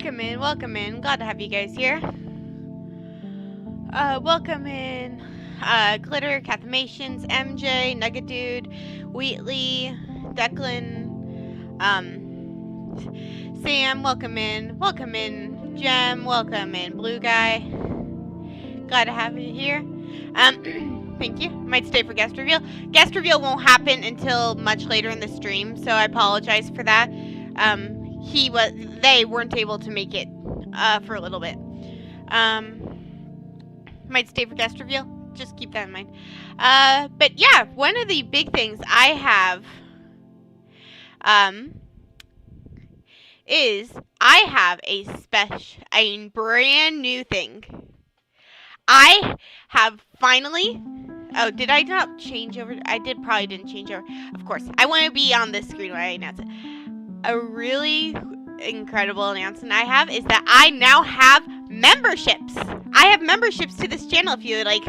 Welcome in, welcome in. Glad to have you guys here. Welcome in, Glitter, Cathamations, MJ, Nugget Dude, Wheatley, Declan, Sam, welcome in, Gem, welcome in, Blue Guy. Glad to have you here. Thank you. Might stay for guest reveal. Guest reveal won't happen until much later in the stream, so I apologize for that. They weren't able to make it for a little bit. Might stay for guest reveal. Just keep that in mind. But yeah, one of the big things I have is I have a brand new thing. I have finally. Oh, did I not change over? I probably didn't change over. Of course, I want to be on this screen when I announce it. A really incredible announcement I have is that I now have memberships. I have memberships to this channel if you like.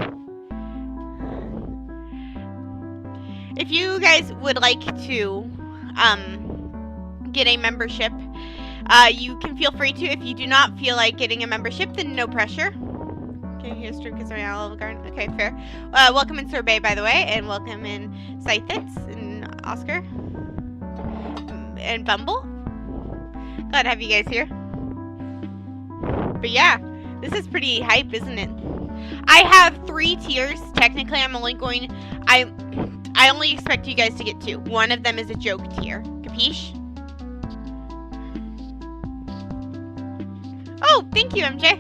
If you guys would like to get a membership, you can feel free to. If you do not feel like getting a membership, then no pressure. Okay, here's Drew because we're now level garden. Okay, fair. Welcome in Sorbet, by the way, and welcome in Scythitz and Oscar. And Bumble. Glad to have you guys here. But yeah, this is pretty hype, isn't it? I have 3 tiers. Technically, I only expect you guys to get 2. One of them is a joke tier. Capiche? Oh, thank you, MJ.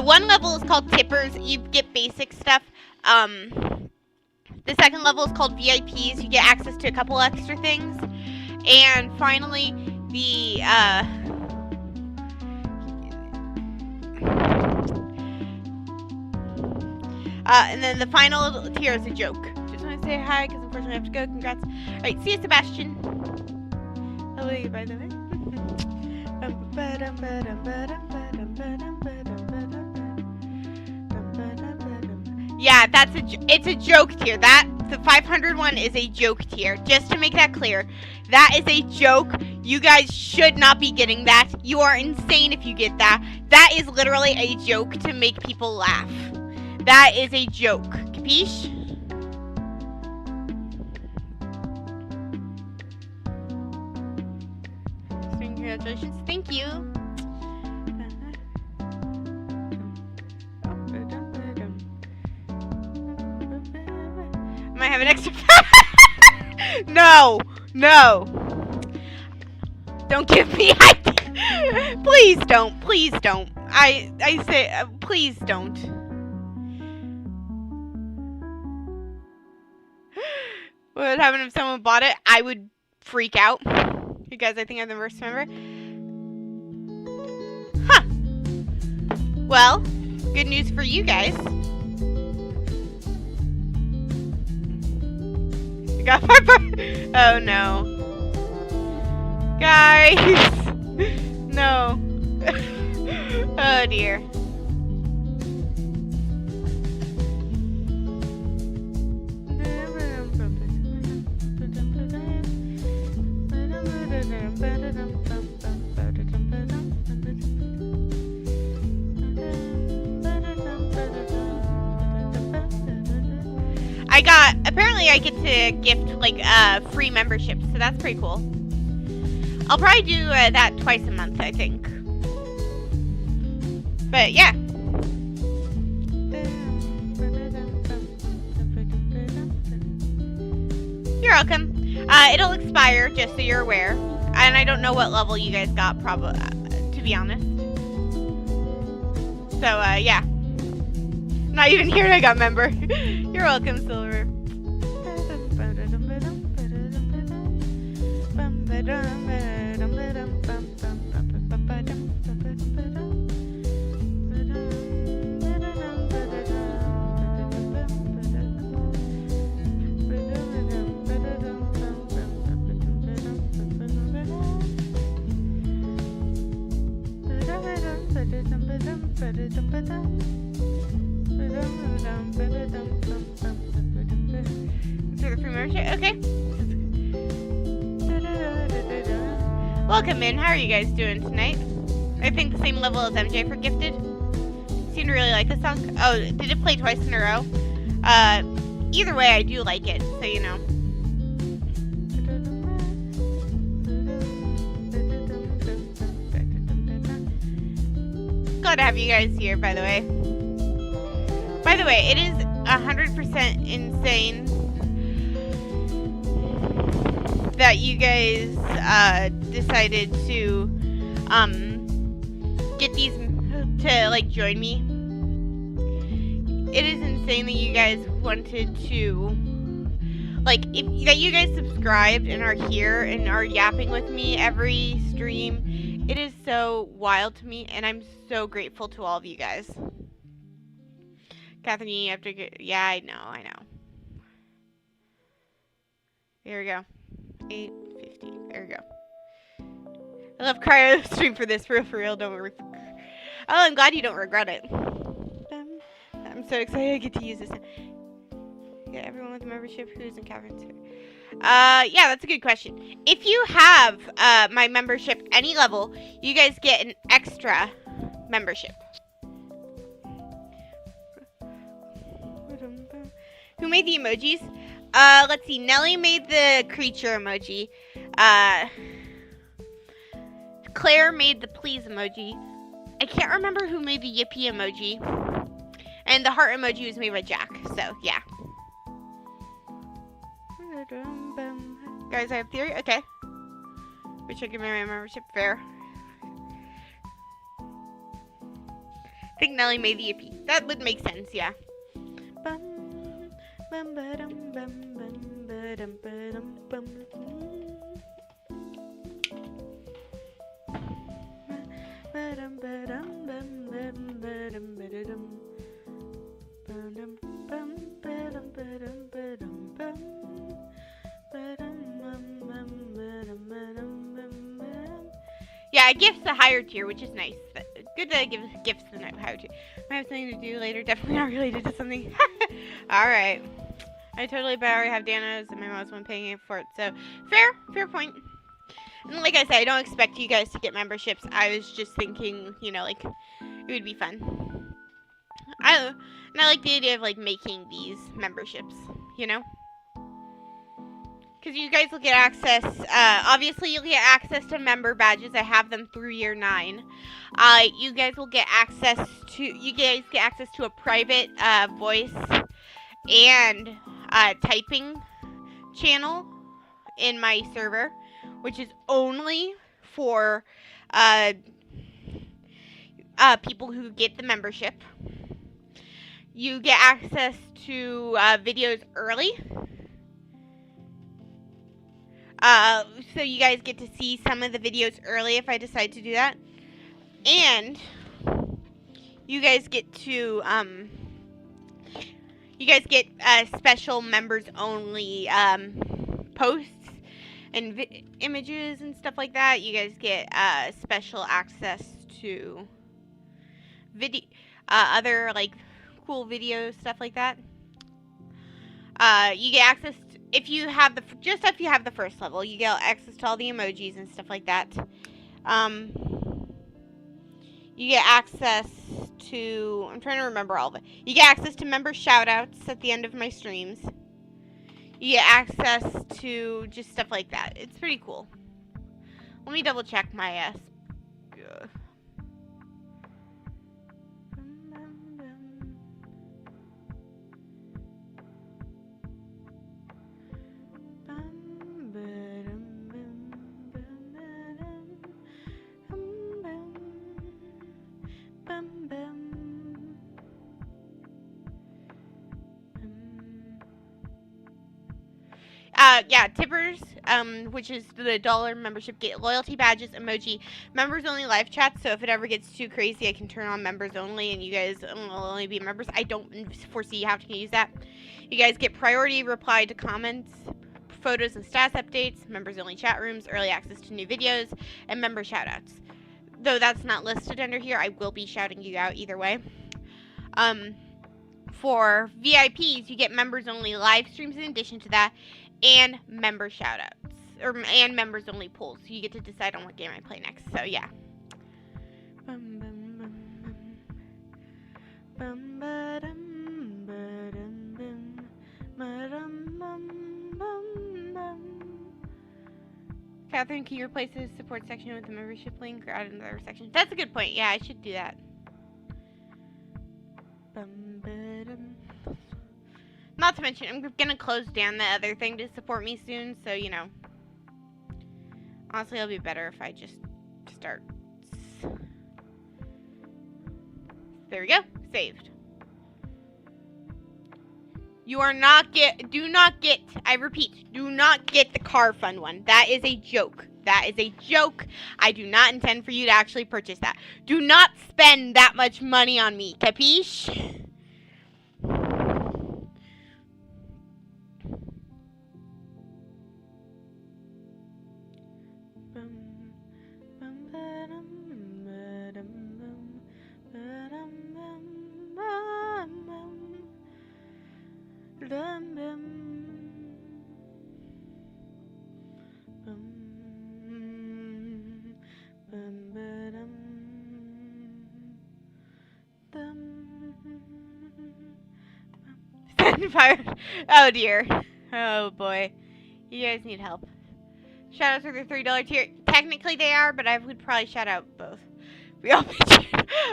One level is called Tippers. You get basic stuff. The second level is called VIPs. You get access to a couple extra things. And finally, and then the final tier is a joke. Just want to say hi because unfortunately I have to go. Congrats. All right, see you, Sebastian. Hello, you, by the way. Yeah, it's a joke tier. The 500 one is a joke tier. Just to make that clear, that is a joke. You guys should not be getting that. You are insane if you get that. That is literally a joke to make people laugh. That is a joke. Capiche? Congratulations. Thank you. I have an extra. No. Don't give me ideas. Please don't. I say, please don't. What would happen if someone bought it? I would freak out. You guys, I think I'm the worst member. Huh. Well, good news for you guys. Oh no. Guys! No. Oh dear. Apparently I get to gift, like, free memberships, so that's pretty cool. I'll probably do that twice a month, I think. But, yeah. You're welcome. It'll expire, just so you're aware. And I don't know what level you guys got, probably, to be honest. So, yeah. Not even here I got member. You're welcome, Silver. Okay. Welcome in. How are you guys doing tonight? I think the same level as MJ for Gifted. Seem to really like this song. Oh, did it play twice in a row? Either way, I do like it, so you know. Glad to have you guys here, by the way. By the way, it is 100% insane that you guys decided to get these to like join me. It is insane that you guys wanted to like that you guys subscribed and are here and are yapping with me every stream. It is so wild to me, and I'm so grateful to all of you guys. Kathryn, you have to get... Yeah, I know. Here we go. 8:50. There we go. I love cryo stream for this, for real. Don't worry. Oh, I'm glad you don't regret it. I'm so excited I get to use this. Yeah, everyone with a membership who's in Kathryn's here. Yeah, that's a good question. If you have my membership any level, you guys get an extra membership. Who made the emojis? Let's see. Nelly made the creature emoji. Claire made the please emoji. I can't remember who made the yippee emoji. And the heart emoji was made by Jack. So, yeah. Guys, I have theory? Okay. Which I give my membership fair. I think Nelly made the yippee. That would make sense, yeah. Yeah, gifts the higher tier, which is nice. Good to give gifts the higher tier. I have something to do later. Definitely not related to something. Alright. I totally bet I already have Danno's and my mom's one paying for it. So, fair point. And like I said, I don't expect you guys to get memberships. I was just thinking, you know, like, it would be fun. I like the idea of, like, making these memberships, you know? Because you guys will get access, obviously you'll get access to member badges. I have them through year 9. You guys will get access to, a private, voice and, typing channel in my server, which is only for, people who get the membership. You get access to, videos early. So you guys get to see some of the videos early if I decide to do that. And you guys get to, special members only, posts and images and stuff like that. You guys get, special access to other, like, cool videos, stuff like that. You get access to, if you have the first level, you get access to all the emojis and stuff like that. You get access to, I'm trying to remember all of it. You get access to member shoutouts at the end of my streams. You get access to just stuff like that. It's pretty cool. Let me double check my yeah, tippers, which is the $1 membership, get loyalty badges, emoji, members only live chat. So if it ever gets too crazy, I can turn on members only and you guys will only be members. I don't foresee you have to use that. You guys get priority reply to comments, photos and status updates, members only chat rooms, early access to new videos, and member shoutouts. Though that's not listed under here, I will be shouting you out either way. For VIPs, you get members only live streams in addition to that, and member shoutouts, and members only polls. So you get to decide on what game I play next. So yeah, Bum, bum, bum, bum. Bum, ba-dum, ba-dum, bum. Ba-dum, bum, bum, bum. Kathryn, can you replace the support section with the membership link or add another section? That's a good point. Yeah, I should do that. Bum, ba-dum. Not to mention, I'm gonna close down the other thing to support me soon, so, you know. Honestly, it'll be better if I just start. There we go. Saved. You are not do not get, I repeat, do not get the car fund one. That is a joke. That is a joke. I do not intend for you to actually purchase that. Do not spend that much money on me. Capiche? Oh dear. Oh boy. You guys need help. Shoutouts for the $3 tier. Technically they are, but I would probably shout out both. We all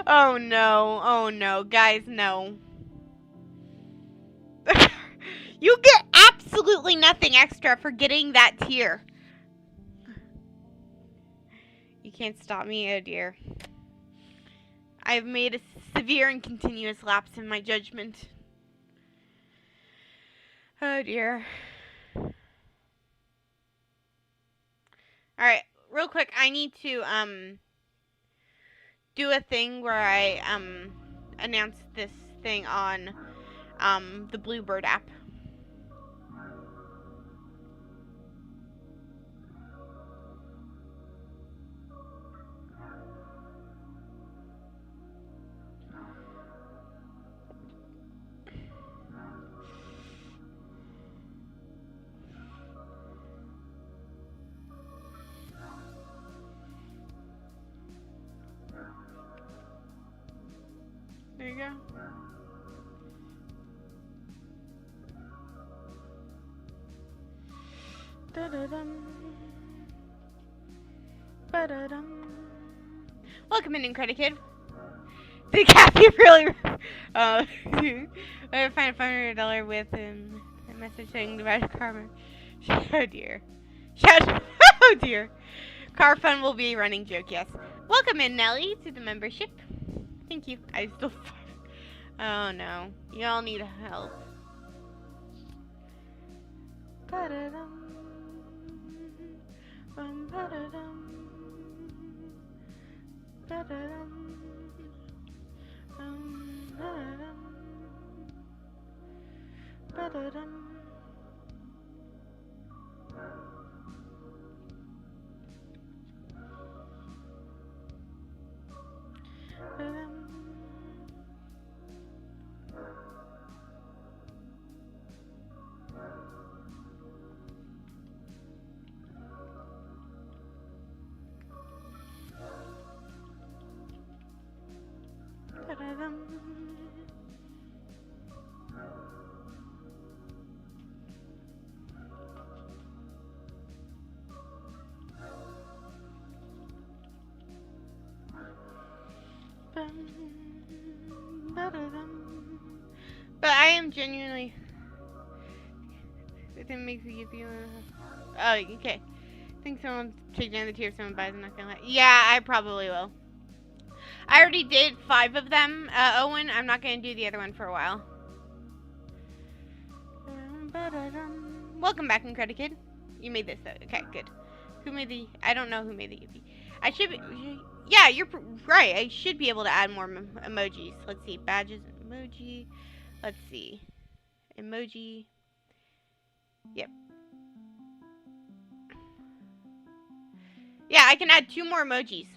Oh no. Oh no. Guys, no. You get absolutely nothing extra for getting that tier. You can't stop me, oh dear. I've made a severe and continuous lapse in my judgment. Oh dear. Alright, real quick, I need to do a thing where I announce this thing on the Bluebird app. There you go. Da-da-dum. Ba-da-dum. Welcome in, Credit Kid. Did Kathy really? I find $500 with a message saying about karma. Oh dear. Shout! Oh dear. Car fund will be a running joke. Yes. Welcome in, Nelly, to the membership. Thank you. I still. Oh no. Y'all need help. Ba-da-dum. Ba-da-dum. Ba-da-dum. Ba-da-dum. Ba-da-dum. But I am genuinely. It makes you feel. Oh, okay. I think someone take down the tier if someone buys. I'm not gonna lie. Yeah, I probably will. I already did 5 of them, Owen. I'm not gonna do the other one for a while. Welcome back, Credit Kid. You made this, though. Okay, good. Who made the... I don't know who made the Yuppie. I should be... Yeah, you're right. I should be able to add more emojis. Let's see. Badges, emoji. Let's see. Emoji. Yep. Yeah, I can add 2 more emojis.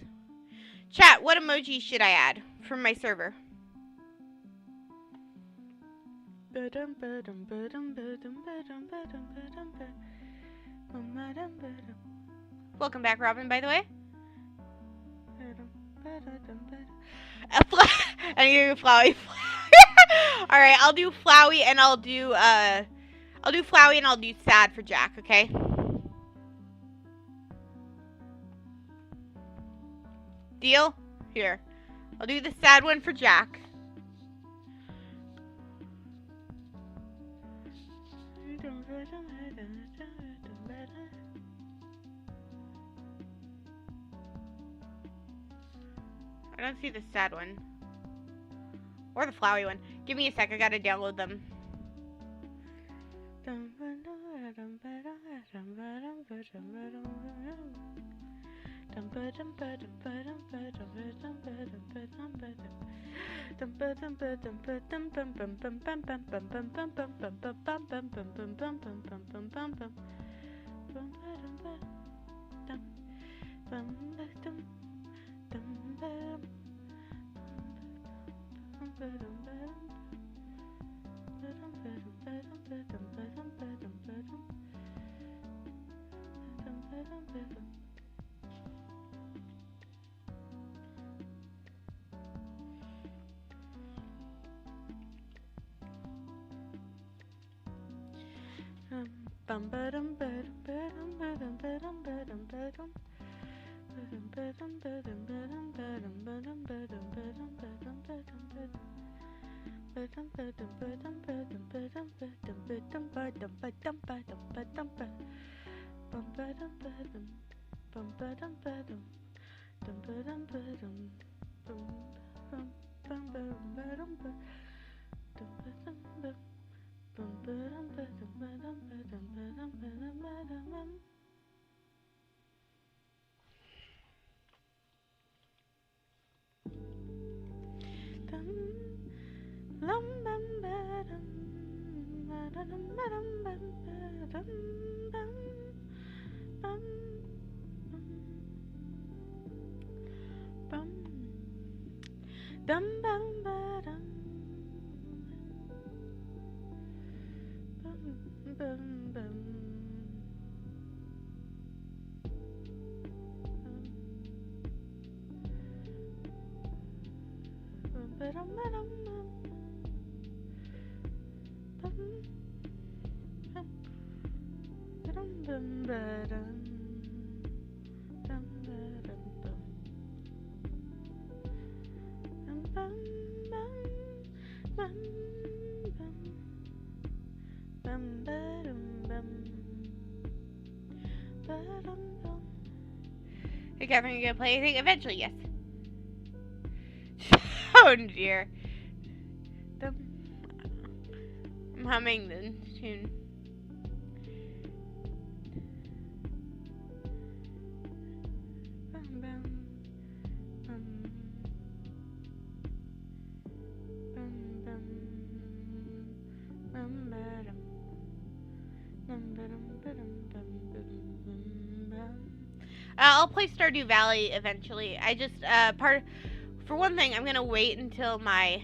Chat, what emoji should I add from my server? Welcome back, Robin, by the way. I need to Flowey. All right, I'll do Flowey and I'll do Flowey and I'll do sad for Jack. Okay. Deal? Here. I'll do the sad one for Jack. I don't see the sad one. Or the flowery one. Give me a sec, I gotta download them. Hey, Kathryn, you gonna play anything? Eventually, yes. Oh dear. I'm humming the tune. I'll play Stardew Valley eventually. I just, for one thing, I'm gonna wait until my...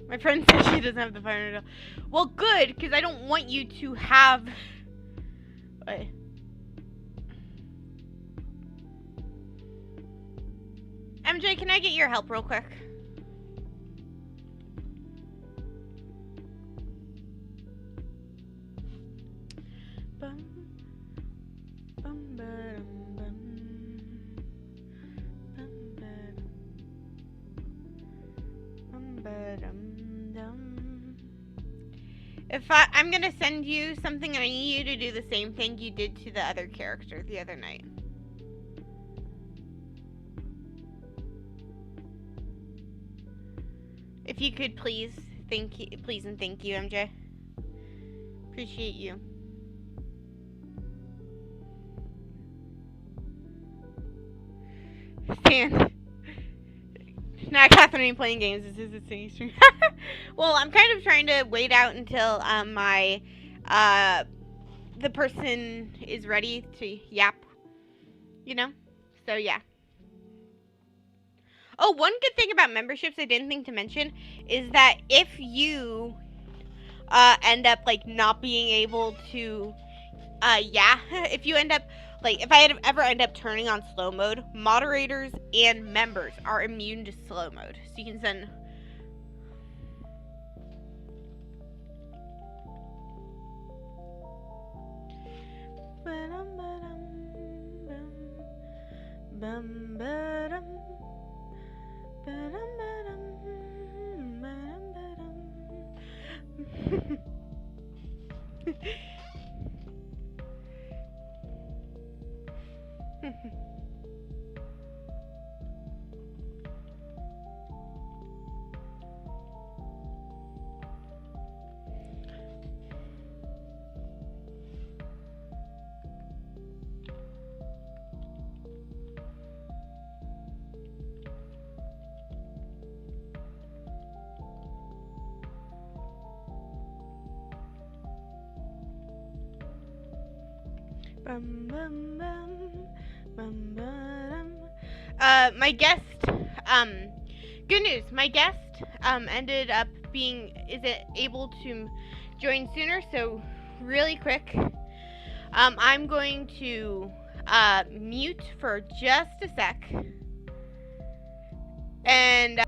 My friend says she doesn't have the fire. Well, good, because I don't want you to have... Wait. MJ, can I get your help real quick? I'm gonna send you something and I need you to do the same thing you did to the other character the other night. If you could please and thank you, MJ. Appreciate you. Stan. Nah, Kathryn ain't playing games. This is a city stream. Well, I'm kind of trying to wait out until the person is ready to yap. You know? So yeah. Oh, one good thing about memberships I didn't think to mention is that if you end up like not being able to if you end up like if I had ever end up turning on slow mode, moderators and members are immune to slow mode. So you can send my guest, good news. My guest, ended up isn't able to join sooner. So, really quick, I'm going to, mute for just a sec, and.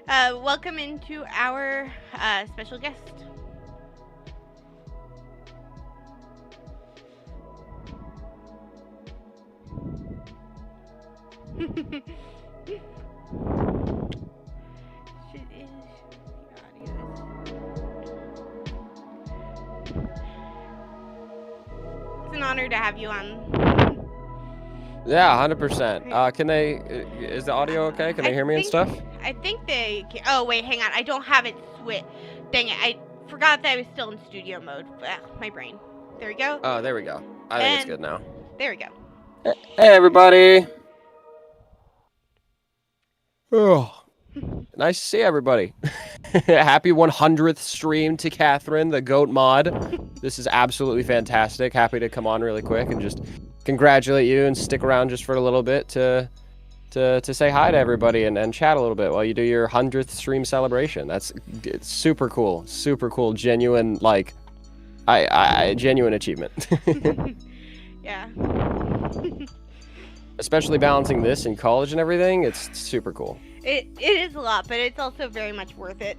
Welcome into our special guest. It's an honor to have you on. Yeah, 100%. Can they? Is the audio okay? Can they hear me and stuff? I think they can. Oh wait, hang on. I don't have it switched. Dang it! I forgot that I was still in studio mode. My brain. There we go. Oh, there we go. I think it's good now. There we go. Hey, everybody. Oh, nice to see everybody. Happy 100th stream to Kathryn, the GOAT mod. This is absolutely fantastic. Happy to come on really quick and just congratulate you and stick around just for a little bit to say hi to everybody and chat a little bit while you do your 100th stream celebration. It's super cool. Super cool. Genuine, like, genuine achievement. Yeah. Especially balancing this in college and everything, it's super cool. It is a lot, but it's also very much worth it.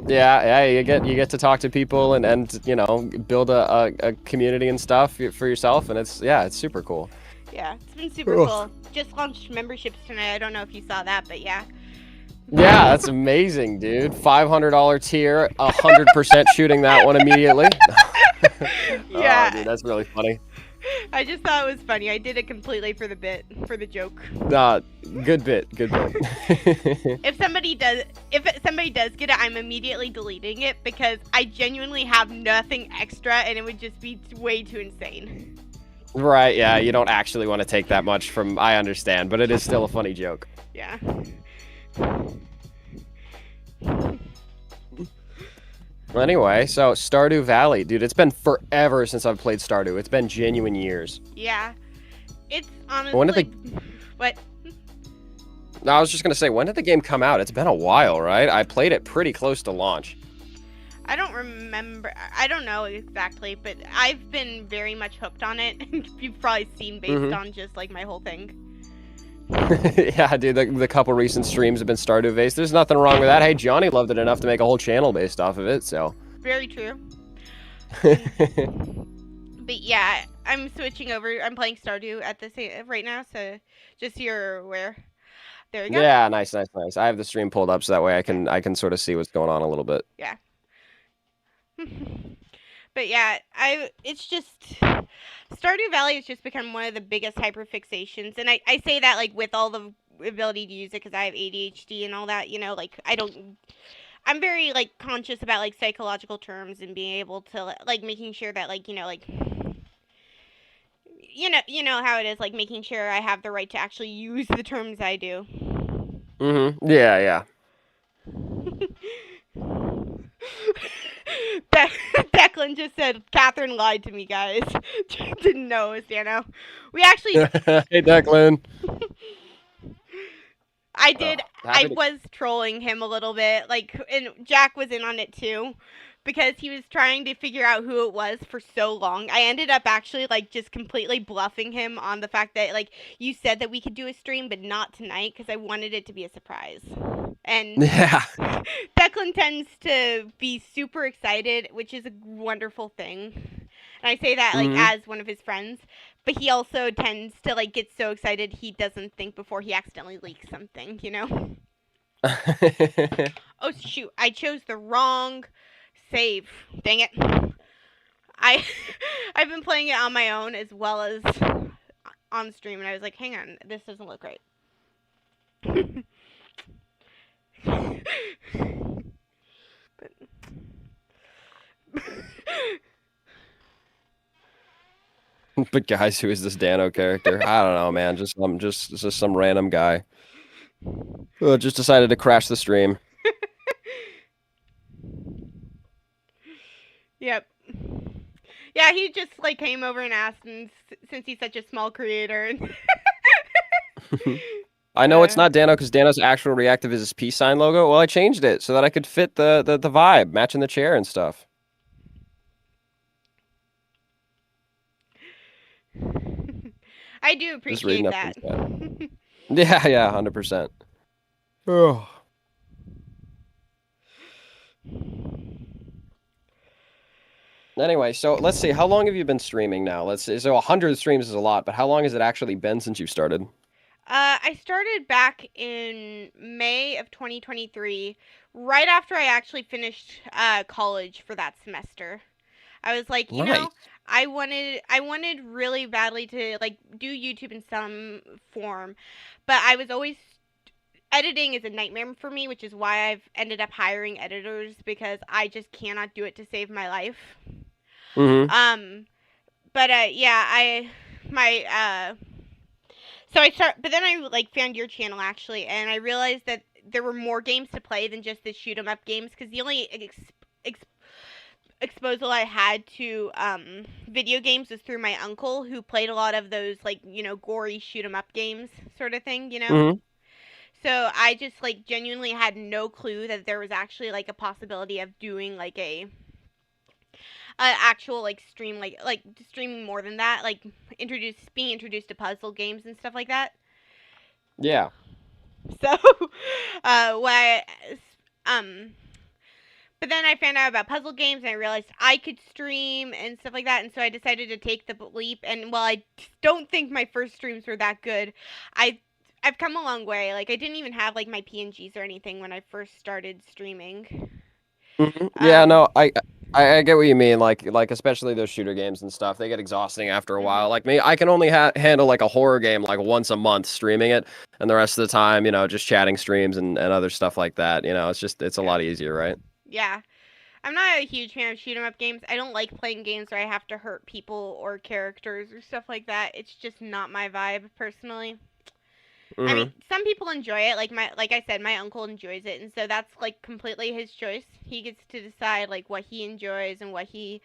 Yeah, you get to talk to people and you know, build a community and stuff for yourself, and it's super cool. Yeah, it's been super cool. Just launched memberships tonight. I don't know if you saw that, but yeah. Yeah, that's amazing, dude. $500 tier, 100% shooting that one immediately. Yeah. Oh, dude, that's really funny. I just thought it was funny. I did it completely for the joke. Good bit. If somebody does get it, I'm immediately deleting it because I genuinely have nothing extra, and it would just be way too insane. Right? Yeah, you don't actually want to take that much from. I understand, but it is still a funny joke. Yeah. Anyway, so Stardew Valley, dude, it's been forever since I've played Stardew. It's been genuine years. Yeah. It's honestly... What? No, I was just going to say, when did the game come out? It's been a while, right? I played it pretty close to launch. I don't remember. I don't know exactly, but I've been very much hooked on it. You've probably seen based on just, like, my whole thing. Yeah, dude, the couple recent streams have been Stardew based. There's nothing wrong with that. Hey, Johnny loved it enough to make a whole channel based off of it, so. Very true. But yeah, I'm switching over. I'm playing Stardew at the same right now, so just so you're aware. There we go. Yeah, nice. I have the stream pulled up so that way I can sort of see what's going on a little bit. Yeah. But yeah, it's just Stardew Valley has just become one of the biggest hyperfixations, and I say that like with all the ability to use it because I have ADHD and all that, you know, like I'm very like conscious about like psychological terms and being able to like making sure that like, you know, like you know how it is, like making sure I have the right to actually use the terms I do. Yeah. Declan just said Kathryn lied to me, guys. Didn't know it was Danno. We actually. Hey, Declan. I did. I was trolling him a little bit, like, and Jack was in on it too, because he was trying to figure out who it was for so long. I ended up actually like just completely bluffing him on the fact that like you said that we could do a stream, but not tonight because I wanted it to be a surprise. And yeah, Declan tends to be super excited, which is a wonderful thing. And I say that like as one of his friends, but he also tends to like get so excited he doesn't think before he accidentally leaks something, you know? Oh shoot, I chose the wrong save. Dang it. I've been playing it on my own as well as on stream, and I was like, hang on, this doesn't look right. But guys, who is this Danno character? I don't know, man. Just some random guy. Just decided to crash the stream. Yep. Yeah, he just like came over and asked, and since he's such a small creator. I know it's not Danno because Danno's actual reactive is his peace sign logo. Well, I changed it so that I could fit the vibe, matching the chair and stuff. I do appreciate that. Yeah, 100%. Oh. Anyway, so let's see. How long have you been streaming now? Let's see. So 100 streams is a lot, but how long has it actually been since you started? I started back in May of 2023, right after I actually finished college for that semester. I was like, Nice. I wanted really badly to like do YouTube in some form, but I was always editing is a nightmare for me, which is why I've ended up hiring editors because I just cannot do it to save my life. Mm-hmm. Um, but yeah, I my so I start, but then I like found your channel actually, and I realized that there were more games to play than just the shoot 'em up games because the only ex- exposure I had to video games was through my uncle who played a lot of those like gory shoot 'em up games sort of thing. Mm-hmm. So I just like genuinely had no clue that there was actually like a possibility of doing like a actual like stream like streaming more than that, like being introduced to puzzle games and stuff like that. Yeah. So why um but then I found out about puzzle games and I realized I could stream and stuff like that, and so I decided to take the leap. And while I don't think my first streams were that good, I I've come a long way. Like I didn't even have like my PNGs or anything when I first started streaming. Hmm. Yeah, Um no, I get what you mean. Like especially those shooter games and stuff, they get exhausting after a while. mhm. Like me, I can only handle like a horror game like once a month streaming it, and the rest of the time, just chatting streams and other stuff like that. It's a Yeah. lot easier, right? Yeah. I'm not a huge fan of shoot 'em up games. I don't like playing games where I have to hurt people or characters or stuff like that. It's just not my vibe personally. I mean, Mm-hmm. some people enjoy it. Like I said, my uncle enjoys it, and so that's like completely his choice. He gets to decide like what he enjoys and what he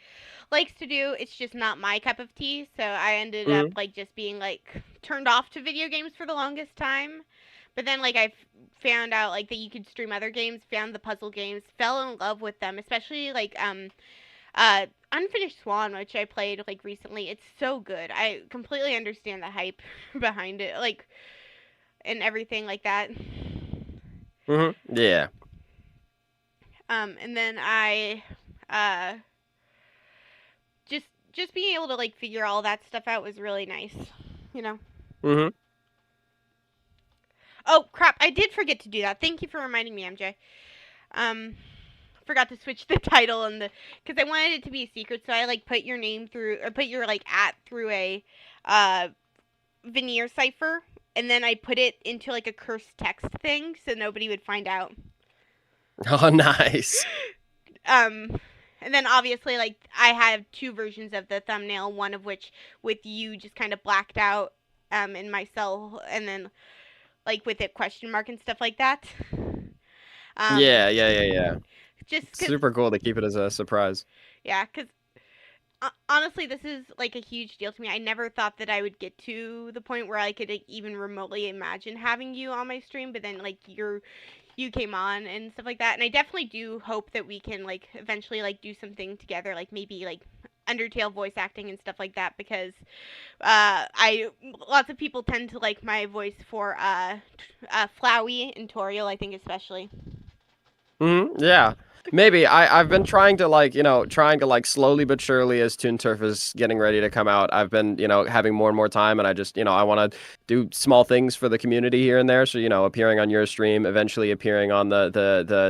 likes to do. It's just not my cup of tea. So I ended up Mm-hmm. like just being like turned off to video games for the longest time. But then like I found out like that you could stream other games, found the puzzle games, fell in love with them, especially like Unfinished Swan, which I played like recently. It's so good. I completely understand the hype behind it. Like and everything like that. Mm-hmm. Yeah. And then I, uh, just being able to like figure all that stuff out was really nice, you know. Mm-hmm. Oh crap! I did forget to do that. Thank you for reminding me, MJ. Um, forgot to switch the title and the because I wanted it to be a secret, so I like put your name through or put your like at through a uh veneer cipher, and then I put it into like a cursed text thing so nobody would find out. Oh, nice. Um, and then obviously, like, I have two versions of the thumbnail, one of which with you just kind of blacked out, in my cell, and then, like, with a question mark and stuff like that. Um, Yeah, yeah, yeah, yeah. just It's because, super cool to keep it as a surprise. yeah, because honestly, this is, like, a huge deal to me. I never thought that I would get to the point where I could like, even remotely imagine having you on my stream, but then, like, you came on and stuff like that, and I definitely do hope that we can like eventually like do something together, like maybe like Undertale voice acting and stuff like that, because I lots of people tend to like my voice for Flowey and Toriel, I think especially. Yeah. Maybe I've been trying to like slowly but surely as Toon Turf is getting ready to come out. I've been, having more and more time, and I just, I want to do small things for the community here and there. So, appearing on your stream, eventually appearing on the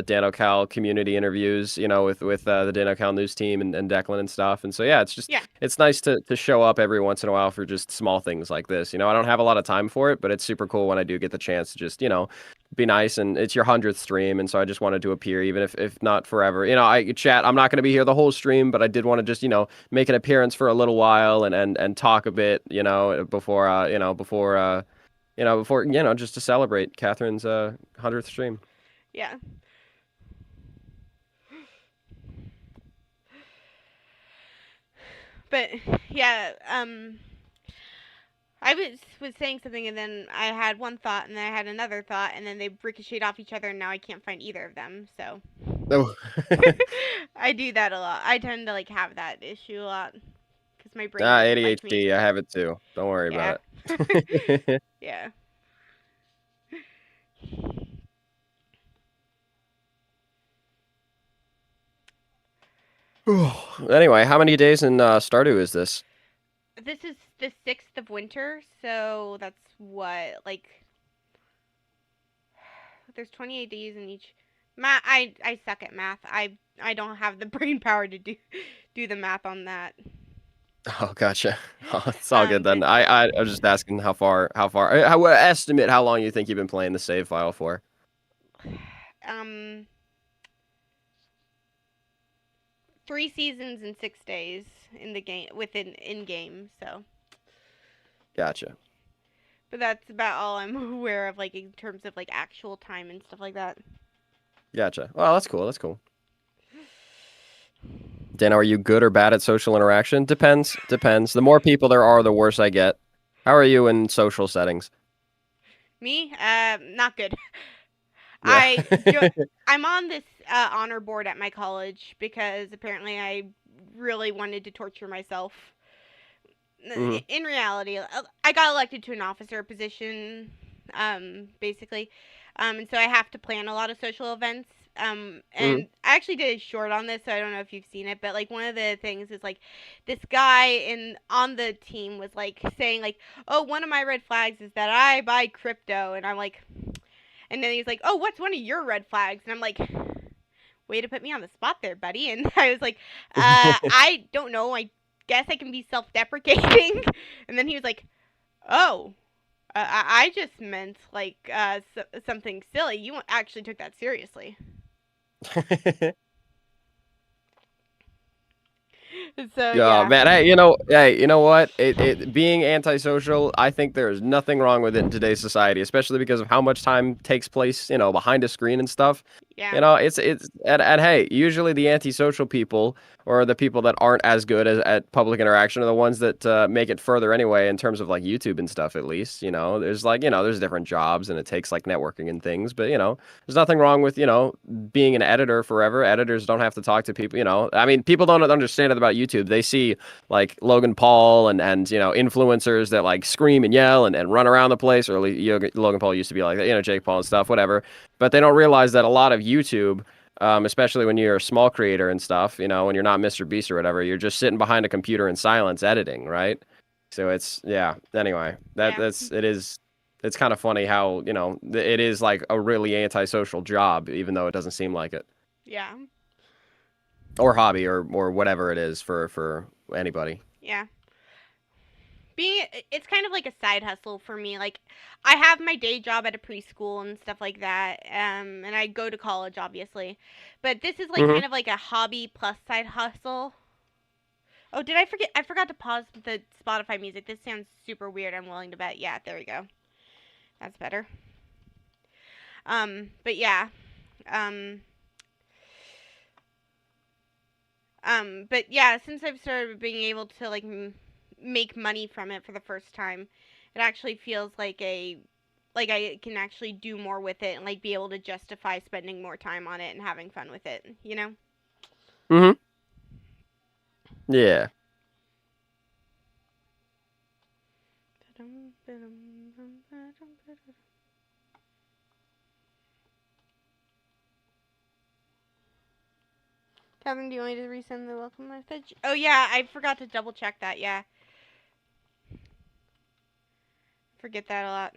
Danno Cal community interviews, with the Danno Cal news team and Declan and stuff. And so yeah, Yeah, it's nice to show up every once in a while for just small things like this. I don't have a lot of time for it, but it's super cool when I do get the chance to just, be nice. And it's your 100th stream, and so I just wanted to appear, even if not forever. I'm not going to be here the whole stream, but I did want to just make an appearance for a little while and talk a bit, before just to celebrate Kathryn's 100th stream. yeah, but yeah, I was saying something and then I had one thought and then I had another thought and then they ricocheted off each other and now I can't find either of them. So Oh. I do that a lot. I tend to like have that issue a lot because my brain Ah, doesn't like me. ADHD, I have it too. Don't worry Yeah. about it. Yeah. Anyway, how many days in Stardew is this? This is the 6th of winter, so that's what, like, there's 28 days in each. Math, I suck at math. I don't have the brain power to do the math on that. Oh, gotcha. Oh, it's all good then. But I was just asking how estimate how long you think you've been playing the save file for. um 3 seasons and 6 days in the game within in game, so Gotcha. but that's about all I'm aware of, like in terms of like actual time and stuff like that. Gotcha. Well, that's cool. That's cool. Danno, are you good or bad at social interaction? Depends. Depends. The more people there are, the worse I get. How are you in social settings? Me, not good. Yeah. I'm on this honor board at my college because apparently I really wanted to torture myself. hmm In reality, I got elected to an officer position, basically, and so I have to plan a lot of social events. hmm And I actually did a short on this, so I don't know if you've seen it, but like one of the things is like this guy in on the team was like saying like, oh, one of my red flags is that I buy crypto, and I'm like, and then he's like, oh, what's one of your red flags? And I'm like, way to put me on the spot there, buddy. And I was like, I don't know. I guess I can be self deprecating. And then he was like, oh, I just meant like something silly. You actually took that seriously. So, Yeah, yeah. man. Hey, you know what? It being antisocial, I think there's nothing wrong with it in today's society, especially because of how much time takes place, behind a screen and stuff. Yeah. It's and hey, usually the antisocial people or the people that aren't as good at public interaction are the ones that make it further anyway in terms of like YouTube and stuff. At least, there's like there's different jobs and it takes like networking and things, but there's nothing wrong with being an editor forever. Editors don't have to talk to people. I mean, people don't understand it about YouTube. They see like Logan Paul and influencers that like scream and yell and run around the place, or Logan Paul used to be like that, Jake Paul and stuff, whatever. But they don't realize that a lot of YouTube, especially when you're a small creator and stuff, when you're not Mr. Beast or whatever, you're just sitting behind a computer in silence editing, right? So it's yeah. Anyway, Yeah. it's kind of funny how it is like a really antisocial job, even though it doesn't seem like it, Yeah. or hobby or whatever it is for anybody. Yeah. It's kind of like a side hustle for me. Like I have my day job at a preschool and stuff like that, and I go to college obviously, but this is like hmm kind of like a hobby plus side hustle. Oh, did I forget? I forgot to pause the Spotify music. This sounds super weird. I'm willing to bet. Yeah, there we go. That's better. But yeah. Um, but yeah, since I've started being able to like make money from it for the first time, it actually feels like like I can actually do more with it and like be able to justify spending more time on it and having fun with it, you know? hmm Yeah. Kevin, do you want me to resend the welcome message? Oh yeah, I forgot to double check that. Yeah, forget that a lot.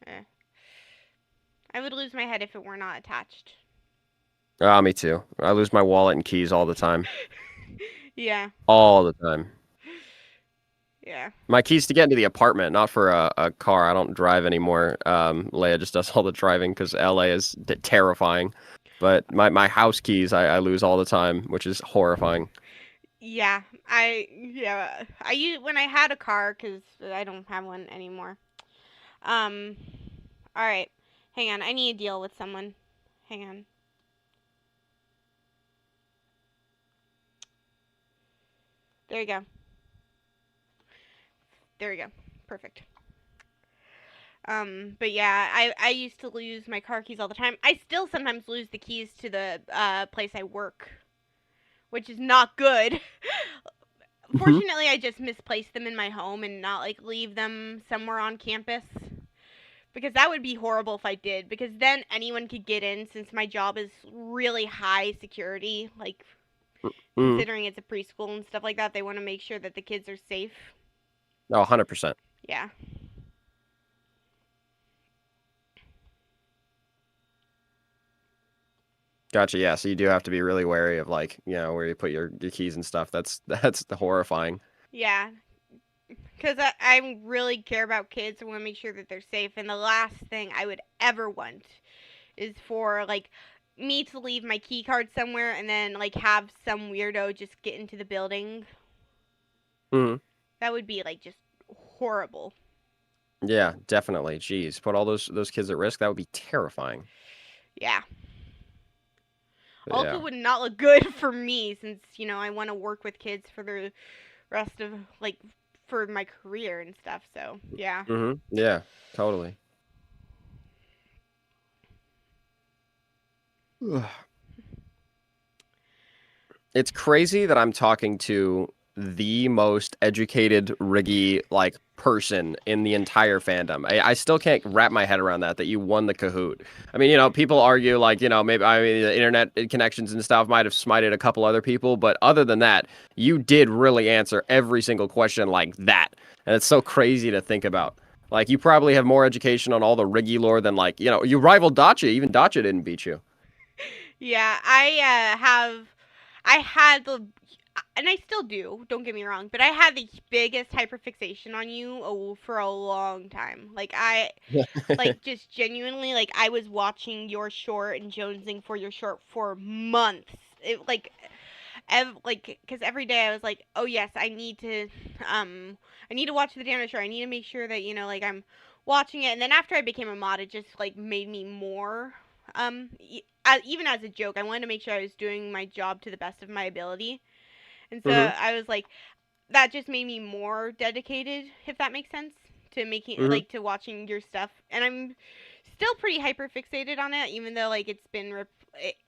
Eh. I would lose my head if it were not attached. Ah, me too. I lose my wallet and keys all the time. Yeah, All the time. yeah, My keys to get into the apartment, not for a car. I don't drive anymore. Leia just does all the driving because LA is terrifying. But my house keys, I lose all the time, which is horrifying. yeah. I use when I had a car because I don't have one anymore. Um, all right, hang on. I need to deal with someone. Hang on. There you go. There we go. Perfect. But yeah, I used to lose my car keys all the time. I still sometimes lose the keys to the place I work, which is not good. Mhm. Fortunately, I just misplaced them in my home and not like leave them somewhere on campus. Because that would be horrible if I did. Because then anyone could get in since my job is really high security. Like, Mm. Considering it's a preschool and stuff like that, they want to make sure that the kids are safe. Oh, 100%. Yeah. Gotcha. Yeah. So you do have to be really wary of like, where you put your keys and stuff. That's horrifying. Yeah. Because I really care about kids. I want to make sure that they're safe. And the last thing I would ever want is for, like, me to leave my key card somewhere and then, like, have some weirdo just get into the building. Hmm. That would be, like, just horrible. Yeah, definitely. Jeez, put all those kids at risk. That would be terrifying. Yeah. But Also, yeah. would not look good for me since, I want to work with kids for the rest of, like, for my career and stuff. So, yeah. Yeah, totally. It's crazy that I'm talking to the most educated Riggy like person in the entire fandom. I still can't wrap my head around that you won the Kahoot. I mean, people argue like, maybe the internet connections and stuff might have smited a couple other people, but other than that, you did really answer every single question like that. And it's so crazy to think about. Like you probably have more education on all the Riggy lore than like, you rival Dacha. Even Dacha didn't beat you. Yeah, I had the, and I still do, don't get me wrong, but I had the biggest hyperfixation on you for a long time. Like, just genuinely, like, I was watching your short and jonesing for your short for months. It, because every day I was like, oh yes, I need to watch the Danno show. I need to make sure that, like, I'm watching it. And then after I became a mod, it just, like, made me more, even as a joke, I wanted to make sure I was doing my job to the best of my ability. And so Hmm. I was like, that just made me more dedicated, if that makes sense, to making, Hmm. like, to watching your stuff. And I'm still pretty hyper fixated on it, even though, like, it's been,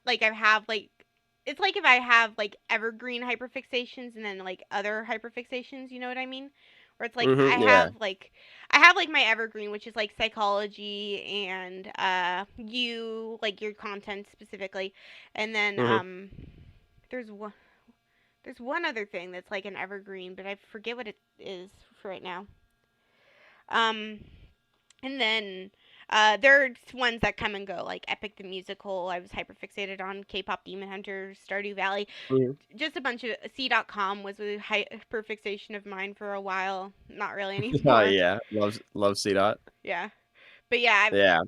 like, I have, like, it's like if I have, like, evergreen hyperfixations and then, like, other hyperfixations, you know what I mean? Where it's like Yeah. I have, like, my evergreen, which is like psychology and you, like, your content specifically, and then Hmm. there's one there's one other thing that's like an evergreen, but I forget what it is for right now. Um, and then there's ones that come and go, like Epic the Musical. I was hyperfixated on K-pop Demon Hunter, Stardew Valley. Hmm. Just a bunch of C.com was a hyperfixation of mine for a while. Not really Oh anymore. yeah, love C dot. Yeah, but yeah, Yeah.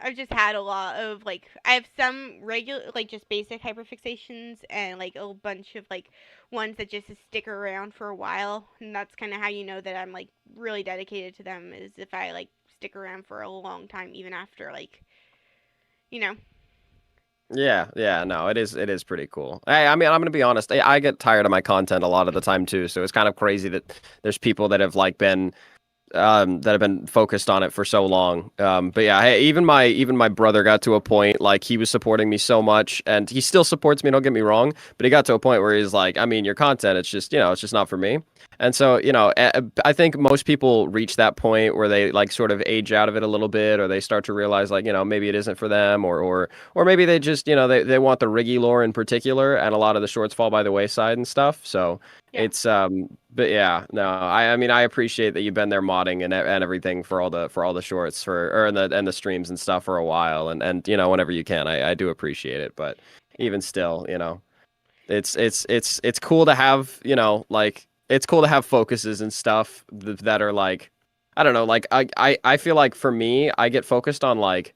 I've just had a lot of, like, I have some regular, like, just basic hyperfixations and, like, a bunch of, like, ones that just stick around for a while, and that's kind of how you know that I'm, like, really dedicated to them, is if I, like, stick around for a long time even after, like, you know. Yeah, no, it is pretty cool. I mean, I'm gonna be honest. I get tired of my content a lot of the time too, so it's kind of crazy that there's people that have like been that have been focused on it for so long. But yeah, hey, even my brother got to a point like he was supporting me so much, and he still supports me. Don't get me wrong, but he got to a point where he's like, I mean, your content, it's just it's just not for me. And so I think most people reach that point where they like sort of age out of it a little bit, or they start to realize like maybe it isn't for them, or maybe they just they want the Riggy lore in particular, and a lot of the shorts fall by the wayside and stuff. So Yeah. it's but yeah, no, I mean I appreciate that you've been there modding and everything for all the shorts and the streams and stuff for a while and whenever you can, I do appreciate it. But Yeah. even still, it's cool to have, like it's cool to have focuses and stuff that are like I don't know, like I feel like for me, I get focused on like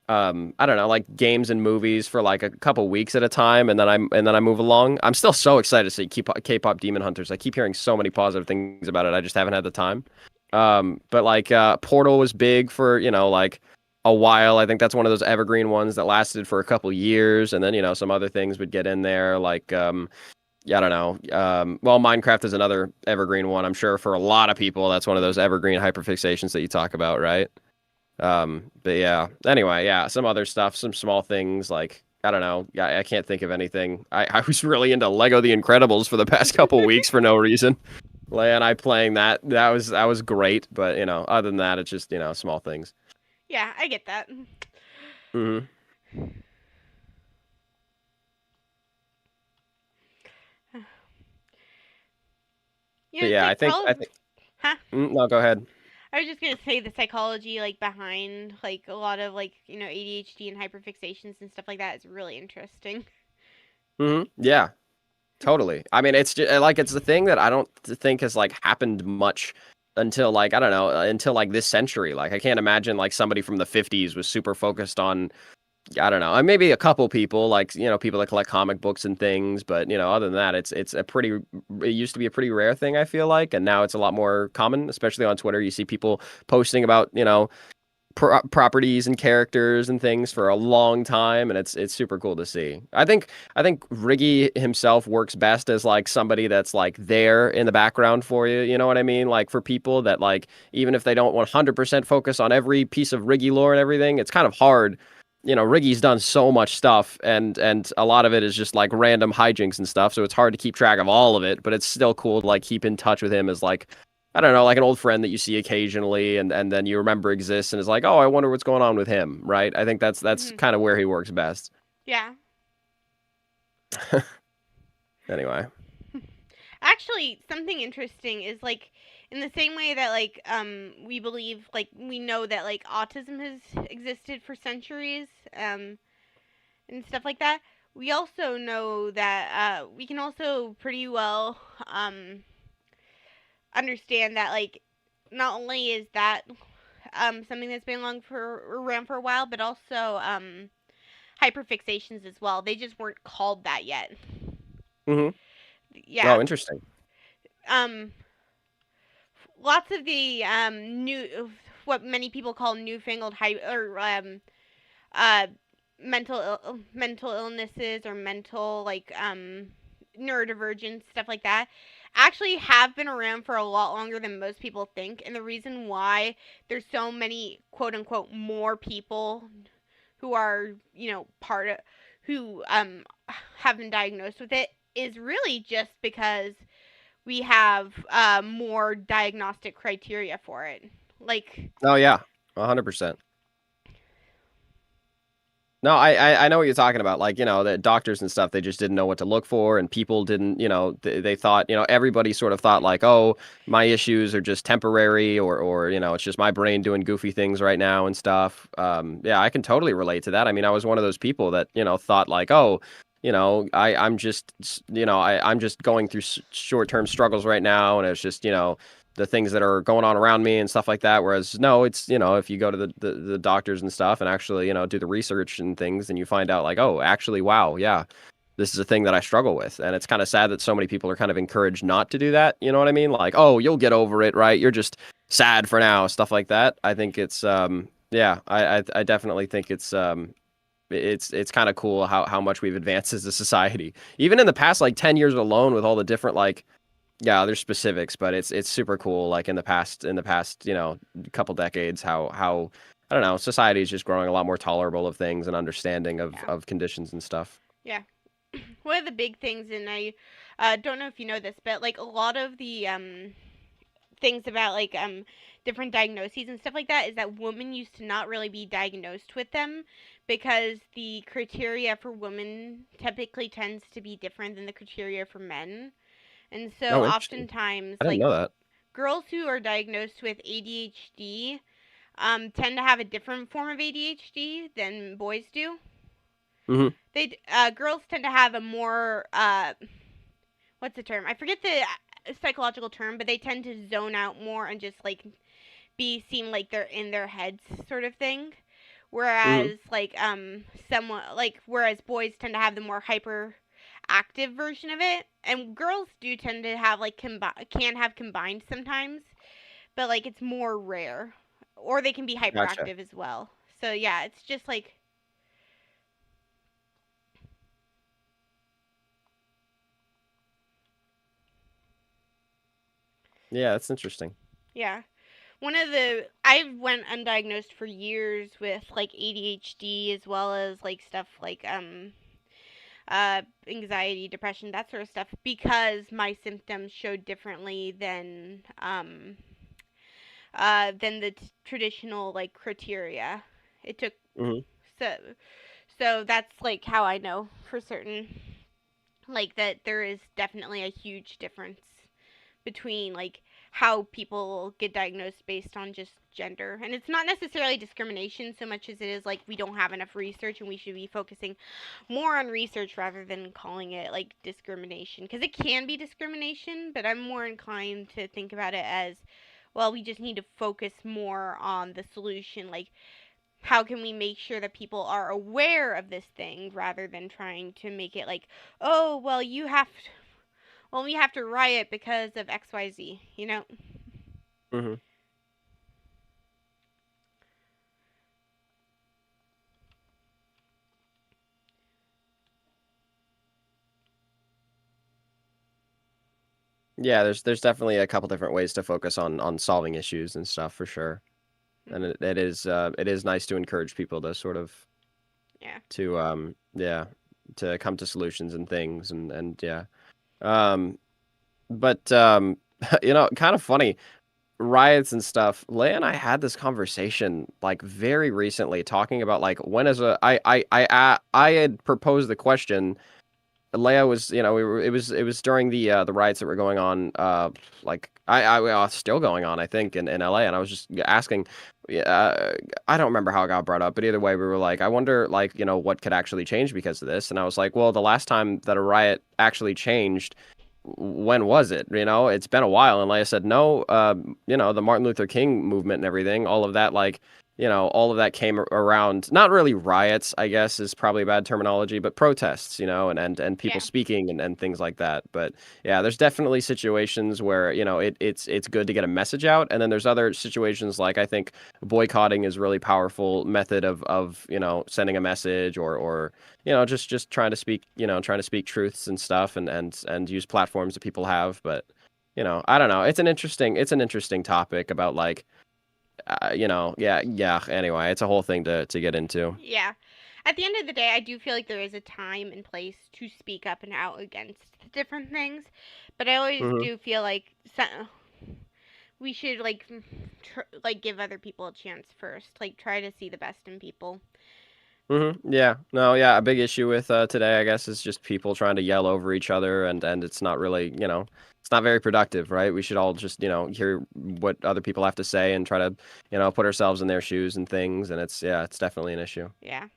I don't know, like games and movies for like a couple weeks at a time, and then I move along. I'm still so excited to see K-pop Demon Hunters. I keep hearing so many positive things about it. I just haven't had the time. But like Portal was big for like a while. I think that's one of those evergreen ones that lasted for a couple years, and then some other things would get in there like yeah, I don't know. Well, Minecraft is another evergreen one. I'm sure for a lot of people, that's one of those evergreen hyperfixations that you talk about, right? But yeah. Anyway, yeah, some other stuff, some small things like I don't know. Yeah, I can't think of anything. I was really into Lego The Incredibles for the past couple weeks for no reason. Leia and I playing that was great, but other than that, it's just small things. Yeah, I get that. Hmm. But gonna yeah, say I probably, think. huh? No, go ahead. I was just gonna say the psychology like behind like a lot of like ADHD and hyperfixations and stuff like that is really interesting. Yeah, totally. I mean, it's just, like it's the thing that I don't think has like happened much until like I don't know until like this century. Like I can't imagine like somebody from the 50s was super focused on I don't know. Maybe a couple people, like people that collect comic books and things, but other than that, it's a pretty. It used to be a pretty rare thing, I feel like, and now it's a lot more common, especially on Twitter. You see people posting about properties and characters and things for a long time, and it's super cool to see. I think Riggy himself works best as like somebody that's like there in the background for you. You know what I mean? Like for people that like even if they don't 100% focus on every piece of Riggy lore and everything, it's kind of hard. Riggy's done so much stuff, and a lot of it is just like random hijinks and stuff. So it's hard to keep track of all of it, but it's still cool to like keep in touch with him as like I don't know, like an old friend that you see occasionally, and then you remember exists, and it's like, oh, I wonder what's going on with him, right? I think that's Hmm. kind of where he works best. Yeah. Anyway, Actually, something interesting is like in the same way that like we believe like we know that like autism has existed for centuries and stuff like that. We also know that we can also pretty well understand that like not only is that something that's been around for a while, but also hyperfixations as well. They just weren't called that yet. mm-hmm. Yeah. Oh, interesting. Um, Lots of the new what many people call newfangled or uh mental illnesses or mental like neurodivergence stuff like that actually have been around for a lot longer than most people think, and the reason why there's so many quote unquote more people who are part of who have been diagnosed with it is really just because we have more diagnostic criteria for it. Like, Oh yeah, 100%. No, I know what you're talking about. Like, the doctors and stuff, they just didn't know what to look for, and people didn't, they thought, everybody sort of thought like, oh, my issues are just temporary, or it's just my brain doing goofy things right now and stuff. Yeah, I can totally relate to that. I mean, I was one of those people that, thought like, oh, I'm just, I'm just going through short-term struggles right now, and it's just, the things that are going on around me and stuff like that. Whereas no, it's if you go to the doctors and stuff and actually do the research and things, and you find out like, oh, actually, wow, yeah, this is a thing that I struggle with, and it's kind of sad that so many people are kind of encouraged not to do that. You know what I mean? Like, oh, you'll get over it, right? You're just sad for now, stuff like that. I think it's yeah, I definitely think it's kind of cool how much we've advanced as a society. Even in the past like 10 years alone with all the different like yeah, there's specifics, but it's super cool. Like in the past, couple decades, how I don't know, society is just growing a lot more tolerable of things and understanding of yeah, of conditions and stuff. yeah. One of the big things, and I don't know if you know this, but like a lot of the things about like different diagnoses and stuff like that is that women used to not really be diagnosed with them because the criteria for women typically tends to be different than the criteria for men. And so Oh, interesting. oftentimes I didn't like know that. girls who are diagnosed with ADHD tend to have a different form of ADHD than boys do. Hmm. They girls tend to have a more what's the term? I forget the psychological term, but they tend to zone out more and just like be seem like they're in their heads sort of thing. Hmm. Whereas like someone like whereas boys tend to have the more hyper active version of it, and girls do tend to have like can have combined sometimes, but like it's more rare, or they can be Gotcha. hyperactive as well. So yeah, it's just like Yeah, that's interesting. yeah. One of the I went undiagnosed for years with like ADHD as well as like stuff like anxiety, depression, that sort of stuff because my symptoms showed differently than the traditional like criteria. It took Hmm. so so that's like how I know for certain like that there is definitely a huge difference between like how people get diagnosed based on just gender. And it's not necessarily discrimination so much as it is like we don't have enough research and we should be focusing more on research rather than calling it like discrimination, because it can be discrimination, but I'm more inclined to think about it as, well, we just need to focus more on the solution, like how can we make sure that people are aware of this thing rather than trying to make it like, oh, well, we have to riot because of XYZ, you know? Hmm. Yeah, there's definitely a couple different ways to focus on solving issues and stuff for sure. And Hmm. it is nice to encourage people to sort of Yeah. to yeah, to come to solutions and things and yeah. Um but kind of funny, riots and stuff. Leia and I had this conversation like very recently talking about like when is a I had proposed the question. Leia was, it was during the riots that were going on, like still going on, I think, in LA, and I was just asking, I don't remember how it got brought up, but either way, we were like, I wonder, like, what could actually change because of this, and I was like, well, the last time that a riot actually changed, when was it? It's been a while, and Leia said, no, the Martin Luther King movement and everything, all of that, like, all of that came around, not really riots, I guess is probably bad terminology, but protests, and people Yeah. speaking and things like that. But yeah, there's definitely situations where, it's good to get a message out. And then there's other situations like I think boycotting is a really powerful method of, sending a message or just trying to speak truths and stuff and use platforms that people have. But, I don't know. It's an interesting topic about like, yeah. Anyway, it's a whole thing to get into. Yeah. At the end of the day, I do feel like there is a time and place to speak up and out against different things, but I always Hmm. do feel like we should like like give other people a chance first, like try to see the best in people. Yeah. No, yeah, a big issue with today, I guess, is just people trying to yell over each other and it's not really, it's not very productive, right? We should all just, hear what other people have to say and try to, put ourselves in their shoes and things, and it's definitely an issue. Yeah.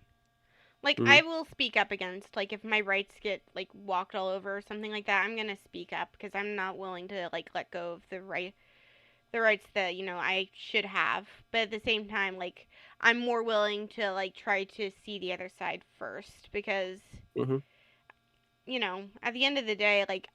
Like Hmm. I will speak up against like if my rights get like walked all over or something like that, I'm going to speak up because I'm not willing to like let go of the rights that, I should have. But at the same time, like I'm more willing to like try to see the other side first because, Hmm. at the end of the day, like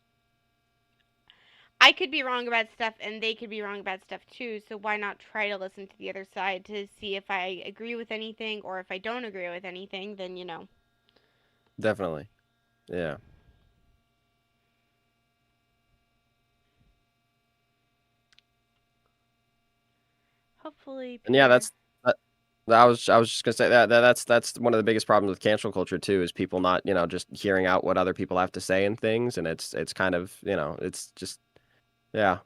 I could be wrong about stuff and they could be wrong about stuff too. So why not try to listen to the other side to see if I agree with anything, or if I don't agree with anything, then, Definitely. Yeah. hopefully And yeah, Peter. that, I was just gonna say that's one of the biggest problems with cancel culture too, is people not, just hearing out what other people have to say and things, and it's kind of, it's just yeah.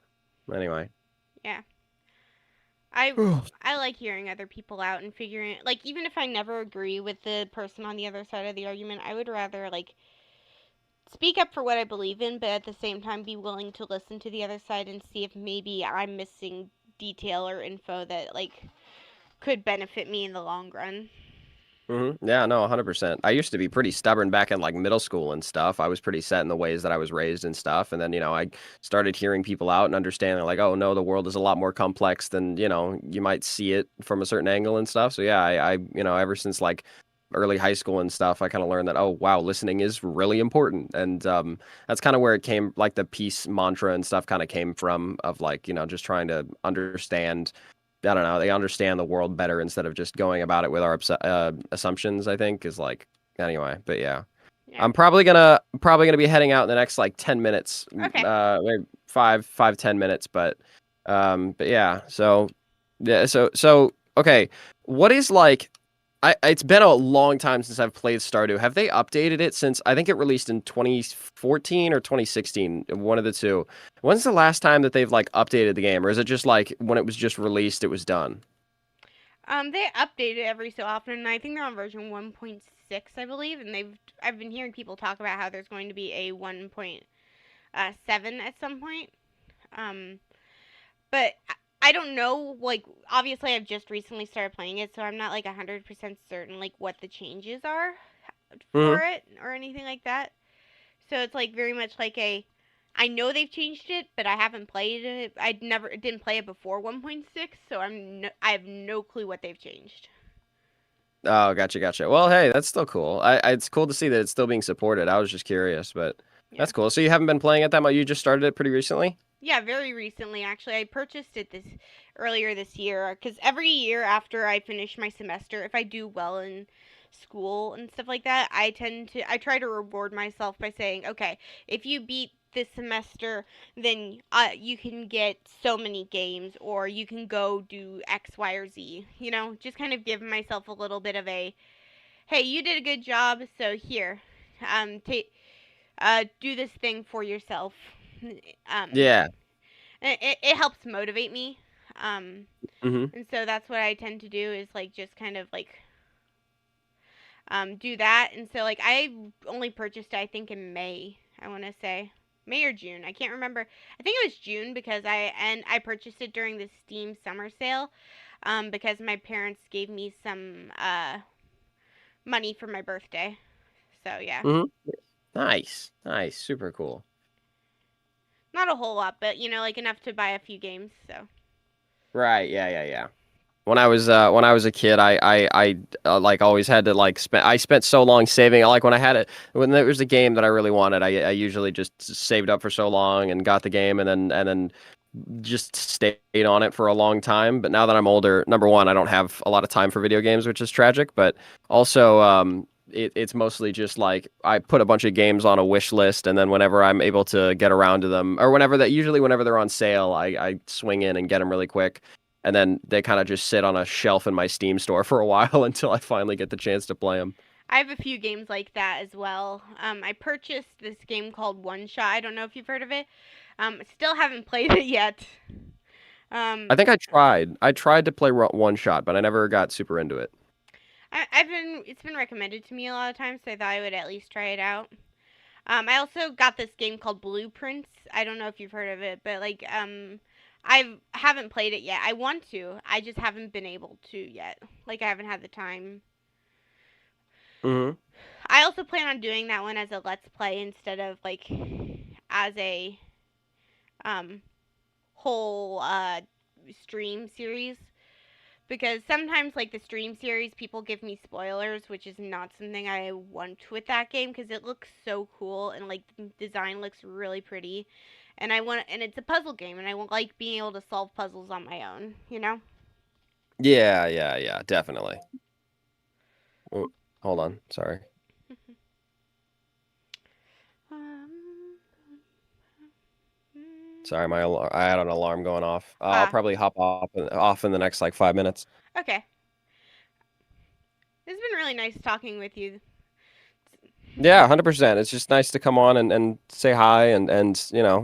Anyway. Yeah. I I like hearing other people out and figuring like even if I never agree with the person on the other side of the argument, I would rather like speak up for what I believe in, but at the same time be willing to listen to the other side and see if maybe I'm missing detail or info that like could benefit me in the long run. Yeah, no, 100%. I used to be pretty stubborn back in like middle school and stuff. I was pretty set in the ways that I was raised and stuff. And then, I started hearing people out and understanding like, oh no, the world is a lot more complex than, you might see it from a certain angle and stuff. So yeah, ever since like early high school and stuff, I kind of learned that, oh wow, listening is really important. And that's kind of where it came, like the peace mantra and stuff kind of came from, of like, just trying to understand. I don't know. They understand the world better instead of just going about it with our assumptions. I think is like anyway. But yeah, Yeah. I'm probably gonna be heading out in the next like 10 minutes, Okay. maybe 5, 10 minutes. But yeah. So yeah. So okay. What is like? It's been a long time since I've played Stardew. Have they updated it since? I think it released in 2014 or 2016, one of the two. When's the last time that they've like updated the game, or is it just like when it was just released, it was done? They update it every so often, and I think they're on version 1.6, I believe, and I've been hearing people talk about how there's going to be a 1.7 at some point. Um, but I don't know. Like, obviously, I've just recently started playing it, so I'm not like 100% certain like what the changes are for Hmm. it or anything like that. So it's like very much like a. I know they've changed it, but I haven't played it. I never didn't play it before 1.6, so I have no clue what they've changed. Oh, gotcha. Well, hey, that's still cool. It's cool to see that it's still being supported. I was just curious, but Yeah. that's cool. So you haven't been playing it that much. You just started it pretty recently. Yeah, very recently actually. I purchased it this earlier this year because every year after I finish my semester, if I do well in school and stuff like that, I try to reward myself by saying, okay, if you beat this semester, then you can get so many games, or you can go do X, Y, or Z. You know, just kind of give myself a little bit of a, hey, you did a good job, so here, take do this thing for yourself. Um, Yeah. it helps motivate me. Um, Hmm. and so that's what I tend to do is like just kind of like do that. And so like I only purchased it I think in May. I want to say May or June. I can't remember. I think it was June because I purchased it during the Steam summer sale. Because my parents gave me some money for my birthday. So yeah, Hmm. Nice, super cool. not a whole lot, but you know like enough to buy a few games. So Right, yeah. When I was a kid, I like always had to like spend. I spent so long saving. Like when I had it, when there was a game that I really wanted, I usually just saved up for so long and got the game, and then just stayed on it for a long time. But now that I'm older, number one, I don't have a lot of time for video games, which is tragic. But also, it's mostly just like I put a bunch of games on a wish list, and then whenever I'm able to get around to them, or usually whenever they're on sale, I swing in and get them really quick. And then they kind of just sit on a shelf in my Steam store for a while until I finally get the chance to play them. I have a few games like that as well. I purchased this game called One Shot. I don't know if you've heard of it. Still haven't played it yet. I Um, think I tried. I tried to play One Shot, but I never got super into it. it's been recommended to me a lot of times, so I thought I would at least try it out. I also got this game called Blueprints. I don't know if you've heard of it, but like, I haven't played it yet. I want to. I just haven't been able to yet. Like, I haven't had the time. Hmm. I also plan on doing that one as a let's play instead of like as a um whole stream series because sometimes like the stream series people give me spoilers, which is not something I want with that game because it looks so cool and like the design looks really pretty, and it's a puzzle game and I want like being able to solve puzzles on my own, you know. Yeah, definitely. Oh, hold on, sorry. um, Sorry, I had an alarm going off. I'll ah, probably hop off in the next like 5 minutes. okay. It's been really nice talking with you. Yeah, 100%. It's just nice to come on and say hi and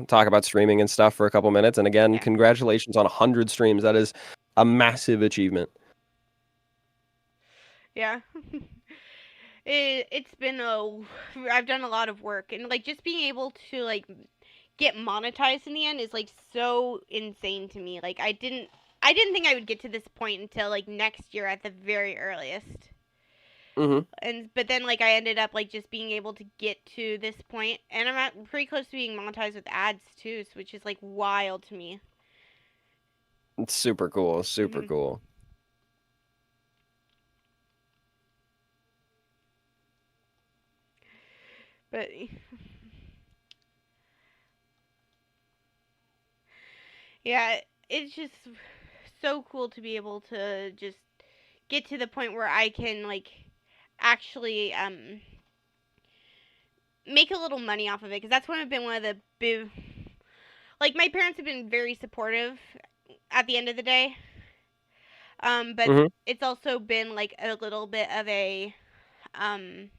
talk about streaming and stuff for a couple minutes. And again, Yeah. congratulations on 100 streams. That is a massive achievement. Yeah. It's been a I've done a lot of work and like just being able to like get monetized in the end is like so insane to me. Like I didn't think I would get to this point until like next year at the very earliest. Hmm. And but then like I ended up like just being able to get to this point and I'm at pretty close to being monetized with ads too, which is like wild to me. It's super cool. Super Hmm. cool. But yeah, it's just so cool to be able to just get to the point where I can like actually make a little money off of it because that's been one of the big like my parents have been very supportive at the end of the day. But Hmm. it's also been like a little bit of a um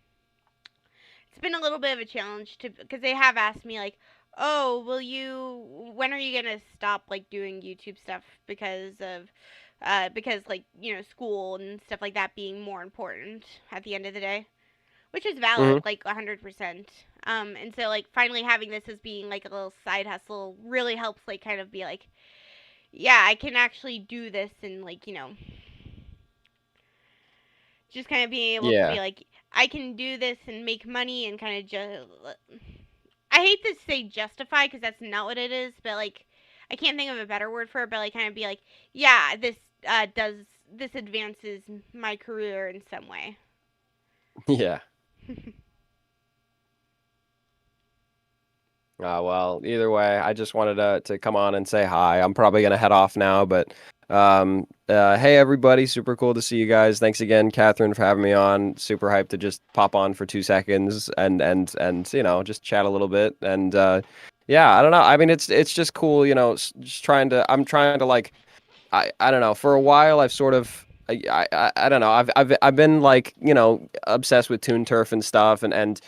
it's been a little bit of a challenge to because they have asked me like, "Oh, will you when are you going to stop like doing YouTube stuff because like, you know, school and stuff like that being more important at the end of the day?" which is valid, Mm-hmm. like 100%. And so like finally having this as being like a little side hustle really helps like kind of be like, yeah, I can actually do this and like, just kind of being able to be Yeah. like, I can do this and make money and kind of just. I hate to say justify because that's not what it is, but like, I can't think of a better word for it, but like, kind of be like, yeah, this advances my career in some way. Yeah. Well, either way, I just wanted to come on and say hi. I'm probably gonna head off now, but hey everybody, super cool to see you guys. Thanks again, Kathryn, for having me on. Super hyped to just pop on for 2 seconds and just chat a little bit. And yeah, I don't know. I mean, it's just cool, just I'm trying to like I don't know. For a while, I've sort of I don't know. I've been like obsessed with Toon Turf and stuff, and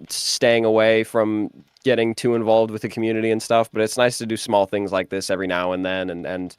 staying away from getting too involved with the community and stuff. But it's nice to do small things like this every now and then, and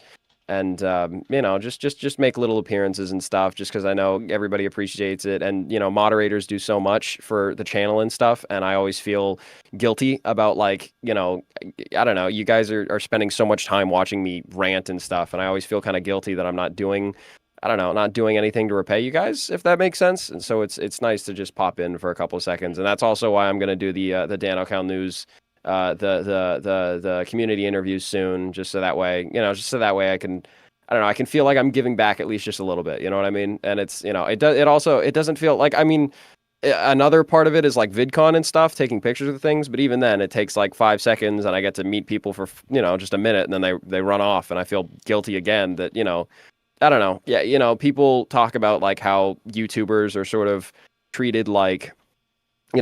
just make little appearances and stuff, just because I know everybody appreciates it, and moderators do so much for the channel and stuff, and I always feel guilty about like I don't know, you guys are spending so much time watching me rant and stuff, and I always feel kind of guilty that I'm not doing, I don't know, not doing anything to repay you guys, if that makes sense. And so it's nice to just pop in for a couple of seconds, and that's also why I'm gonna do the Danno News, the community interviews soon, just so that way, I can, I don't know, I can feel like I'm giving back at least just a little bit, you know what I mean? And it's, it doesn't feel like, I mean, another part of it is like VidCon and stuff, taking pictures of things, but even then it takes like 5 seconds and I get to meet people for, just a minute, and then they run off, and I feel guilty again that, I don't know. Yeah, people talk about like how YouTubers are sort of treated like,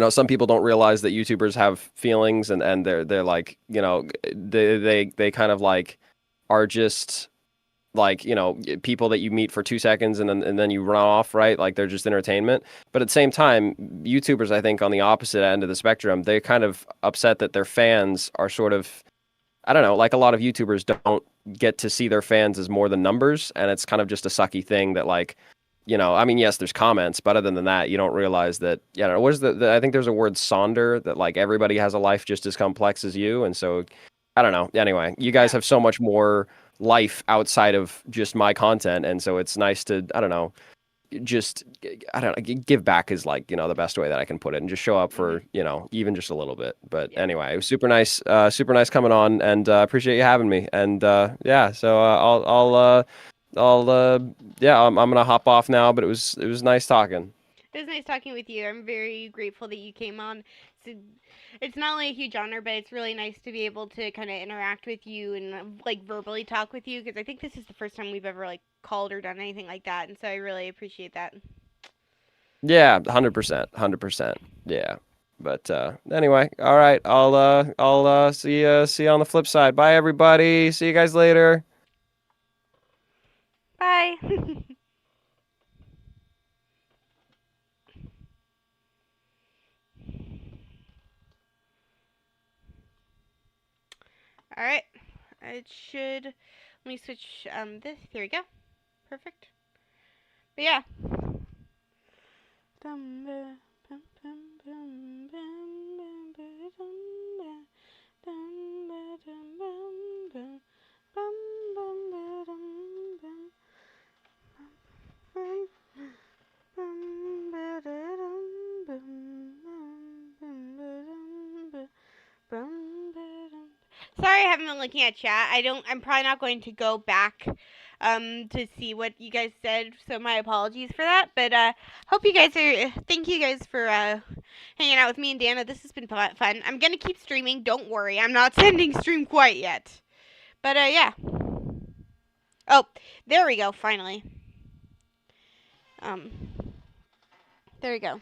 some people don't realize that YouTubers have feelings, and they're like, they kind of like are just like, people that you meet for 2 seconds and then you run off, right? Like they're just entertainment. But at the same time, YouTubers, I think, on the opposite end of the spectrum, they're kind of upset that their fans are sort of, I don't know, like a lot of YouTubers don't get to see their fans as more than numbers, and it's kind of just a sucky thing that like, I mean, yes, there's comments, but other than that, you don't realize that, what is I think there's a word sonder, that like everybody has a life just as complex as you. And so, I don't know. Anyway, you guys Yeah. have so much more life outside of just my content. And so it's nice to, I don't know, just, I don't know, give back is like, the best way that I can put it, and just show up Mhm. for, even just a little bit. But Yeah. anyway, it was super nice coming on, and appreciate you having me. And yeah, so yeah, I'm gonna hop off now, but it was nice talking. It was nice talking with you. I'm very grateful that you came on. It's, it's not only a huge honor, but it's really nice to be able to kind of interact with you and like verbally talk with you, because I think this is the first time we've ever like called or done anything like that, and so I really appreciate that. Yeah, 100%, 100%. Yeah. But anyway, all right. I'll see you on the flip side. Bye everybody. See you guys later. Bye. All right. It should. Let me switch this. Here we go. Perfect. But yeah. Sorry, I haven't been looking at chat. I'm probably not going to go back to see what you guys said, so my apologies for that. But hope you guys are. Thank you guys for hanging out with me and Dana. This has been fun. I'm gonna keep streaming. Don't worry. I'm not sending stream quite yet. But yeah. Oh, there we go. Finally. Um. There we go.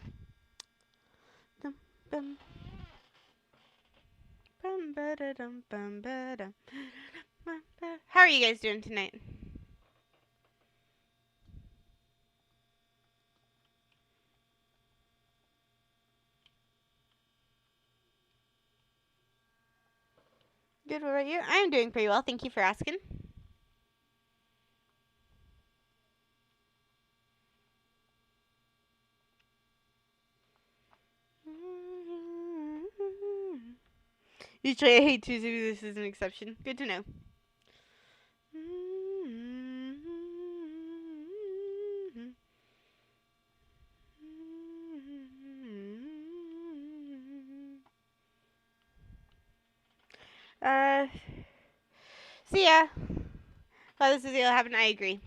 How are you guys doing tonight? Good, what about you? I'm doing pretty well. Thank you for asking. Usually I hate Tuesday, this is an exception. Good to know. Uh, see ya. Thought this was gonna happen. I agree.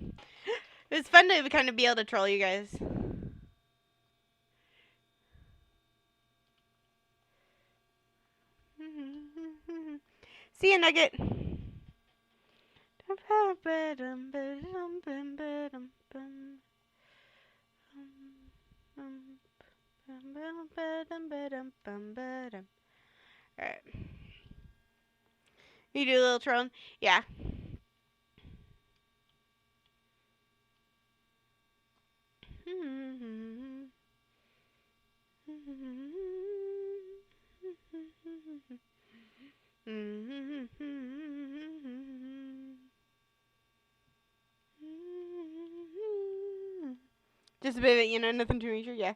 It was fun to kind of be able to troll you guys. See ya, Nugget. Alright. You do a little trolling? Yeah. Just a bit of it, nothing too major, yeah.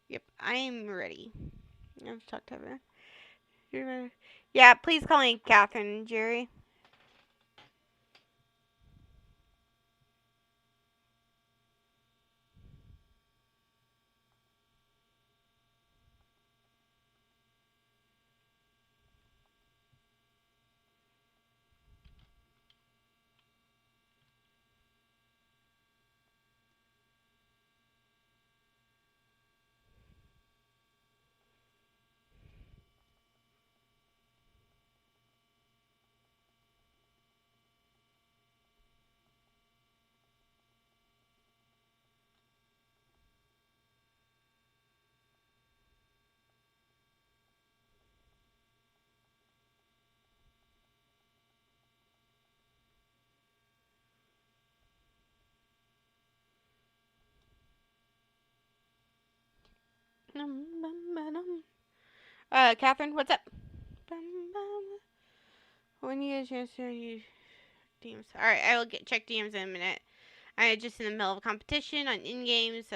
Yep, I'm ready. I've talked to her. Yeah, please call me Kathryn, Jerry. Kathryn, what's up? When you get a chance to use DMs. Alright, I will check DMs in a minute. I'm just in the middle of a competition on in-game, so,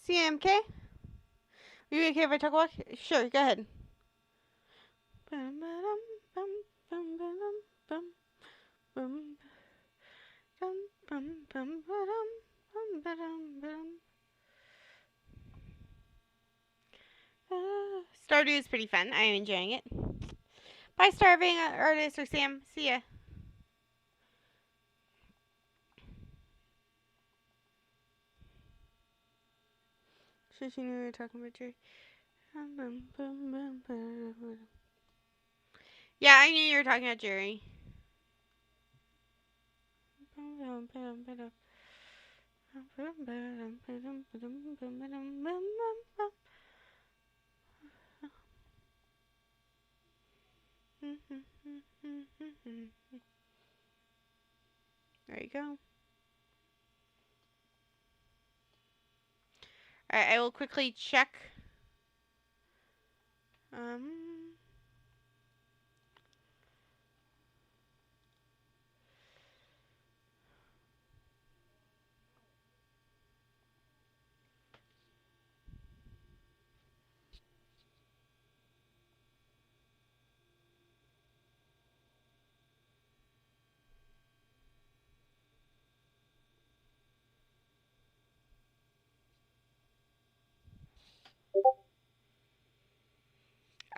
CMK? Are you okay if I talk walk? Sure, go ahead. Stardew is pretty fun. I'm enjoying it. Bye, starving artist or Sam. See ya. Sure, she knew we were talking about Jerry. Yeah, I knew you were talking about Jerry. There you go. Alright, I will quickly check.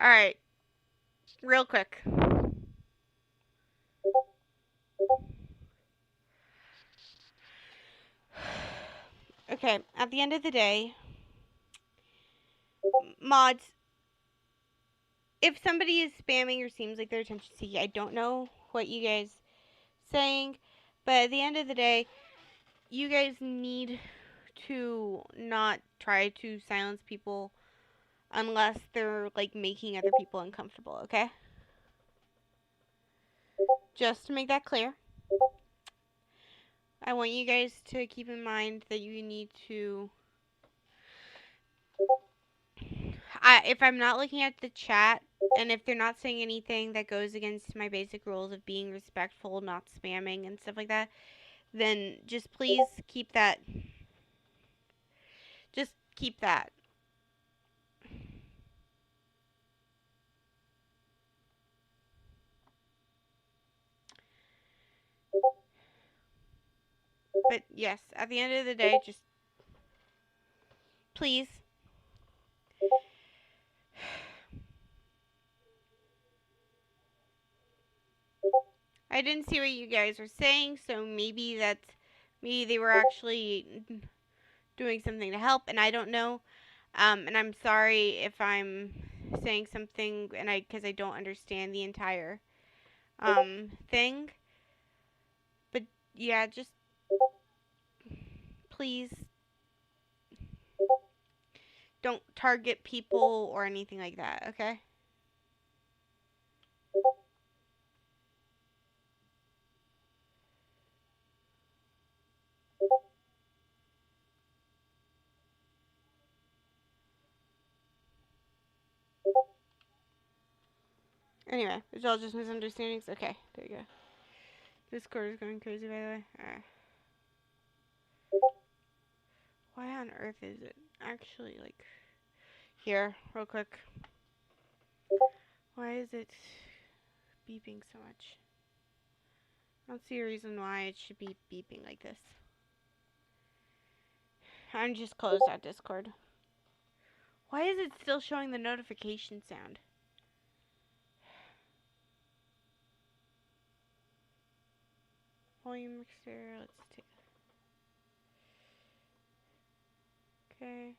All right, real quick. Okay, at the end of the day, mods, if somebody is spamming or seems like they're attention seeking, I don't know what you guys saying, but at the end of the day, you guys need to not try to silence people unless they're like making other people uncomfortable, okay? Just to make that clear, I want you guys to keep in mind that you need to if I'm not looking at the chat and if they're not saying anything that goes against my basic rules of being respectful, not spamming and stuff like that, then just please keep that. Just keep that. But yes, at the end of the day, just please. I didn't see what you guys were saying, so maybe they were actually doing something to help, and I don't know. And I'm sorry if I'm saying something because I don't understand the entire thing. But yeah, just please don't target people or anything like that, okay? Anyway, it's all just misunderstandings. Okay, there you go. Discord is going crazy, by the way. Alright. Why on earth is it actually like here, real quick? Why is it beeping so much? I don't see a reason why it should be beeping like this. I'm just closed out Discord. Why is it still showing the notification sound? Volume mixer, let's take. Okay.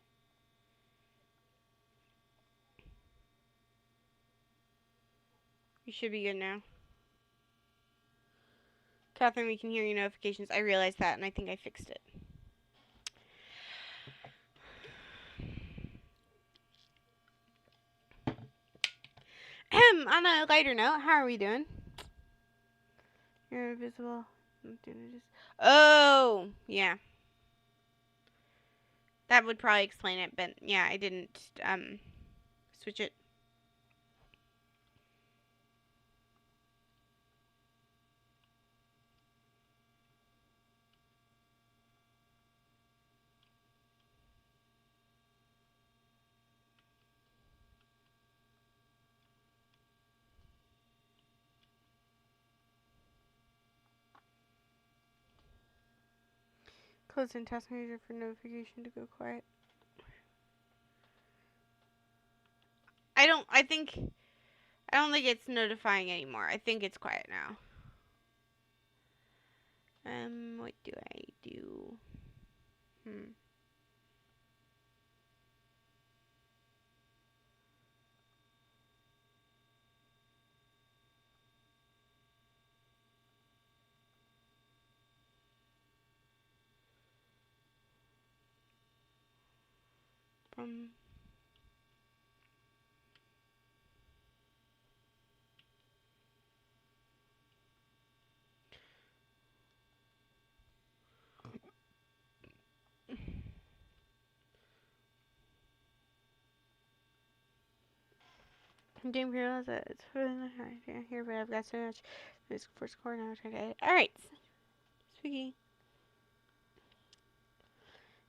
You should be good now. Kathryn, we can hear your notifications. I realized that and I think I fixed it. On a lighter note, how are we doing? You're invisible. Oh, yeah. That would probably explain it, but yeah, I didn't switch it. Close in task manager for notification to go quiet. I don't think it's notifying anymore. I think it's quiet now. What do I do? I'm doing pretty well. It's here, but I've got so much. This first score now. Okay. All right. Spooky.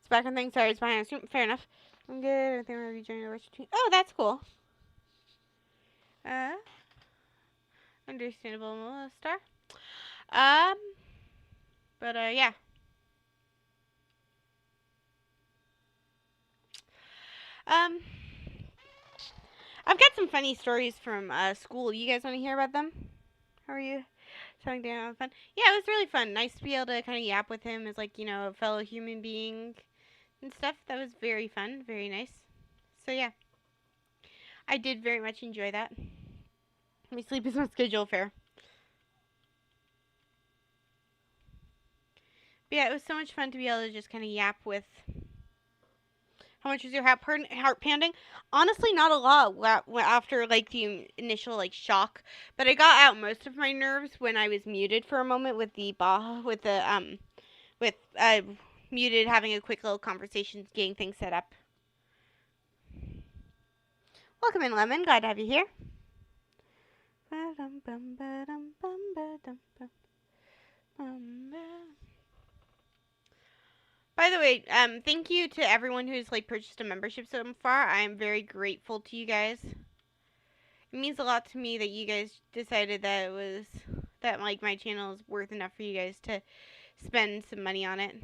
It's back on things. Sorry, it's behind us. Fair enough. I'm good. I think we're rejoining the Witcher 2. Oh, that's cool. Understandable, Star. But yeah. I've got some funny stories from school. You guys want to hear about them? How are you? Telling Dan having fun? Yeah, it was really fun. Nice to be able to kind of yap with him as like a fellow human being and stuff. That was very fun, very nice. So yeah, I did very much enjoy that. My sleep is on schedule fair. But yeah, it was so much fun to be able to just kind of yap with. How much was your heart pounding? Honestly, not a lot after like the initial like shock, but I got out most of my nerves when I was muted for a moment with the with muted, having a quick little conversation, getting things set up. Welcome in, Lemon. Glad to have you here. By the way, thank you to everyone who's like purchased a membership so far. I am very grateful to you guys. It means a lot to me that you guys decided that like my channel is worth enough for you guys to spend some money on it.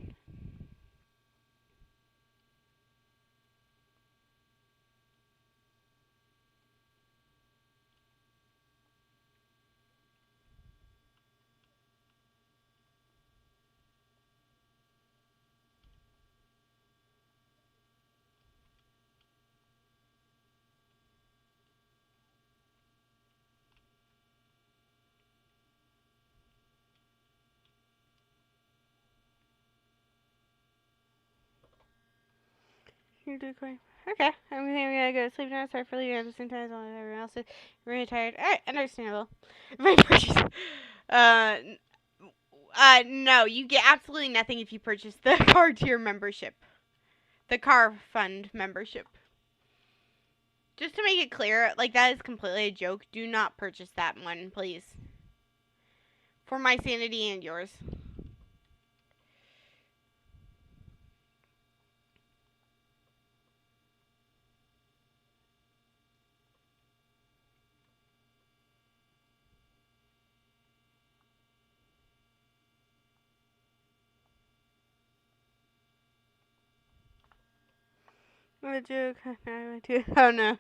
You're doing great. Okay, I'm gonna go to sleep now. Sorry for leaving at the same time as everyone else is really tired. Alright, understandable. uh, no, you get absolutely nothing if you purchase the car tier membership. The car fund membership. Just to make it clear, like that is completely a joke. Do not purchase that one, please. For my sanity and yours. What a joke. Oh no.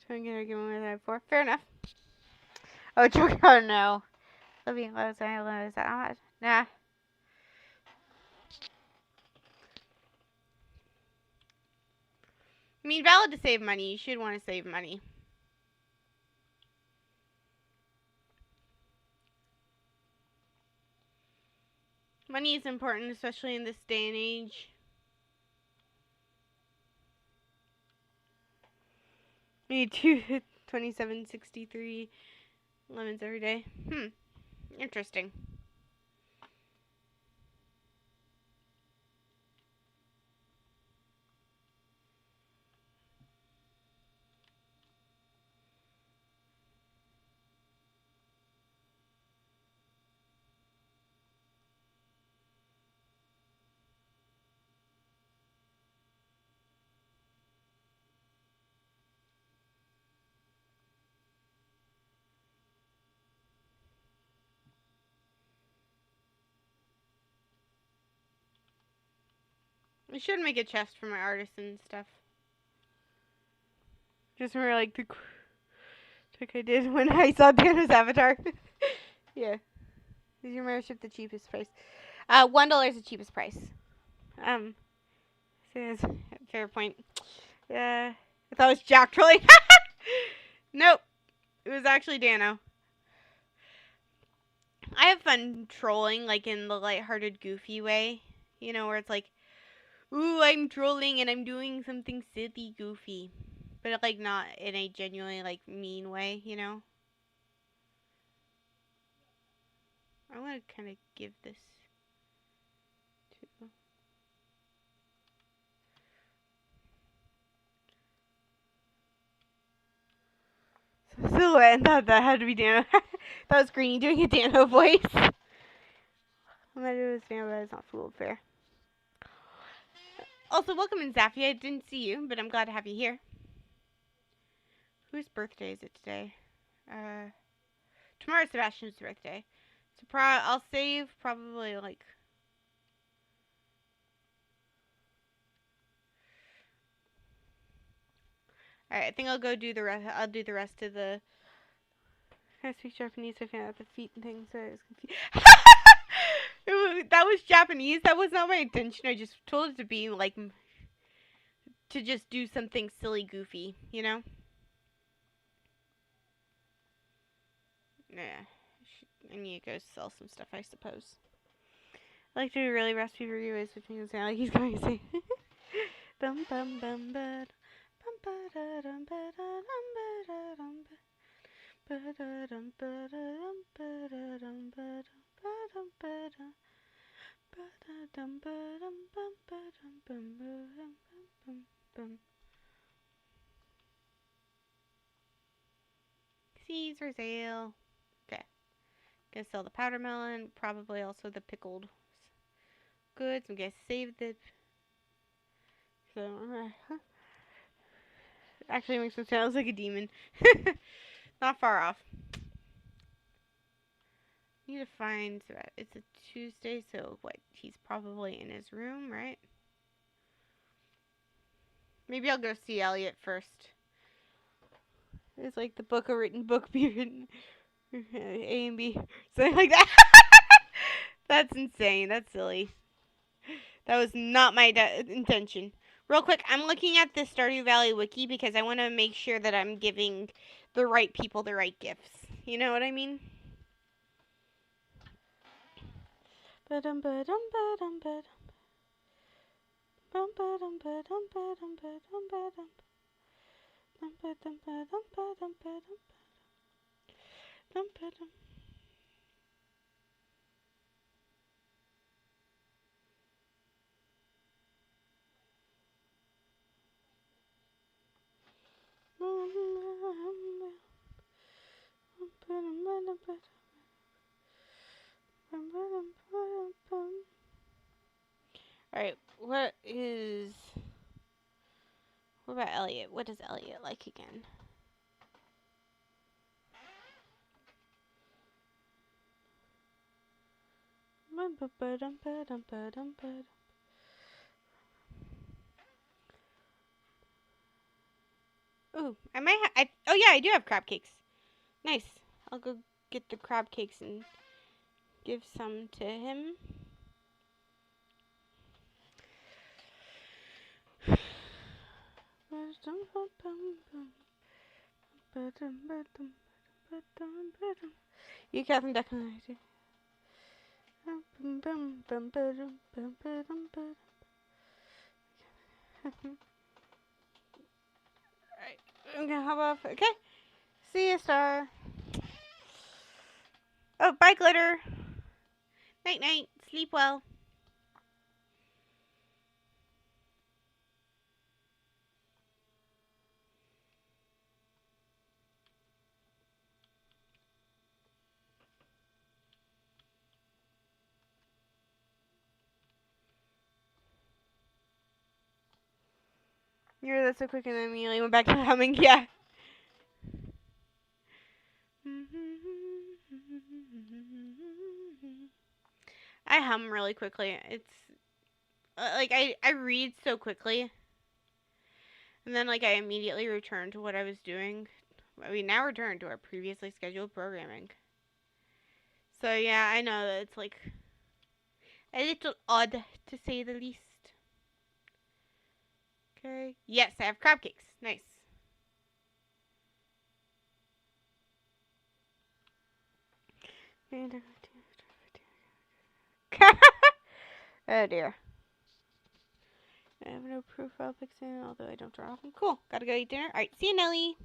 Trying to get an argument with that before. Fair enough. Oh, joke. Oh no. Living close. I don't know. Is that how much? Nah. I mean, valid to save money. You should want to save money. Money is important, especially in this day and age. Me too. 27.63 lemons every day. Interesting. I should make a chest for my artisan stuff. Just remember, like, the trick I did when I saw Danno's avatar. Yeah. Is your membership the cheapest price? $1 is the cheapest price. Fair point. I thought it was Jack trolling. Nope. It was actually Danno. I have fun trolling, like, in the lighthearted, goofy way. You know, where it's like, ooh, I'm trolling and I'm doing something silly, goofy. But, like, not in a genuinely, like, mean way, you know? I want to kind of give this to... Silhouette, and thought that had to be Danno. That was Greeny doing a Danno voice. I'm gonna do this Danno, but it's not full fair. Also, welcome in, Zaffy. I didn't see you, but I'm glad to have you here. Whose birthday is it today? Tomorrow's Sebastian's birthday. So I'll save probably like... Alright, I think I'll go do the rest. I'll do the rest of the. I speak Japanese. I found out the feet and things, so I was confused. That was Japanese. That was not my intention. I just told it to be like to just do something silly, goofy, you know? Yeah. I need to go sell some stuff, I suppose. I like to do really recipe reviews, which means now he's going to say. Bum bum bum bum bum ba da dum ba da dum ba da dum ba da dum ba da dum ba da dum ba dum ba dum ba dum ba dum bum ba dum bum bum bum bum. Seeds for sale. Okay. Gonna sell the powder melon, probably also the pickled goods. I'm gonna save the. So, actually makes me sound like a demon. Not far off. Need to find. It's a Tuesday, so what? He's probably in his room, right? Maybe I'll go see Elliot first. It's like the book, a written book, be written. A and B, something like that. That's insane. That's silly. That was not my intention. Real quick, I'm looking at the Stardew Valley wiki because I want to make sure that I'm giving the right people the right gifts. You know what I mean? Ba-dum ba-dum ba-dum ba-dum. Bum ba-dum ba-dum ba-dum ba-dum ba-dum. Bum ba-dum ba-dum ba-dum ba-dum. Bum ba-dum. Alright, what about Elliot? What is Elliot like again? Ooh, I might oh yeah, I do have crab cakes. Nice. I'll go get the crab cakes and give some to him. You, Kathryn, definitely do. Alright, I'm gonna hop off. Okay. See you, Star. Oh, bye, Glitter. Night, night. Sleep well. You heard that so quick and then immediately went back to humming. Yeah. I hum really quickly. It's like I read so quickly. And then like I immediately return to what I was doing. We now return to our previously scheduled programming. So yeah, I know that it's like a little odd to say the least. Okay. Yes, I have crab cakes. Nice. Oh dear. I have no profile pics in, although I don't draw often. Cool. Gotta go eat dinner. Alright, see you, Nelly.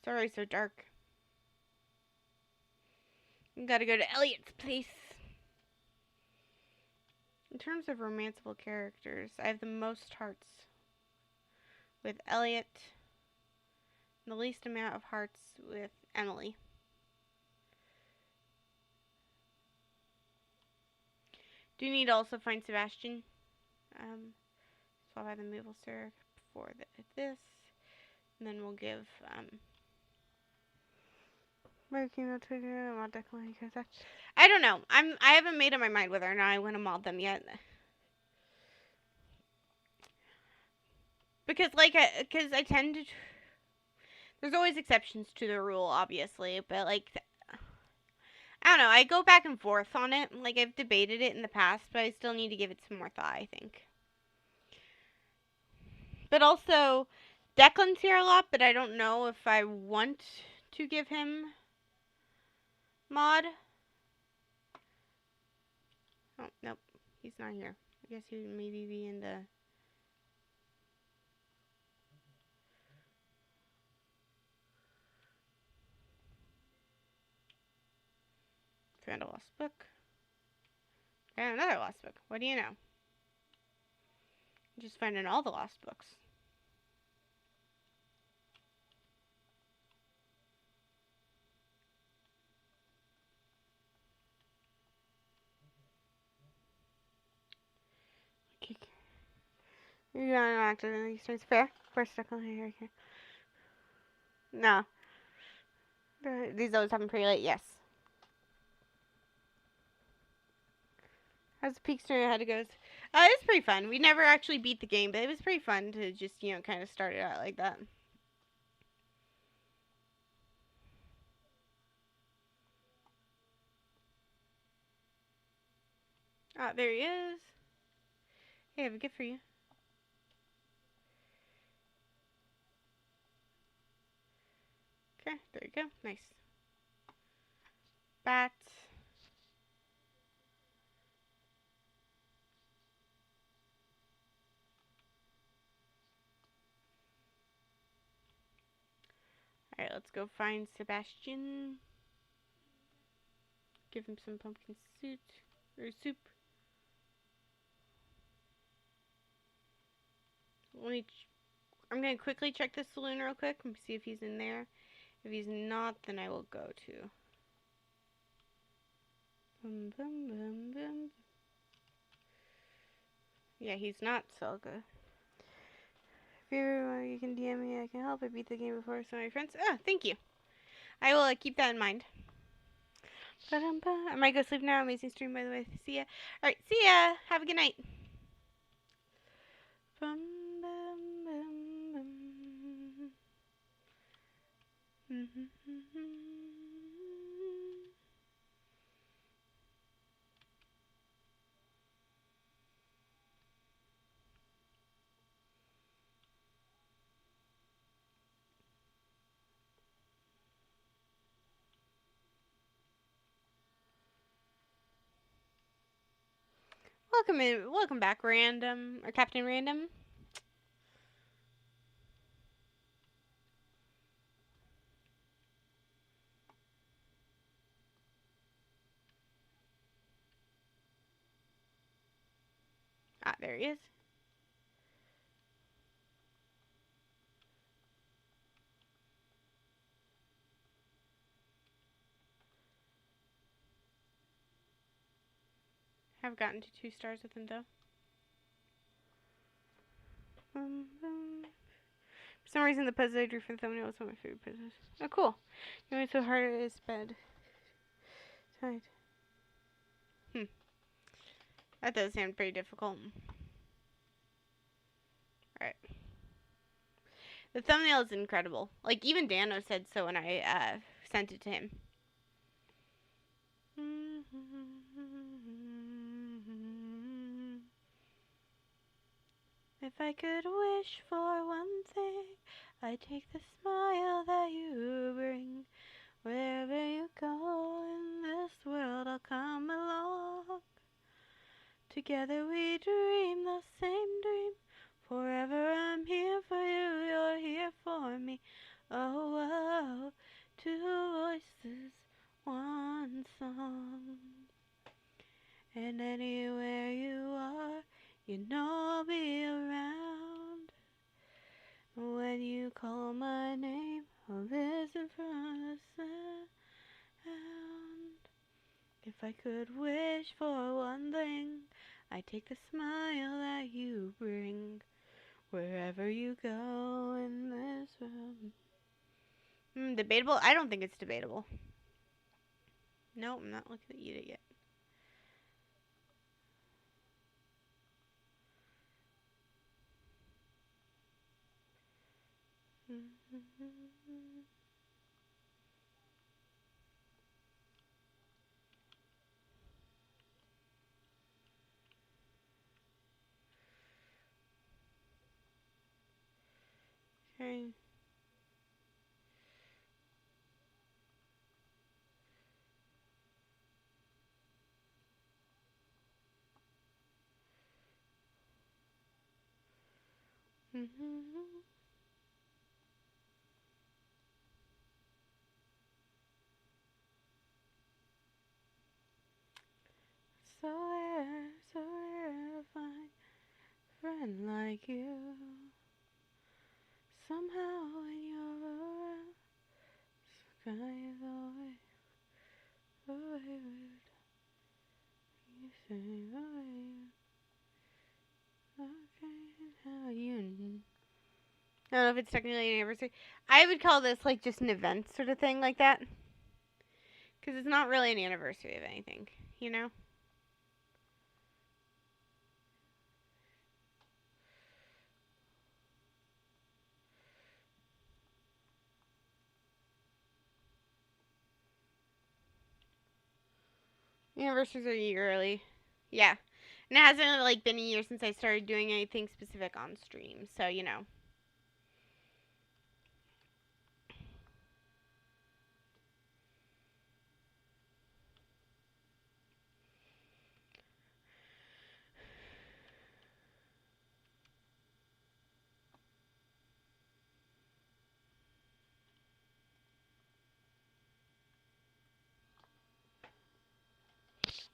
Sorry, so dark. Gotta go to Elliot's place. In terms of romanceable characters, I have the most hearts with Elliot, and the least amount of hearts with Emily. Do need to also find Sebastian. Swap out the maple syrup for this, and then we'll give I don't know. I haven't made up my mind whether or not I want to mod them yet. Because because I tend to. There's always exceptions to the rule, obviously, but like I don't know. I go back and forth on it. Like I've debated it in the past, but I still need to give it some more thought. I think. But also, Declan's here a lot, but I don't know if I want to give him mod. Oh nope, he's not here. I guess he would maybe be in the. Found a lost book. And another lost book. What do you know? Just finding all the lost books. Okay. You're not actively fair. First stuck on here. No. These always happen pretty late. Yes. How's the peak story how it goes? It was pretty fun. We never actually beat the game, but it was pretty fun to just kind of start it out like that. Ah, there he is. Hey, I have a gift for you. Okay, there you go. Nice. Bat. Alright, let's go find Sebastian. Give him some pumpkin soup. I'm gonna quickly check this saloon real quick and see if he's in there. If he's not, then I will go to. Boom, boom, boom, boom. Yeah, he's not, so I'll go. If you can DM me, I can help. I beat the game before some of my friends. Oh, thank you. I will keep that in mind. I might go sleep now. Amazing stream, by the way. See ya. Alright, see ya. Have a good night. Bum, bum, bum, bum. Welcome back, Random, or Captain Random. Ah, there he is. Have gotten to 2 stars with him, though. For some reason, the puzzle I drew for the thumbnail was one of my favorite puzzles. Oh, cool. You know, so hard it is bad. Tight. That does sound pretty difficult. Alright. The thumbnail is incredible. Like, even Danno said so when I sent it to him. If I could wish for one thing, I'd take the smile that you bring. Wherever you go in this world, I'll come along. Together we dream the same dream. Forever I'm here for you, you're here for me. Oh, oh, 2 voices, 1 song. And anywhere you are, you know I'll be around. When you call my name, I'll listen from the sound. If I could wish for one thing, I'd take the smile that you bring. Wherever you go in this world. Debatable? I don't think it's debatable. No, I'm not looking at you yet. Okay. So rare to find a friend like you. Somehow when you're around, sky is always weird. You say the way okay, how you. I don't know if it's technically an anniversary. I would call this like just an event sort of thing like that. Because it's not really an anniversary of anything, you know? Anniversaries are yearly. Yeah. And it hasn't like been a year since I started doing anything specific on stream, so you know.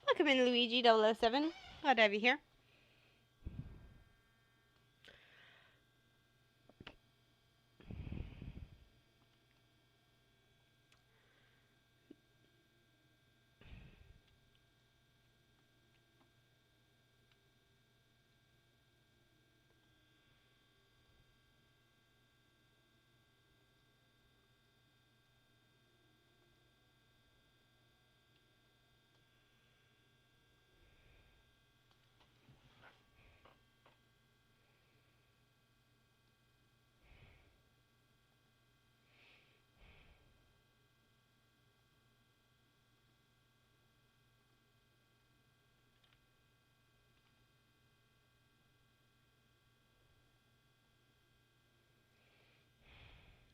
Welcome in Luigi 007. Glad to have you here.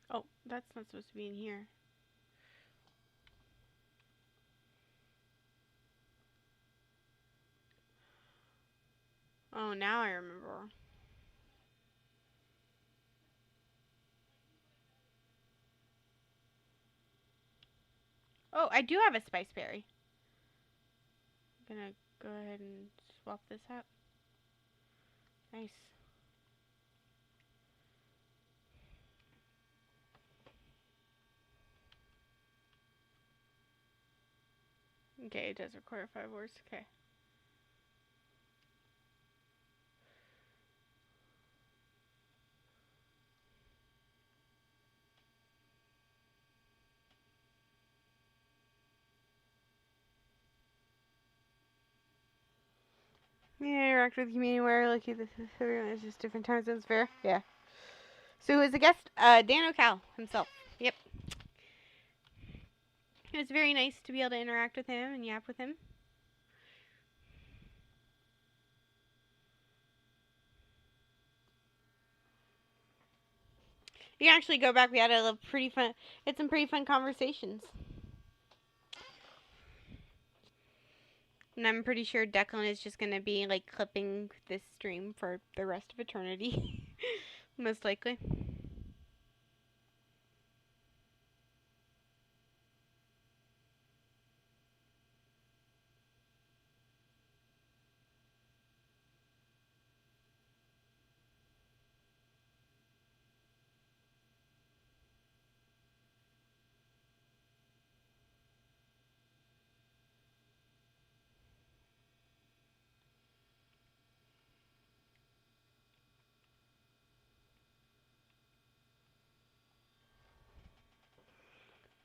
Oh, that's not supposed to be in here. Oh, now I remember. Oh, I do have a spice berry. I'm gonna go ahead and swap this out. Nice. Okay, it does require 5 ores. Okay. Yeah, interact with the community where like this is everyone is just different time zones fair. Yeah. So who is the guest? Danno Cal himself. Yep. It was very nice to be able to interact with him and yap with him. You can actually go back. We had a pretty fun. It's some pretty fun conversations. And I'm pretty sure Declan is just gonna be like clipping this stream for the rest of eternity, most likely.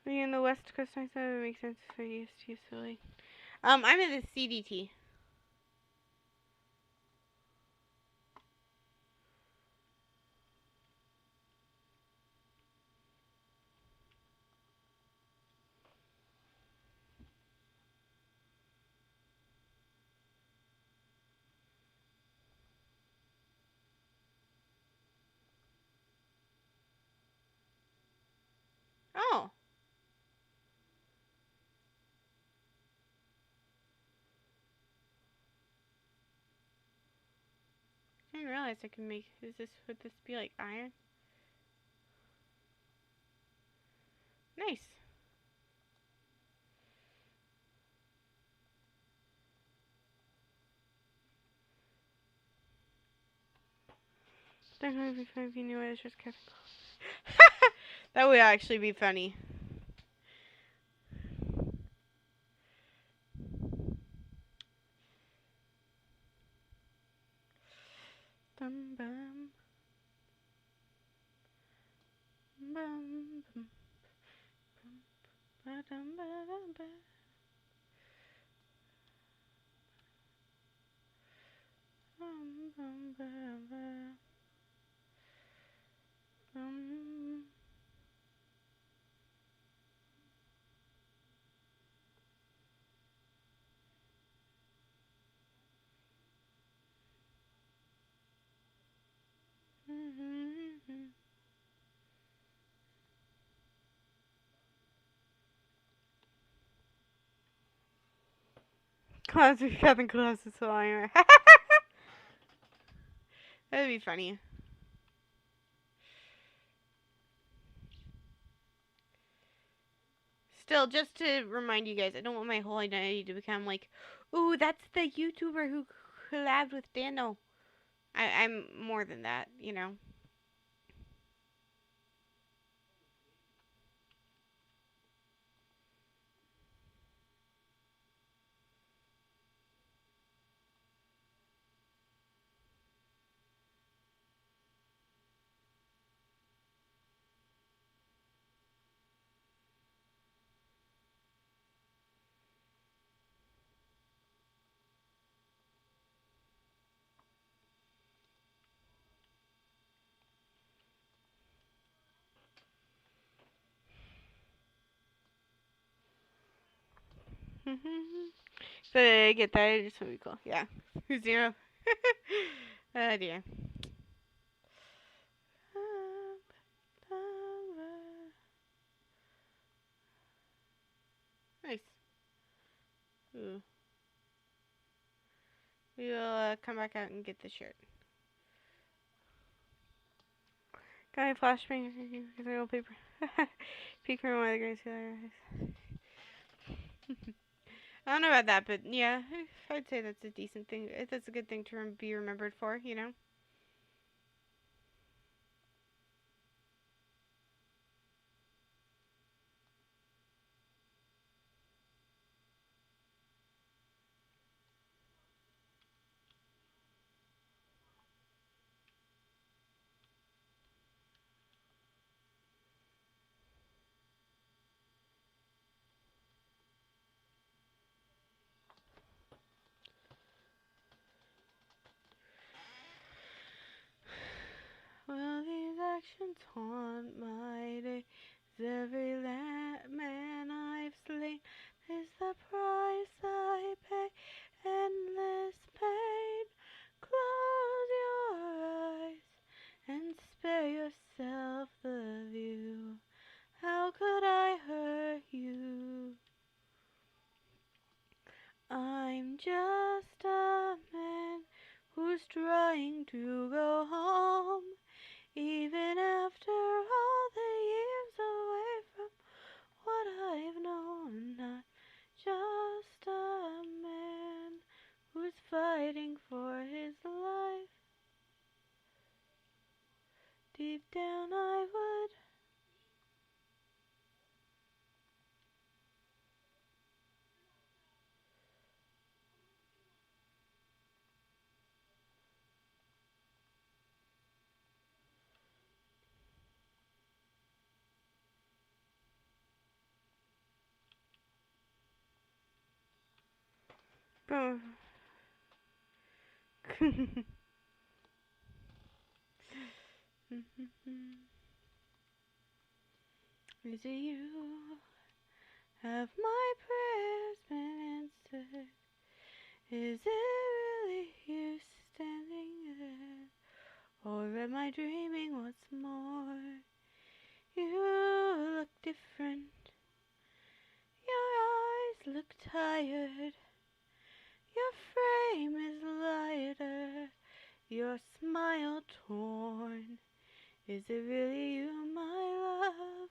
Are you in the West Coast time zone? It makes sense for you to silly. I'm in the CDT. didn't realize I could make. Would this be like iron? Nice. That would be funny if you knew it was just Kathryn. That would actually be funny. Bum bum. Bum bum. Ba-dum, ba-dum, ba. Bum bum ba ba. Bum. Classic Kathryn classes so anyway. That'd be funny. Still, just to remind you guys, I don't want my whole identity to become like, ooh, that's the YouTuber who collabed with Danno. I'm more than that, you know. So I get that. I just want to be cool. Yeah. Who's zero? Oh dear. Nice. Ooh. We'll come back out and get the shirt. Got any flashbang? Because I paper. Peek from one of the greatest I don't know about that, but yeah, I'd say that's a decent thing. That's a good thing to be remembered for, you know? Well, these actions haunt my days. Every man I've slain is the price I pay. Endless pain. Close your eyes and spare yourself the view. How could I hurt you? I'm just a man who's trying to go home. Even after all the years away from what I've known, not just a man who's fighting for his life. Deep down I would. Oh. Is it you? Have my prayers been answered? Is it really you standing there? Or am I dreaming once more? You look different. Your eyes look tired. Your frame is lighter. Your your smile torn? Is it really you, my love?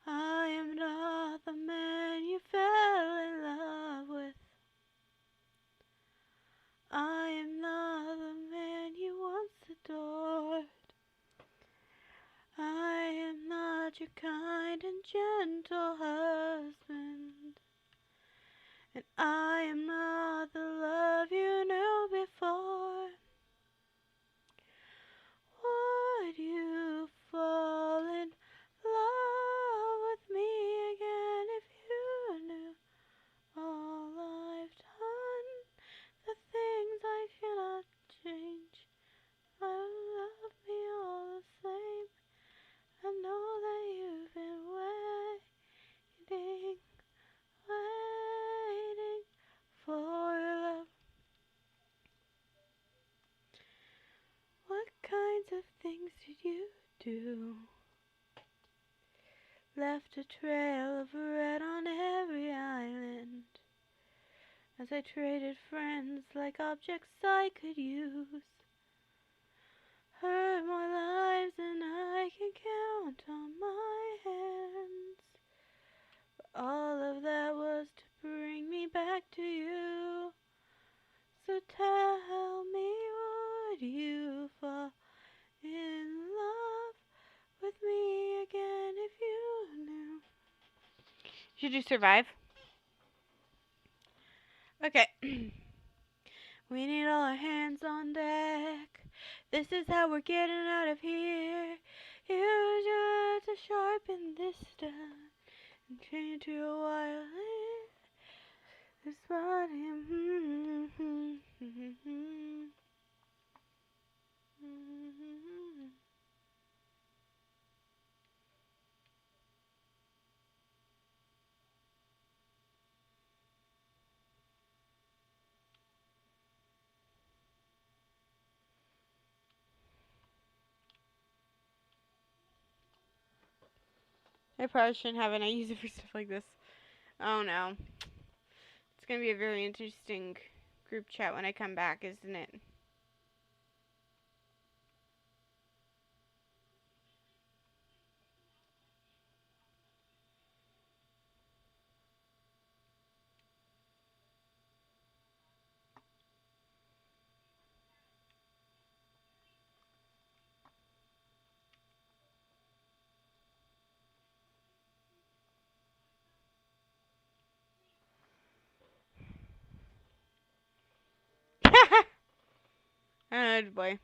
I am not the man you fell in love with. I am not the man you once adored. I am not your kind and gentle husband. And I am not the love you knew before. Would you fall in love with me again if you knew all I've done? The things I cannot change. I love me all the same. I know that you've been waiting, waiting for love. What kinds of things did you do? Left a trail of red on every island, as I traded friends like objects I could use. Hurt more lives than I can count on my hands. But all of that was to bring me back to you. So tell me, would you fall in love with me again if you knew? Should you survive? Okay. We need all our hands on deck. This is how we're getting out of here. Use your hands to sharpen this stone and train to a violin. This body. I probably shouldn't have it. I use it for stuff like this. Oh no. It's gonna be a very interesting group chat when I come back, isn't it? Oh boy.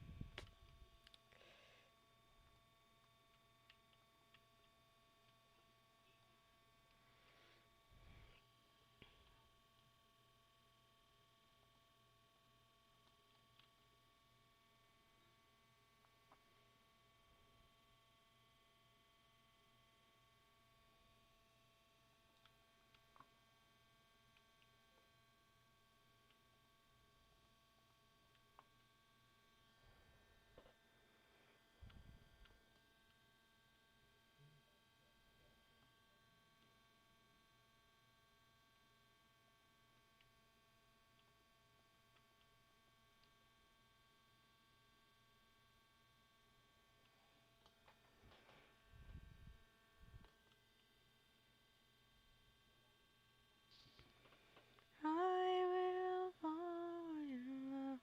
I will fall in love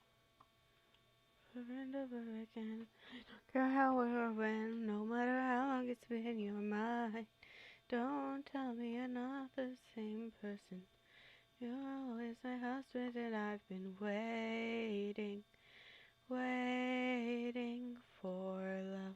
over and over again. Don't care how or when, no matter how long it's been, you're mine. Don't tell me you're not the same person. You're always my husband, and I've been waiting, waiting for love.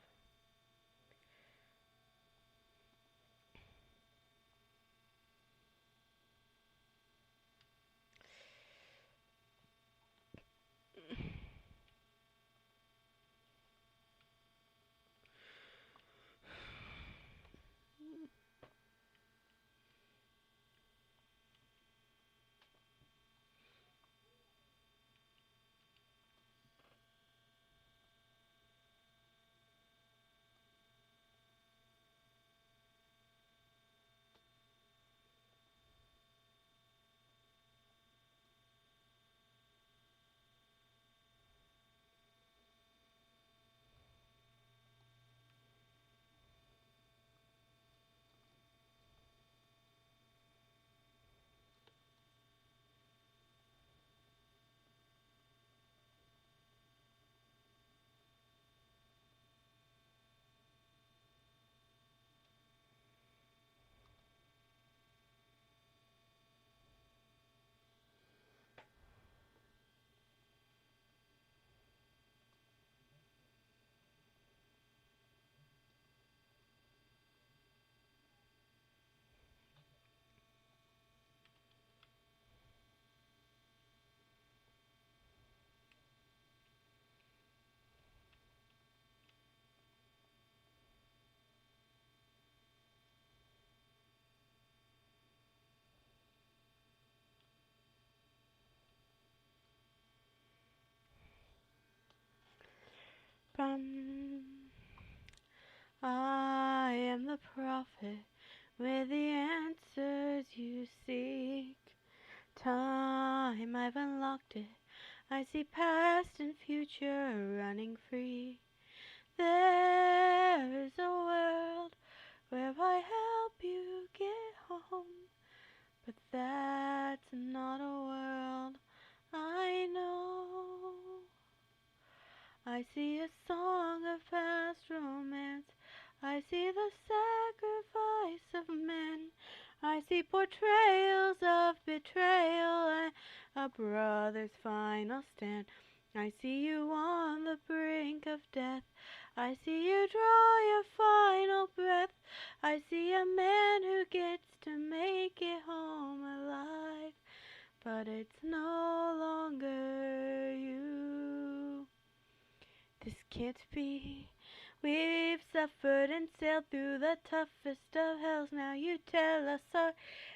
Bum. I am the prophet with the answers you seek. Time, I've unlocked it. I see past and future running free. There is a world where I help you get home, but that's not a world I know. I see a song of past romance. I see the sacrifice of men. I see portrayals of betrayal and a brother's final stand. I see you on the brink of death. I see you draw your final breath. I see a man who gets to make it home alive, but it's no longer you. This can't be. We've suffered and sailed through the toughest of hells. Now you tell us our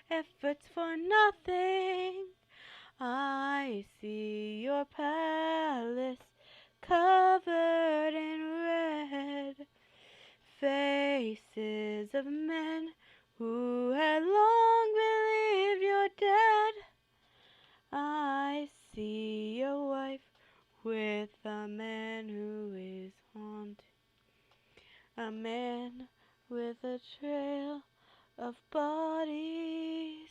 efforts for nothing. I see your palace covered in red, faces of men who had long believed you're dead. I see your wife with a man who is haunted, a man with a trail of bodies.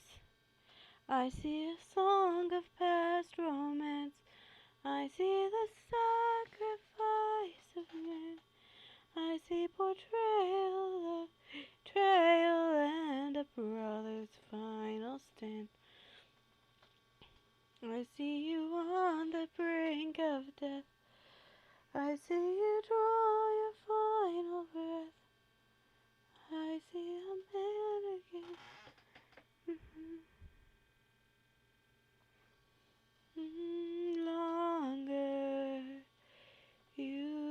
I see a song of past romance. I see the sacrifice of men. I see portrayal of betrayal and a brother's final stand. I see you on the brink of death. I see you draw your final breath. I see a man again. Longer you.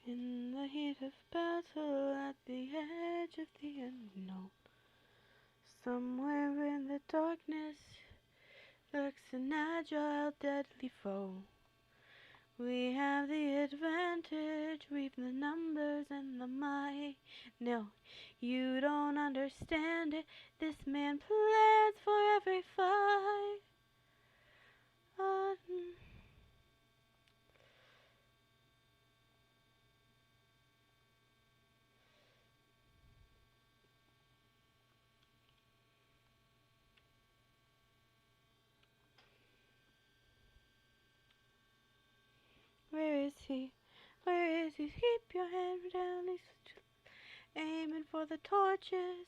In the heat of battle, at the edge of the unknown, somewhere in the darkness lurks an agile, deadly foe. We have the advantage, we've the numbers and the might. No, you don't understand it. This man plans for every fight. Where is he? Where is he? Keep your hand down. He's aiming for the torches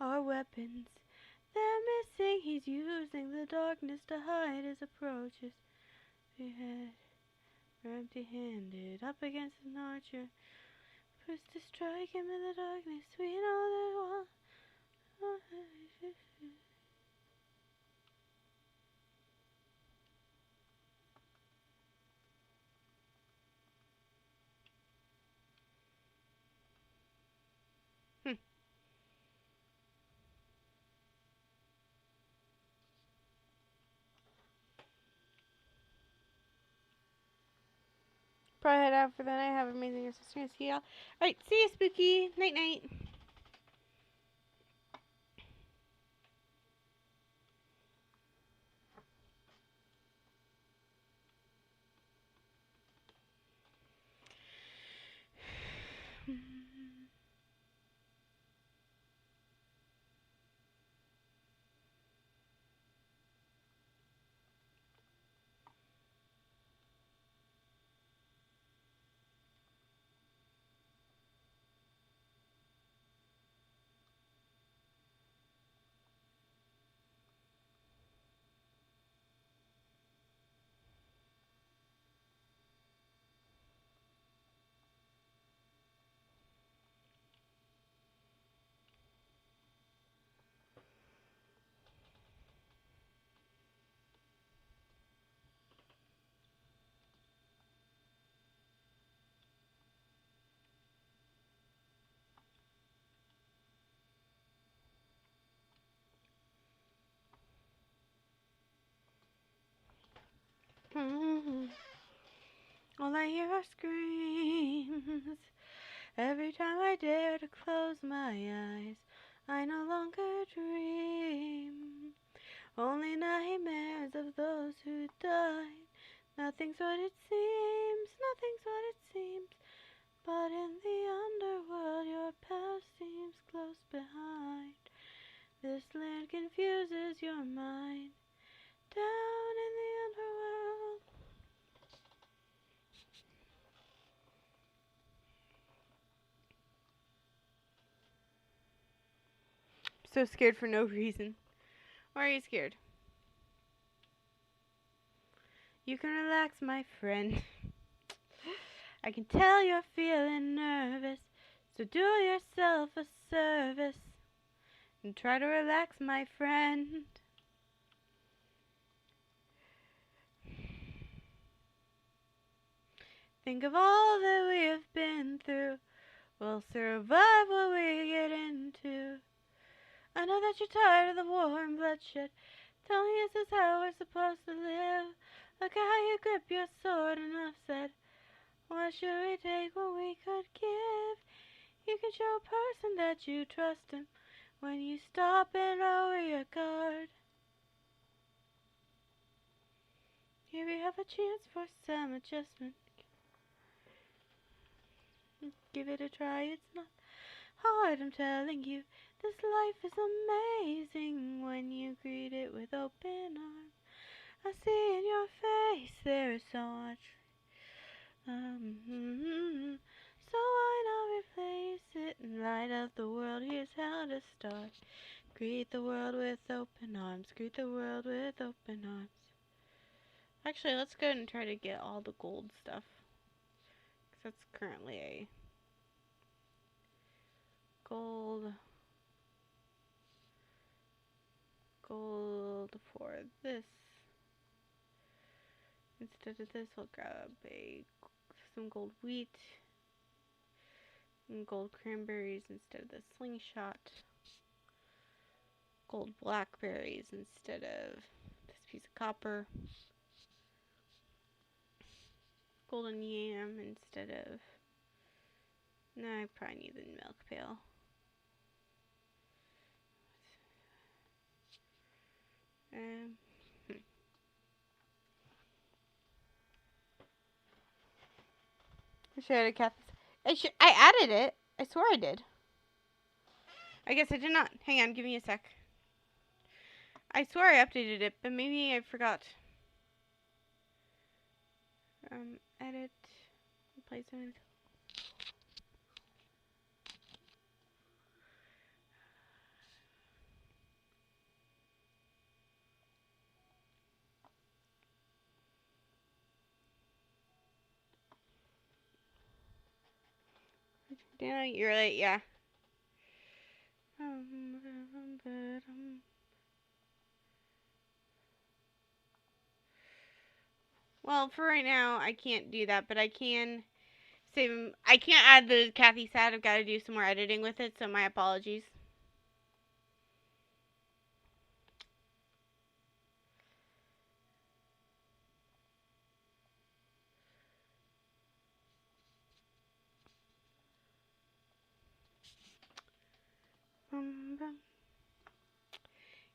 or weapons. They're missing. He's using the darkness to hide his approaches. Behead, empty-handed, up against an archer. First to strike him in the darkness. We know that one. Probably head out for the night. Have an amazing assistant. See y'all. Alright, see you, Spooky. Night night. All I hear are screams. Every time I dare to close my eyes, I no longer dream. Only nightmares of those who died. Nothing's what it seems, nothing's what it seems. But in the underworld your past seems close behind. This land confuses your mind. Down in the underworld. So scared for no reason. Why are you scared? You can relax, my friend. I can tell you're feeling nervous, so do yourself a service and try to relax, my friend. Think of all that we have been through. We'll survive what we get into. I know that you're tired of the war and bloodshed. Tell me, is this how we're supposed to live? Look at how you grip your sword, enough said. What should we take when we could give? You can show a person that you trust him when you stop and lower your guard. Here we have a chance for some adjustment. Give it a try, it's not hard, I'm telling you. This life is amazing when you greet it with open arms. I see in your face there is so much. So why not replace it in light of the world? Here's how to start. Greet the world with open arms. Greet the world with open arms. Actually, let's go and try to get all the gold stuff. Because that's currently a gold for this. Instead of this, I'll grab some gold wheat and gold cranberries instead of the slingshot. Gold blackberries instead of this piece of copper. Golden yam instead of... No, I probably need the milk pail. I should have Kathy's. I added it. I swear I did. I guess I did not. Hang on, give me a sec. I swear I updated it, but maybe I forgot. Edit. Replacement. Danno, you're late, yeah. Well, for right now, I can't do that, but I can save him. I can't add the Kathy sad. I've got to do some more editing with it, so my apologies.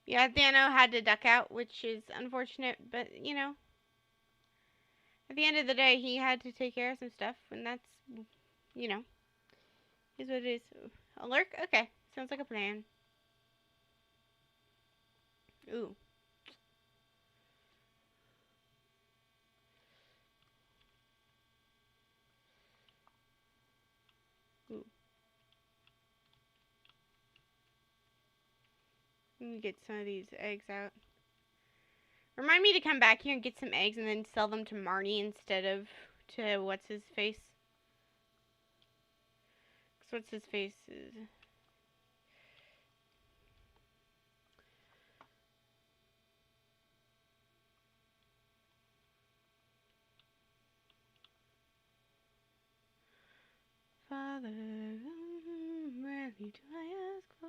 Yeah, Danno had to duck out, which is unfortunate, but, you know, at the end of the day, he had to take care of some stuff, and that's, you know, is what it is. A lurk? Okay, sounds like a plan. Ooh. Ooh. Let me get some of these eggs out. Remind me to come back here and get some eggs and then sell them to Marnie instead of to what's-his-face. Because what's-his-face is... Father, rarely do I ask for...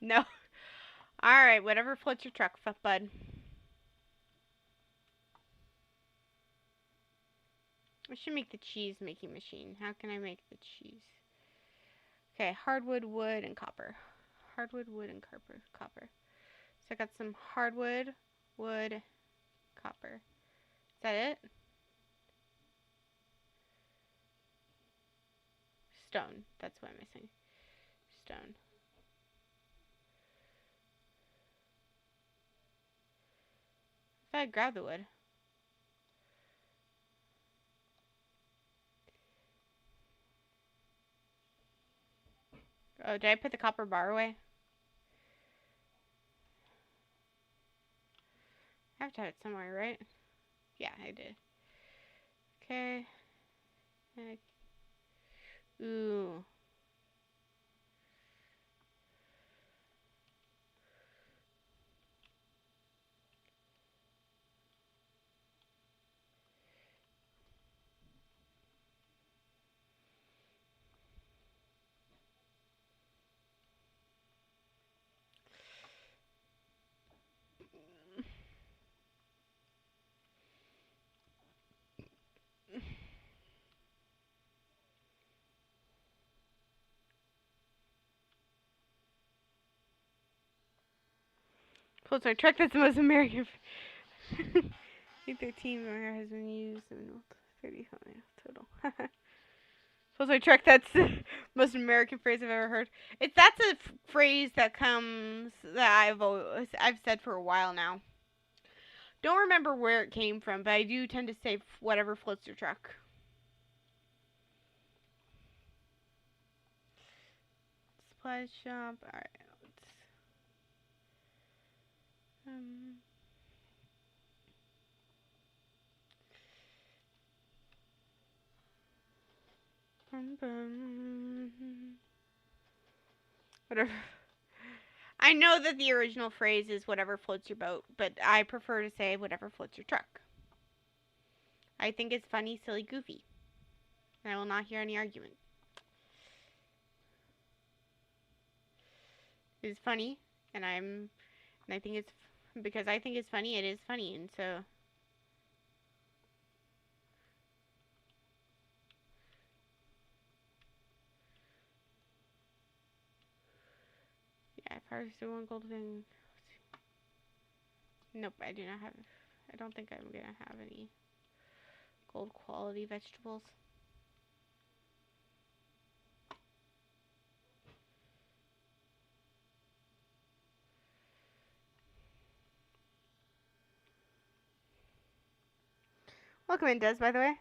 No. Alright, whatever floats your truck, bud. I should make the cheese making machine. How can I make the cheese? Okay, hardwood, wood, and copper. Hardwood, wood, and copper. So I got some hardwood, wood, copper. Is that it? Stone. That's what I'm missing. Stone. If I grab the wood. Oh, did I put the copper bar away? I have to have it somewhere, right? Yeah, I did. Okay. Ooh. Close our truck. That's the most American. I think 13 has been used in 30 something total. Close our truck. That's the most American phrase I've ever heard. That's a phrase that comes that I've said for a while now. Don't remember where it came from, but I do tend to say whatever floats your truck. Supply shop. Alright. Whatever. I know that the original phrase is whatever floats your boat, but I prefer to say whatever floats your truck. I think it's funny, silly, goofy. And I will not hear any argument. It is funny, and I think it's, because I think it's funny, it is funny, and so. Yeah, if I was to one gold thing. Nope, I do not have, I don't think I'm gonna have any gold quality vegetables. Welcome in, Des, by the way.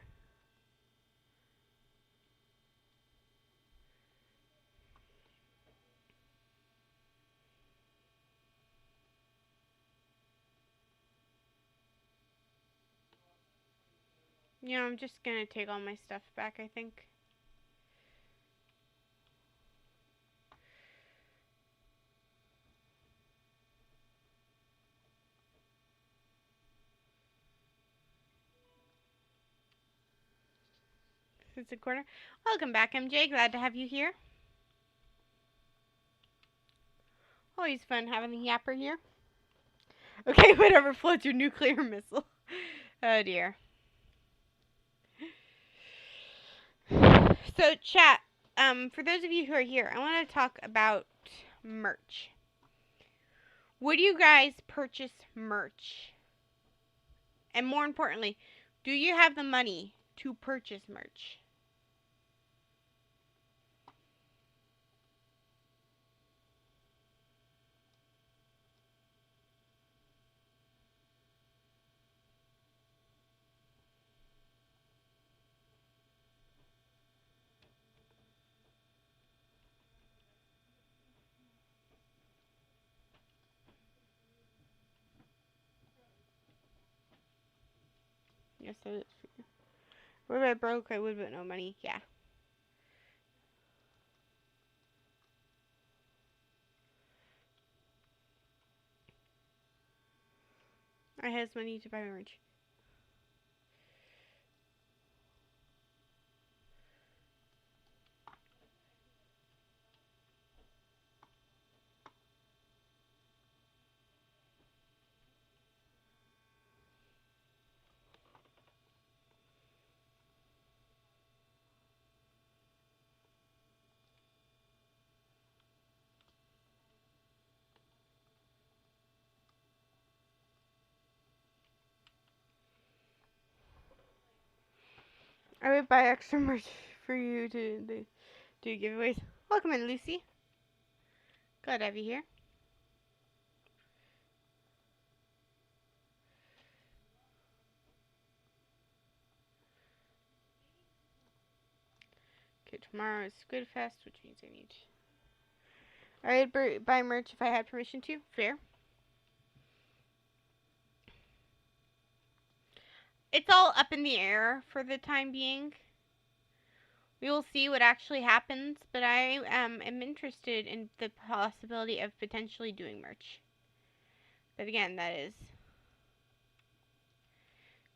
You know, I'm just gonna take all my stuff back, I think. It's a corner. Welcome back, MJ. Glad to have you here. Always fun having the yapper here. Okay, whatever floats your nuclear missile. Oh dear. So, chat, for those of you who are here, I want to talk about merch. Would you guys purchase merch? And more importantly, do you have the money to purchase merch? Yes, that is true. What if I broke? I would, but no money. Yeah. I has money to buy merch. I would buy extra merch for you to do giveaways. Welcome in, Lucy. Glad to have you here. Okay, tomorrow is Squid Fest, which means I need. I'd buy merch if I had permission to. Fair. It's all up in the air for the time being. We will see what actually happens, but I am interested in the possibility of potentially doing merch. But again, that is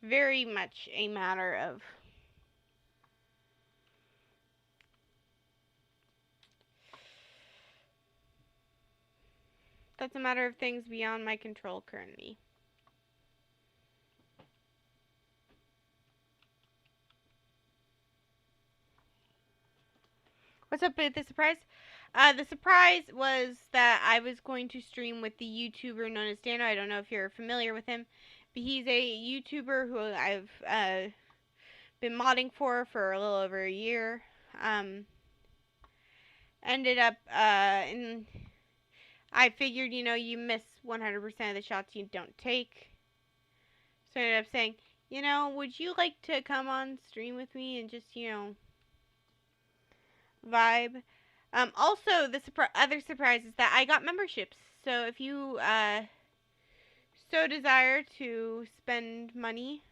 very much a matter of that's a matter of things beyond my control currently. What's up with the surprise? The surprise was that I was going to stream with the YouTuber known as Danno. I don't know if you're familiar with him, but he's a YouTuber who I've been modding for a little over a year. Ended up in. I figured, you miss 100% of the shots you don't take. So I ended up saying, would you like to come on stream with me and just, vibe? Also, the other surprise is that I got memberships. So if you so desire to spend money,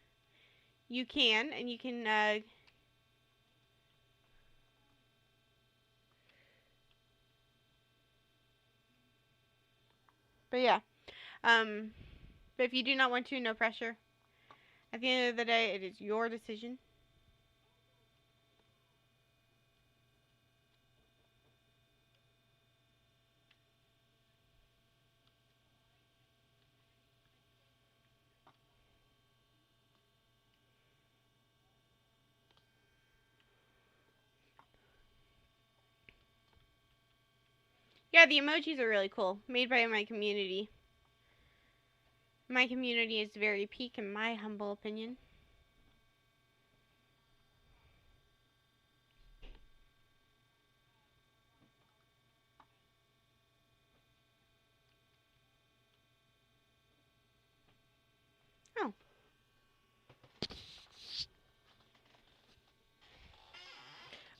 you can, and you can. But yeah, but if you do not want to, no pressure. At the end of the day, it is your decision. Yeah, the emojis are really cool, made by my community. My community is very peak, in my humble opinion. Oh.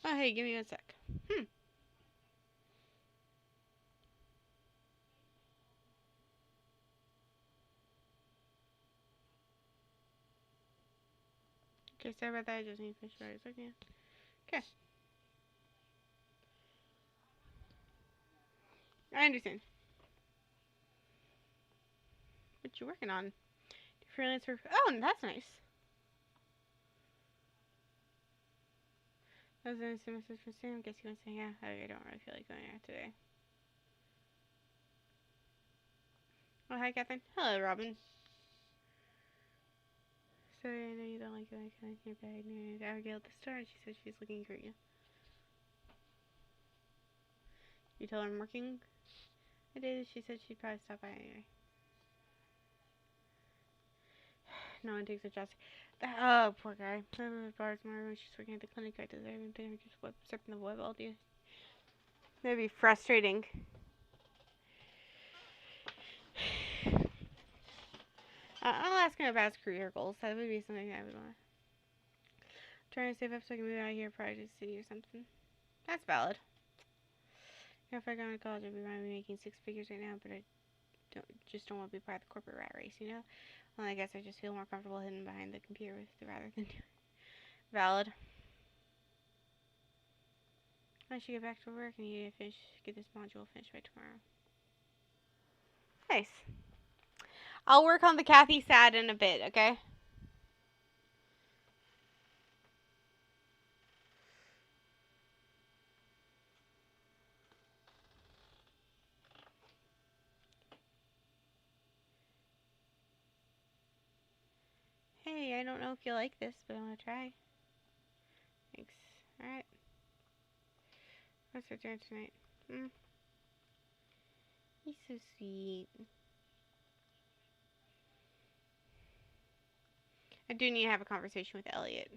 Oh, hey, give me 1 sec. Okay, sorry about that. I just need to finish what I was looking at. Okay. I understand. What you working on? Freelance for... Oh, that's nice. I was going to say message for Sam. Guess you want to say yeah. I don't really feel like going out today. Oh, hi, Kathryn. Hello, Robin. Sorry, I know you don't like going in your bag. Abigail at the store. She said she's looking for you. You tell her I'm working? I did. She said she'd probably stop by anyway. No one takes a job. Oh, poor guy. Bars tomorrow. She's working at the clinic. I deserve him. Just surfing the web all day. That'd be frustrating. I'll ask him about his career goals. That would be something I would want. Trying to save up so I can move out here, probably to the city or something. That's valid. If I go to college, I'd be making 6 figures right now, but I don't want to be part of the corporate rat race, you know? Well, I guess I just feel more comfortable hidden behind the computer rather than valid. I should get back to work and need to get this module finished by tomorrow. Nice. I'll work on the Kathy sad in a bit, okay? Hey, I don't know if you like this, but I'm gonna try. Thanks. Alright. What's for dinner tonight? He's so sweet. I do need to have a conversation with Elliot.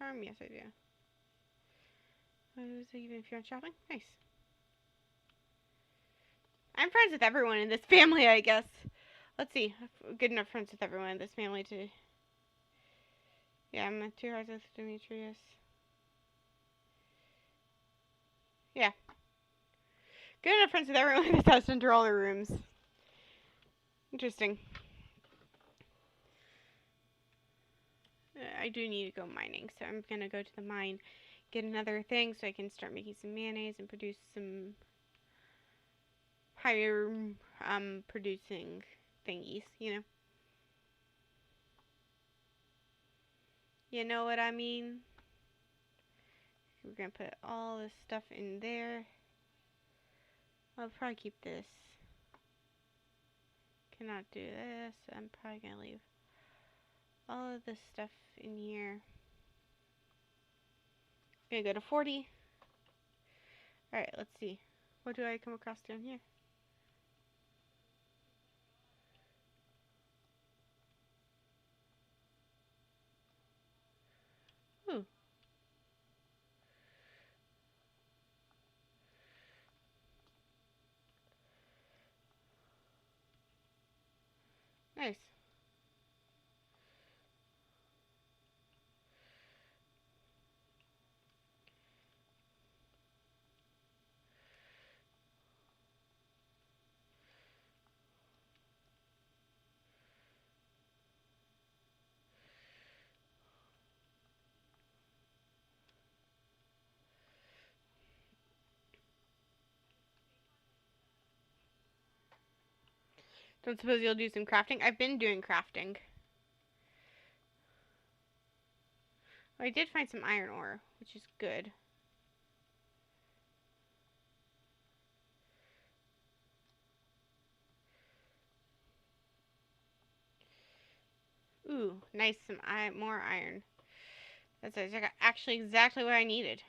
farm? Yes, I do. Even if you're not shopping? Nice. I'm friends with everyone in this family, I guess. Let's see. Good enough friends with everyone in this family to... Yeah, I'm at 2 hours with Demetrius. Yeah. Good enough friends with everyone in this house to enter all their rooms. Interesting. I do need to go mining, so I'm gonna go to the mine, get another thing so I can start making some mayonnaise and produce some higher producing thingies, you know. You know what I mean? We're gonna put all this stuff in there. I'll probably keep this. Cannot do this. I'm probably gonna leave all of this stuff in here. Gonna go to 40. Alright, let's see. What do I come across down here? Ooh. Nice. Don't suppose you'll do some crafting? I've been doing crafting. Oh, I did find some iron ore, which is good. Ooh, nice, some more iron. That's actually exactly what I needed.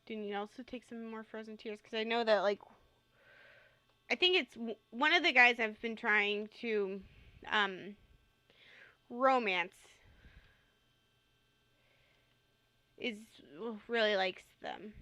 Do you need to also take some more frozen tears? Because I know that, like, I think it's one of the guys I've been trying to romance is really likes them.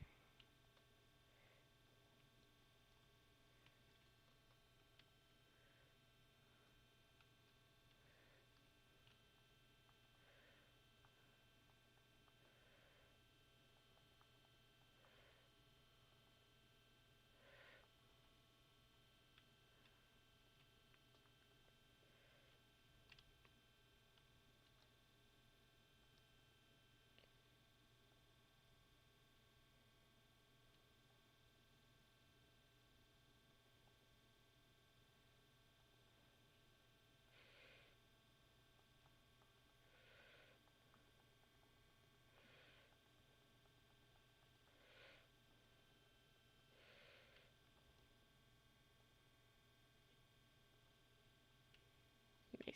Nice.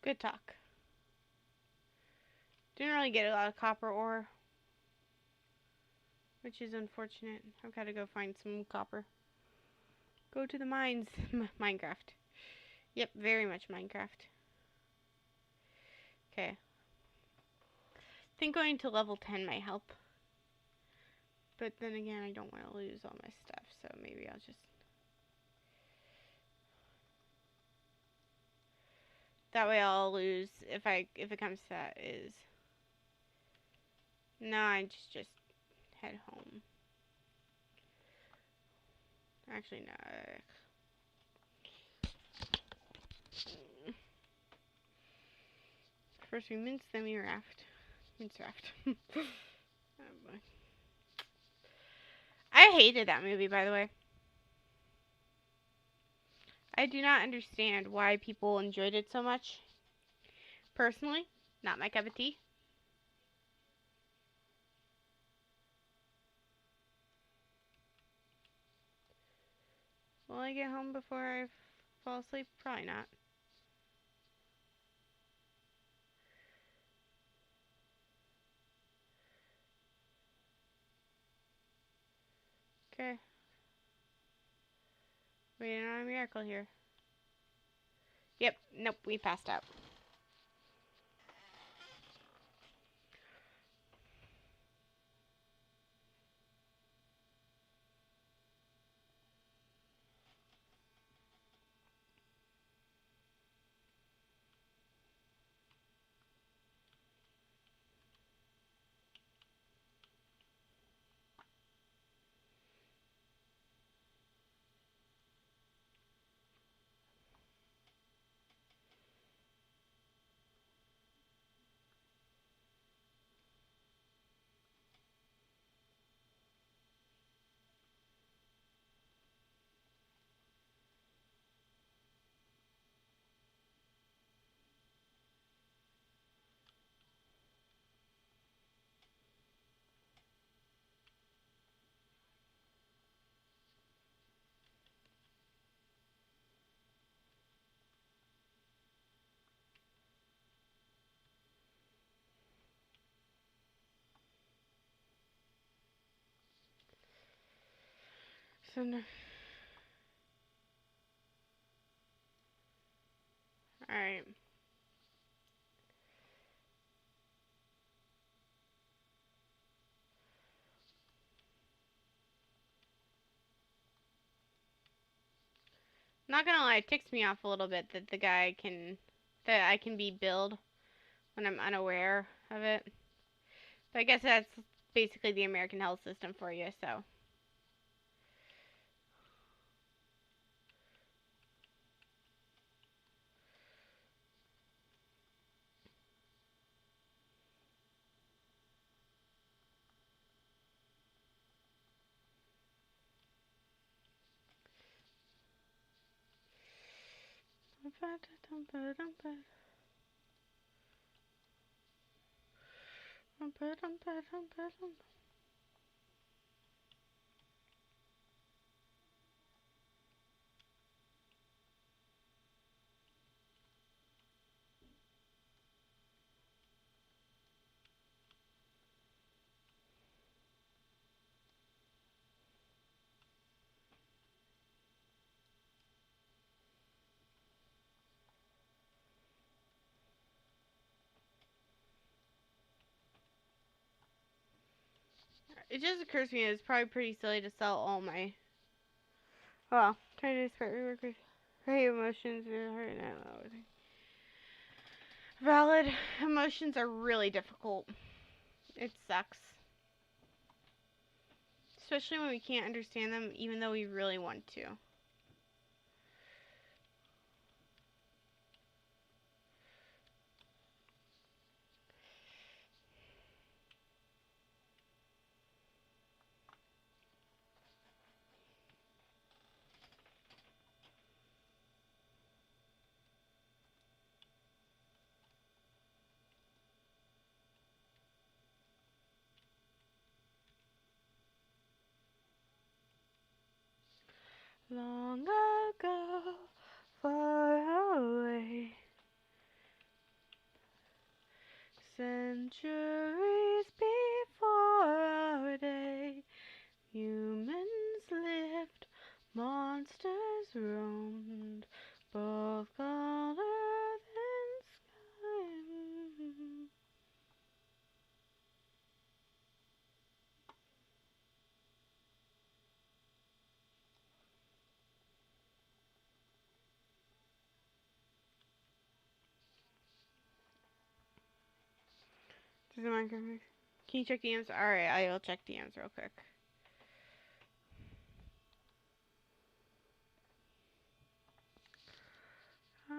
Good talk. Didn't really get a lot of copper ore, which is unfortunate. I've got to go find some copper. Go to the mines. Minecraft. Yep, very much Minecraft. Okay. I think going to level 10 might help. But then again, I don't want to lose all my stuff, so maybe I'll just... That way I'll lose, if it comes to that, is... No, I just head home. Actually, no. First we mince, then we raft. Mince raft. Oh boy. I hated that movie, by the way. I do not understand why people enjoyed it so much. Personally, not my cup of tea. Will I get home before I fall asleep? Probably not. Okay. Waiting on a miracle here. Yep. Nope. We passed out. So no. All right. Not gonna lie, it ticks me off a little bit that that I can be billed when I'm unaware of it. But I guess that's basically the American health system for you, so. It just occurs to me it's probably pretty silly to sell all my. Well, trying to describe reworkers. Right emotions are hard now. Valid emotions are really difficult. It sucks. Especially when we can't understand them, even though we really want to. Long ago, far away, centuries before our day, humans lived, monsters roamed, both on earth and sky. Does the Minecraft? Can you check the answer? Alright, I will check the answer real quick. Um,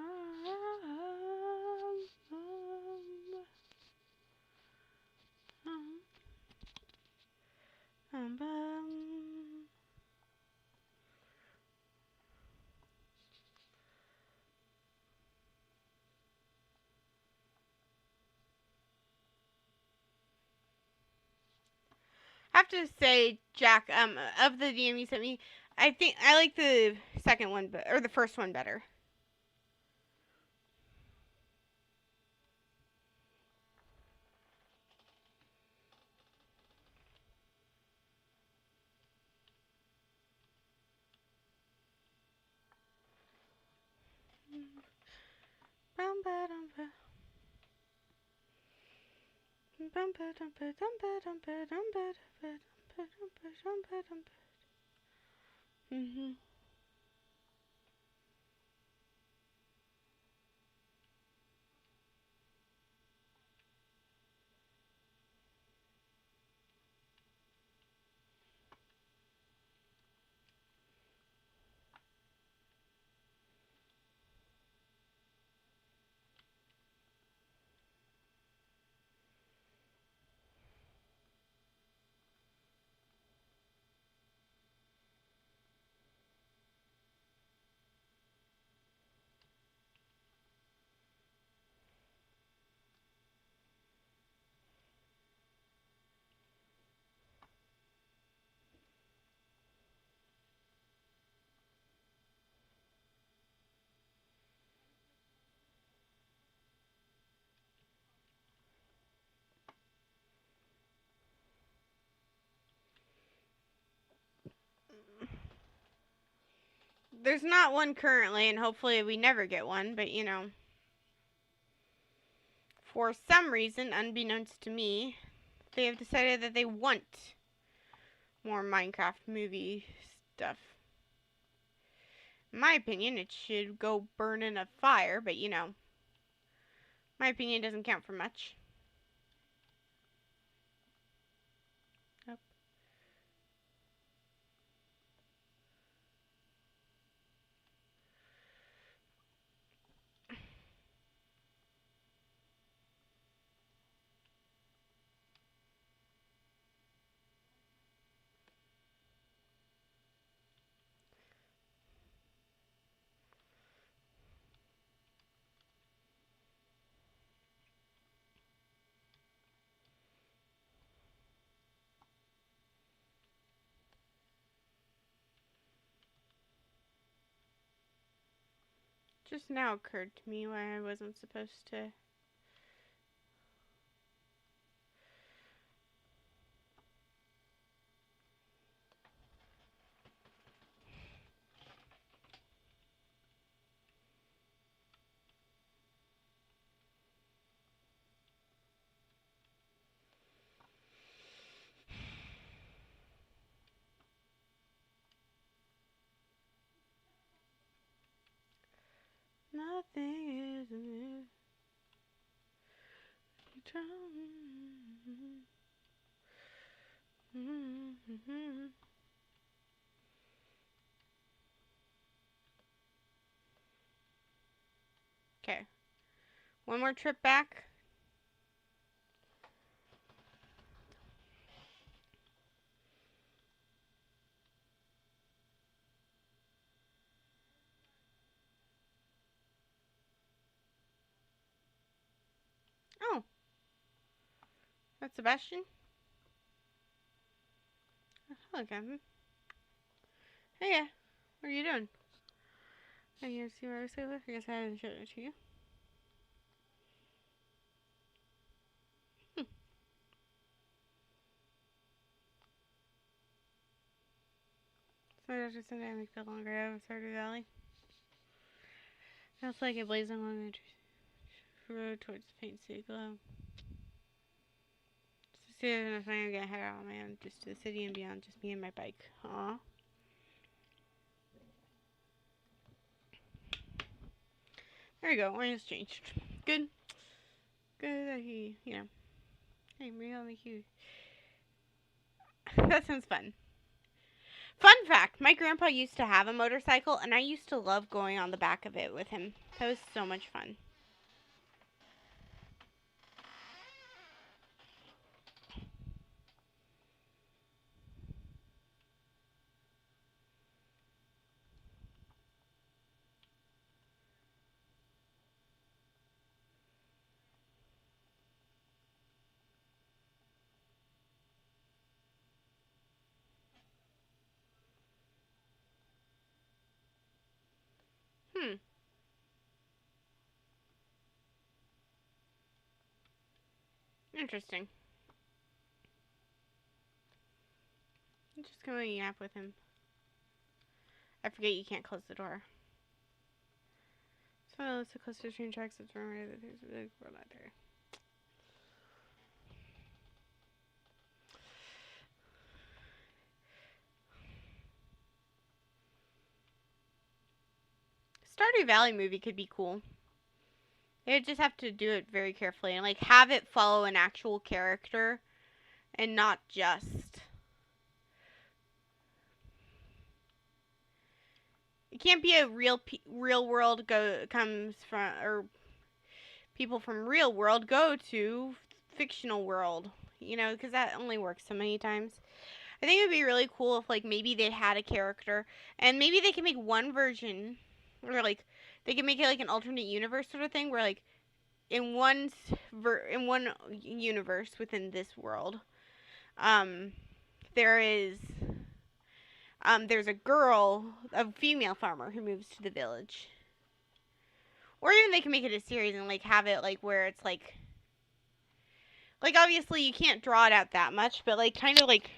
um, I have to say, Jack, of the DM you sent me, I think I like the second one, or the first one better. Bum ba dum ba. Bum ba dum ba dum ba dum ba dum ba dum ba dum ba dum ba dum ba. Mhm. There's not one currently, and hopefully we never get one, but you know. For some reason, unbeknownst to me, they have decided that they want more Minecraft movie stuff. In my opinion, it should go burn in a fire, but you know, my opinion doesn't count for much. Nope. Just now occurred to me why I wasn't supposed to. Nothing is new. Okay. One more trip back. Oh. That's Sebastian? Hello, Kathryn. Hey, yeah. What are you doing? Are you gonna see my receiver? I guess I haven't shown it to you. So after Sunday, I make the longer out of Stardew Valley. Sounds like a blazing along the road towards the faint city glow. Just see if I'm gonna head out on my own, just to the city and beyond, just me and my bike. Aw. There you go, orange changed. Good. Good that he, you know. Hey, maybe I'll make you. That sounds fun. Fun fact, my grandpa used to have a motorcycle, and I used to love going on the back of it with him. That was so much fun. Hmm. Interesting. I'm just going to yap with him. I forget you can't close the door. So it's the closest train tracks. It's from the things we're not there. Stardew Valley movie could be cool. They would just have to do it very carefully and like have it follow an actual character and not just. It can't be a real world comes from or people from real world go to fictional world, you know, because that only works so many times. I think it would be really cool if like maybe they had a character and maybe they can make one version or like they can make it like an alternate universe sort of thing where like in one universe within this world, um, there is there's a girl, a female farmer who moves to the village. Or even they can make it a series and like have it like where it's like obviously you can't draw it out that much, but like kind of like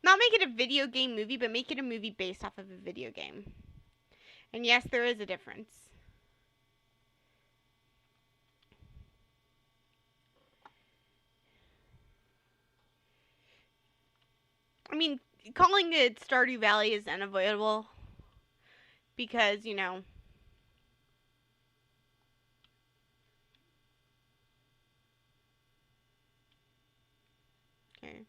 not make it a video game movie, but make it a movie based off of a video game. And yes, there is a difference. I mean, calling it Stardew Valley is unavoidable because, you know, okay.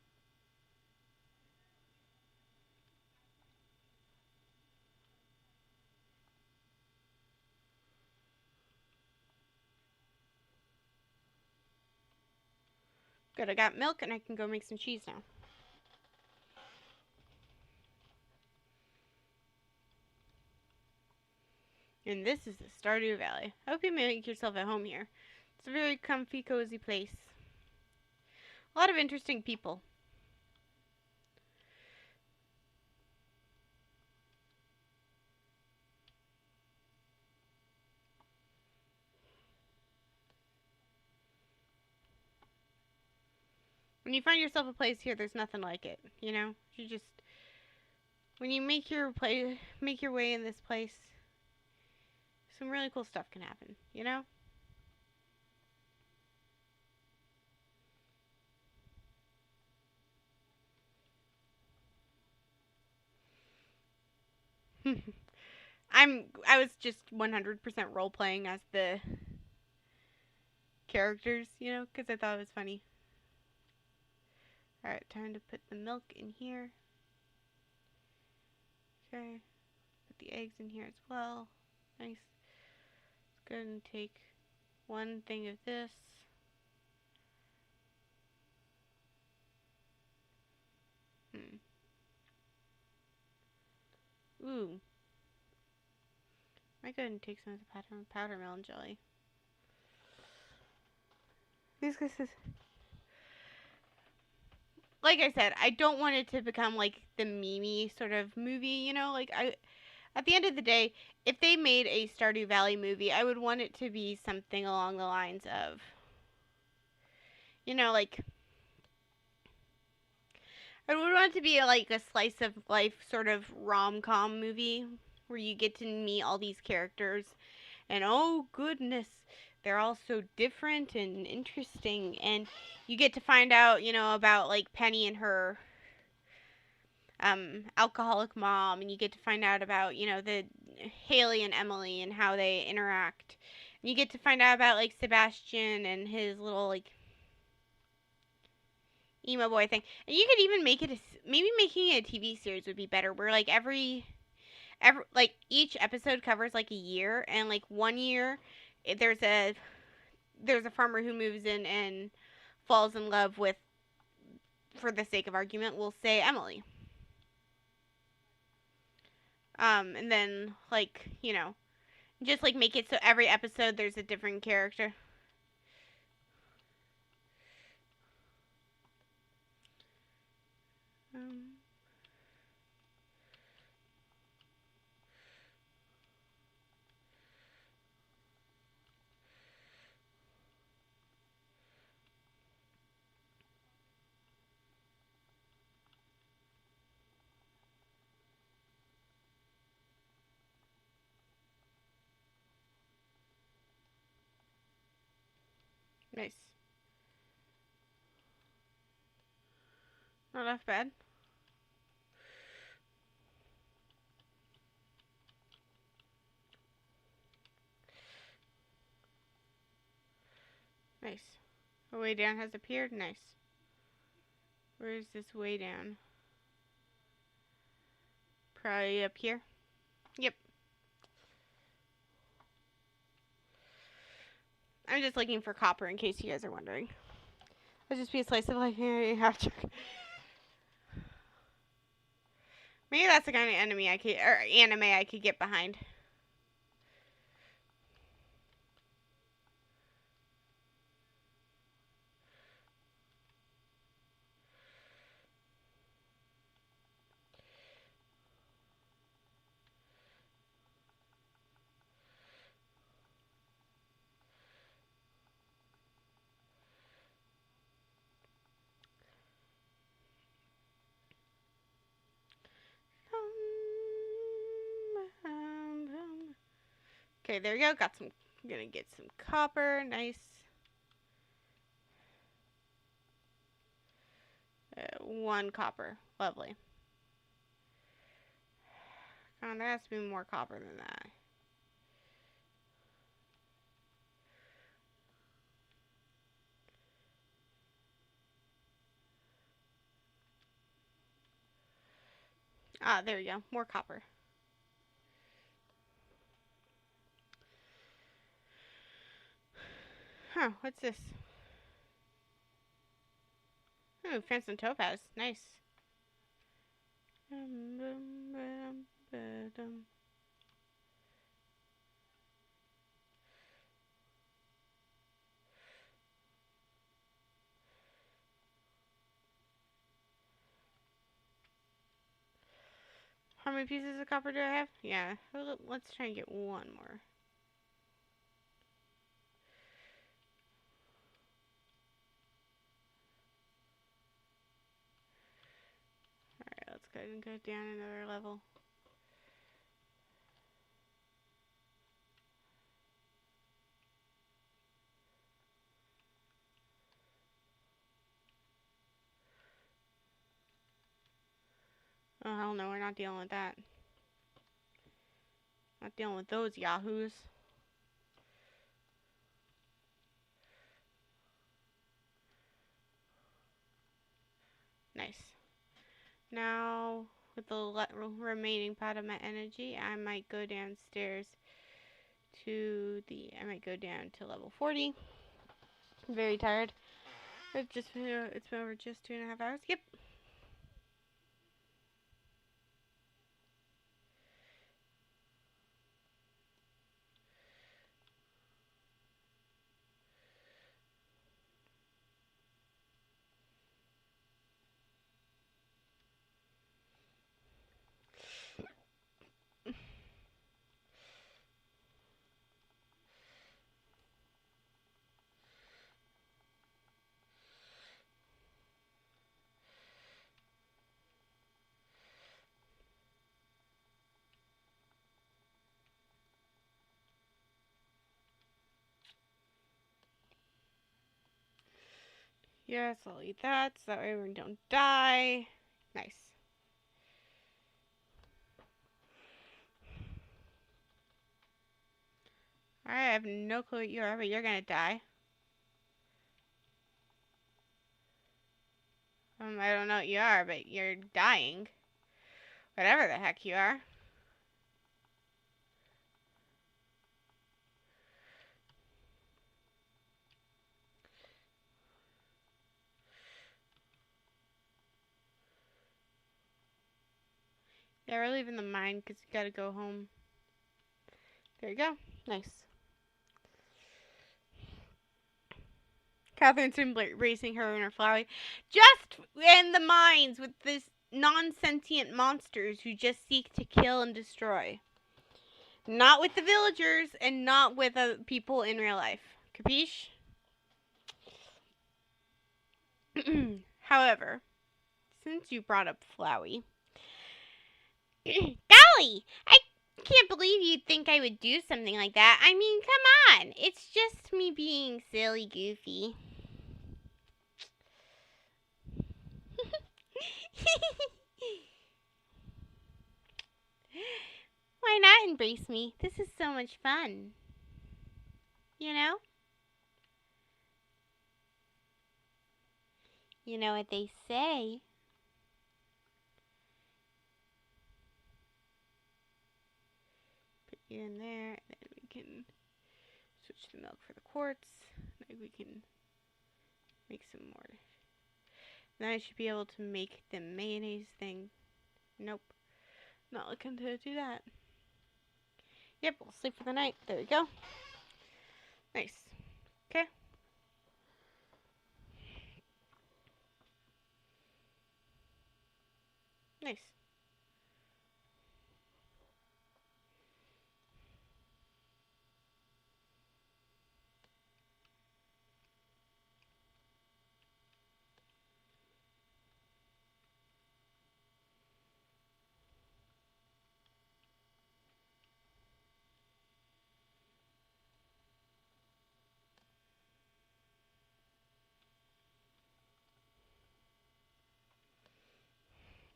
Good, I got milk and I can go make some cheese now. And this is the Stardew Valley. I hope you make yourself at home here. It's a very comfy, cozy place. A lot of interesting people. When you find yourself a place here, there's nothing like it. You know, you just when you make your way in this place, some really cool stuff can happen. You know. I was just 100% role playing as the characters, you know, because I thought it was funny. Alright, time to put the milk in here. Okay. Put the eggs in here as well. Nice. Let's go ahead and take one thing of this. Ooh. I go ahead and take some of the powder melon jelly. These guys is like I said, I don't want it to become like the meme sort of movie, you know, like at the end of the day, if they made a Stardew Valley movie, I would want it to be something along the lines of, you know, like I would want it to be like a slice of life sort of rom-com movie where you get to meet all these characters and oh goodness, they're all so different and interesting and you get to find out, you know, about like Penny and her alcoholic mom and you get to find out about, you know, the Haley and Emily and how they interact. And you get to find out about like Sebastian and his little like emo boy thing. And you could even make it maybe making it a TV series would be better where like every like each episode covers like a year and like one year there's a farmer who moves in and falls in love with, for the sake of argument, we'll say Emily. And then like, you know, just like make it so every episode there's a different character. Um, Nice. Not half bad. Nice. A way down has appeared. Nice. Where is this way down? Probably up here. Yep. I'm just looking for copper in case you guys are wondering. I'll just be a slice of life here. Maybe that's the kind of enemy I could, or anime I could get behind. Okay, there we go. Got some. I'm gonna get some copper. Nice. 1 copper. Lovely. Come on, there has to be more copper than that. Ah, there we go. More copper. Huh, what's this? Oh, found some topaz. Nice. How many pieces of copper do I have? Yeah, let's try and get 1 more. Alright, let's go ahead and go down another level. Oh, hell no, we're not dealing with that. Not dealing with those yahoos. Nice. Now, with the remaining pot of my energy, I might go downstairs I might go down to level 40. I'm very tired. It's been over just 2.5 hours. Yep. Yes, I'll eat that so that way we don't die. Nice. Alright, I have no clue what you are, but you're gonna die. I don't know what you are, but you're dying. Whatever the heck you are. Yeah, we're leaving the mine because we gotta go home. There you go. Nice. Kathryn's embracing her inner flower. Just in the mines with this non-sentient monsters who just seek to kill and destroy. Not with the villagers and not with people in real life. Capiche? However, since you brought up Flowey, golly, Can't believe you'd think I would do something like that. I mean, come on. It's just me being silly goofy. Why not embrace me? This is so much fun. You know? You know what they say. Put you in there, and then we can switch the milk for the quartz. Then we can make some more. Then I should be able to make the mayonnaise thing. Nope. Not looking to do that. Yep, we'll sleep for the night. There we go. Nice. Okay. Nice.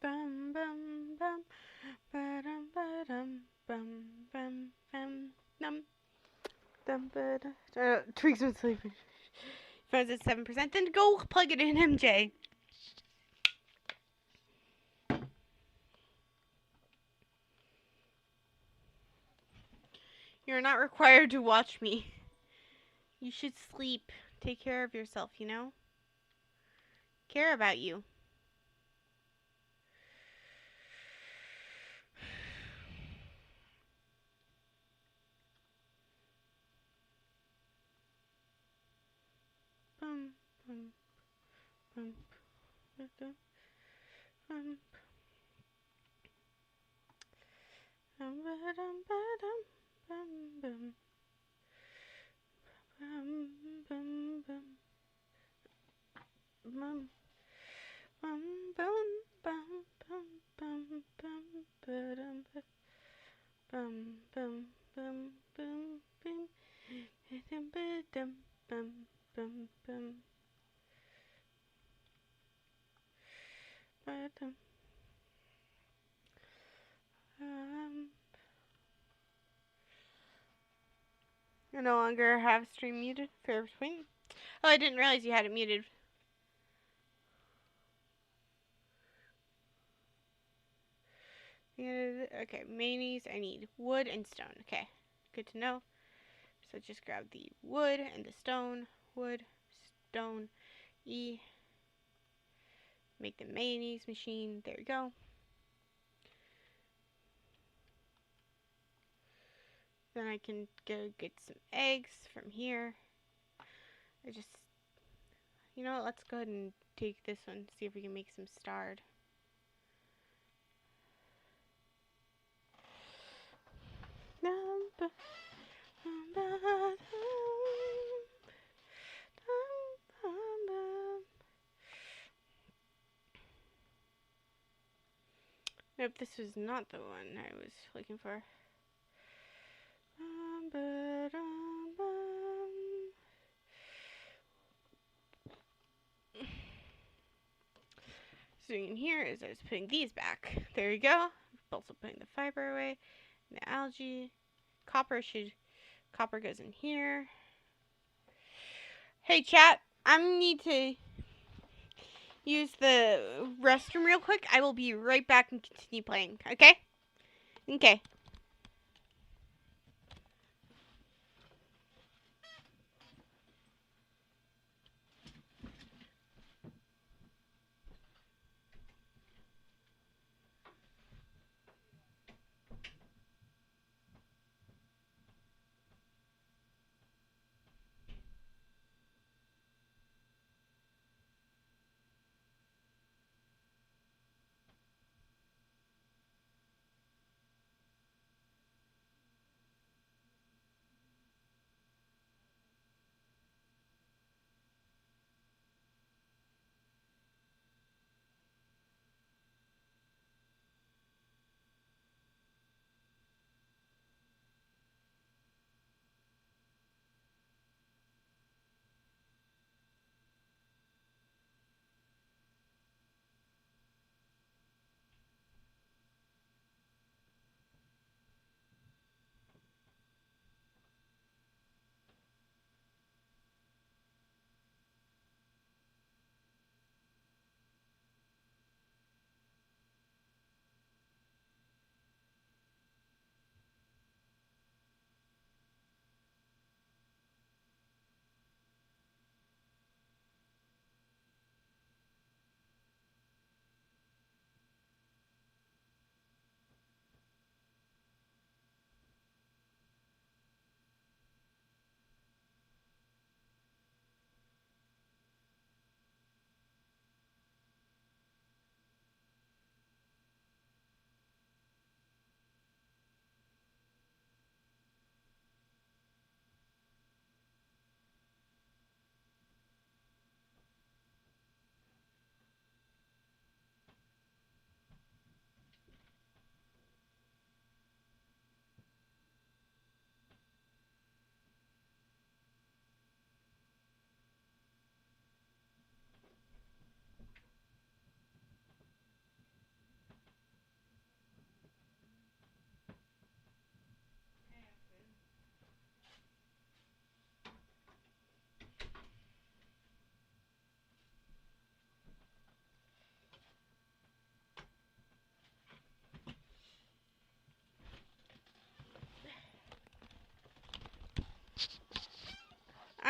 Bum bum bum ba-dum ba-dum bum bum bum dum dum ba-da. Tweaks with sleeping. Phone's at 7%. Then go plug it in, MJ. You're not required to watch me. You should sleep. Take care of yourself, you know? Care about you. Bum bum bum ba-dum bum bum ba-dum ba-dum bum bum bum bum bum bum bum bum bum bum bum bum ba-dum bum bum bum bum bum ba-dum ba-dum bum bum bum ba-dum You no longer have stream muted. Fair point. Oh, I didn't realize you had it muted. Okay, mayonnaise. I need wood and stone. Okay, good to know. So just grab the wood and the stone. Wood, stone, E. Make the mayonnaise machine. There we go. Then I can go get some eggs from here. You know what, let's go ahead and take this one, see if we can make some starred. Nope, this was not the one I was looking for. So in here is I was putting these back. There you go. Also putting the fiber away. And the algae. Copper goes in here. Hey chat, I need to use the restroom real quick. I will be right back and continue playing. Okay? Okay.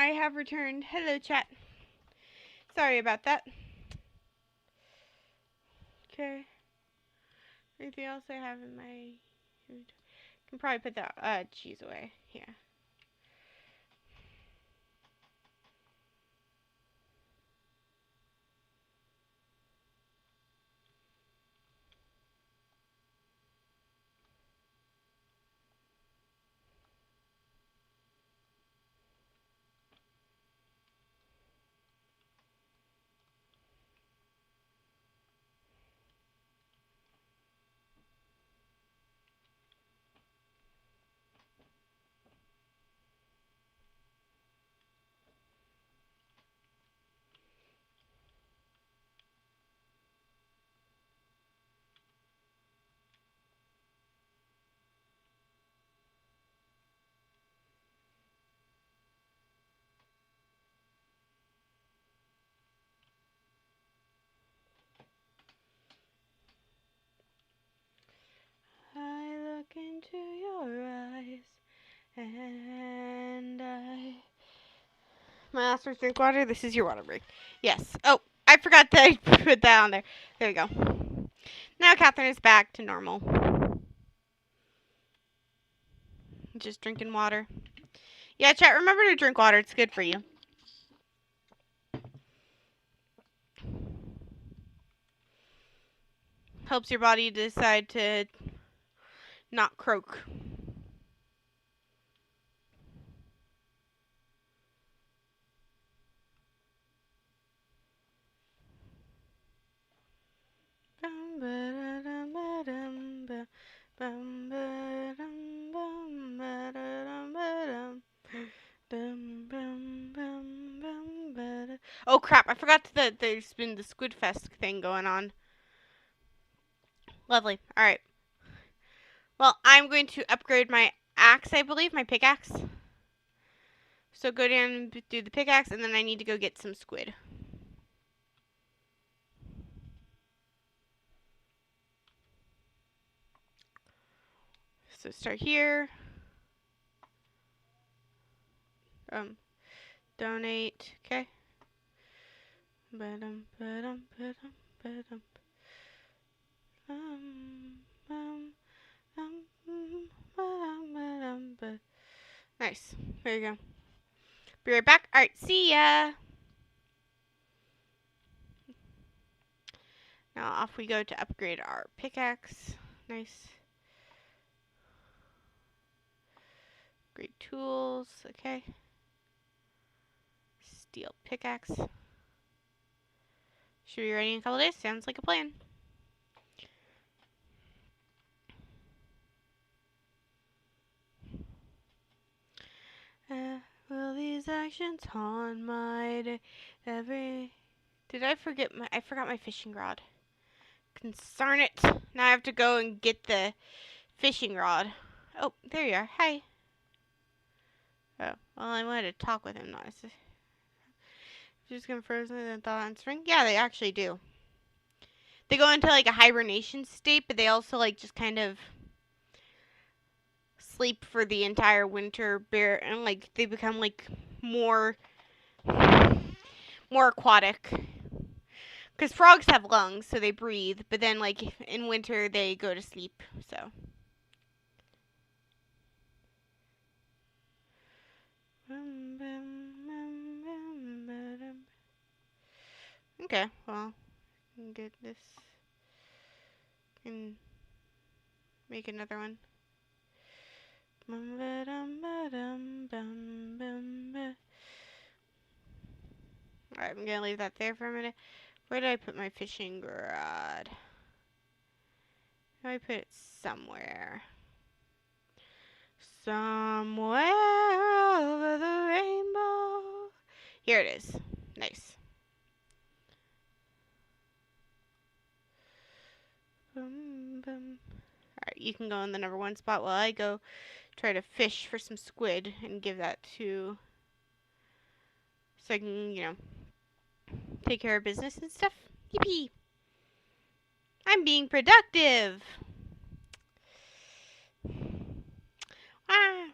I have returned. Hello, chat. Sorry about that. Okay. Anything else I have in my... Can probably put that cheese away. Yeah. I look into your eyes and I... My last words, drink water. This is your water break. Yes. Oh, I forgot to put that on there. There we go. Now Kathryn is back to normal. Just drinking water. Yeah, chat, remember to drink water. It's good for you. Helps your body decide to not croak. Oh crap, I forgot that there's been the Squid Fest thing going on. Lovely. Alright. Well, I'm going to upgrade my axe, I believe, my pickaxe. So go down and do the pickaxe, and then I need to go get some squid. So start here. Donate. Okay. Nice. There you go. Be right back. Alright, see ya. Now off we go to upgrade our pickaxe. Nice. Great tools. Okay. Steel pickaxe. Should be ready in a couple days. Sounds like a plan. Will these actions haunt my day? Did I forget I forgot my fishing rod. Concern it. Now I have to go and get the fishing rod. Oh, there you are. Hi. Oh, well, I wanted to talk with him, not just gonna frozen and thaw on spring. Yeah, they actually do. They go into like a hibernation state, but they also like just kind of sleep for the entire winter and like they become like more aquatic. Because frogs have lungs, so they breathe, but then like in winter they go to sleep. So okay, well, I can get this and make another one. Alright, I'm gonna leave that there for a minute. Where did I put my fishing rod? I put it somewhere. Somewhere over the rainbow. Here it is. Nice. Alright, you can go in the number 1 spot while I go try to fish for some squid and give that to... So I can, you know, take care of business and stuff. Yippee! I'm being productive! Ah!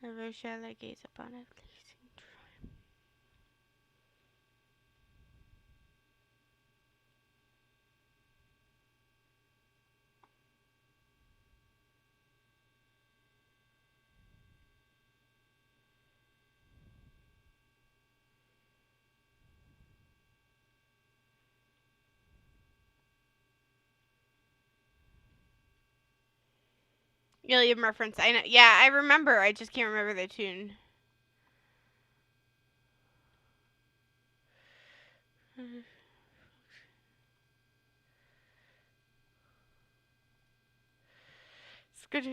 Never shall I gaze upon a pleasing triumph. Alien reference. I know. Yeah, I remember. I just can't remember the tune. It's good.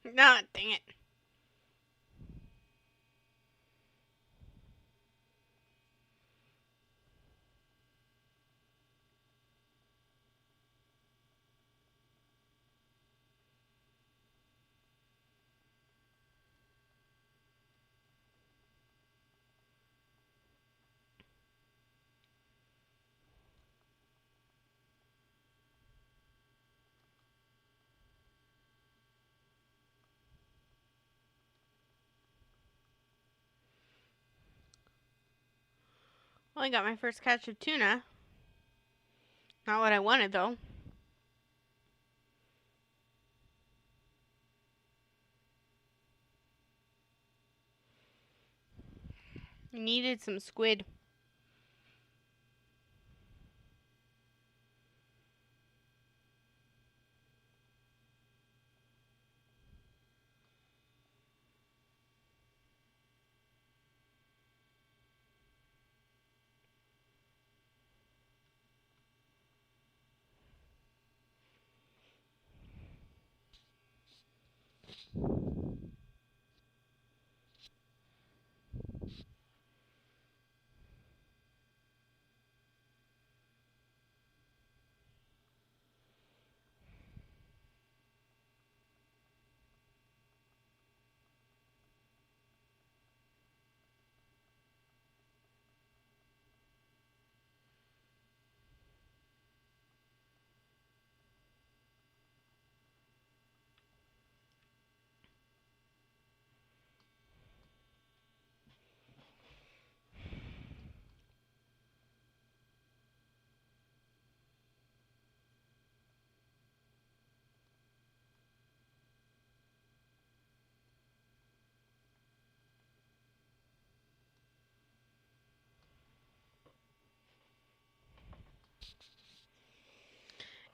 No, dang it. Well, I got my first catch of tuna. Not what I wanted, though. Needed some squid.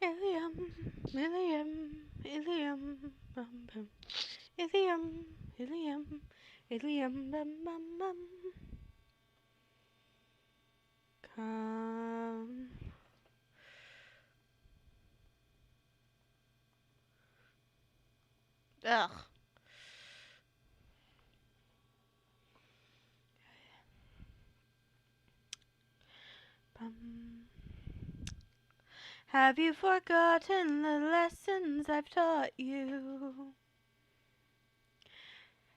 Ilium, Ilium, Ilium, bum bum. Ilium, Ilium, Ilium, bum bum bum. Come. Ugh. Bum. Have you forgotten the lessons I've taught you?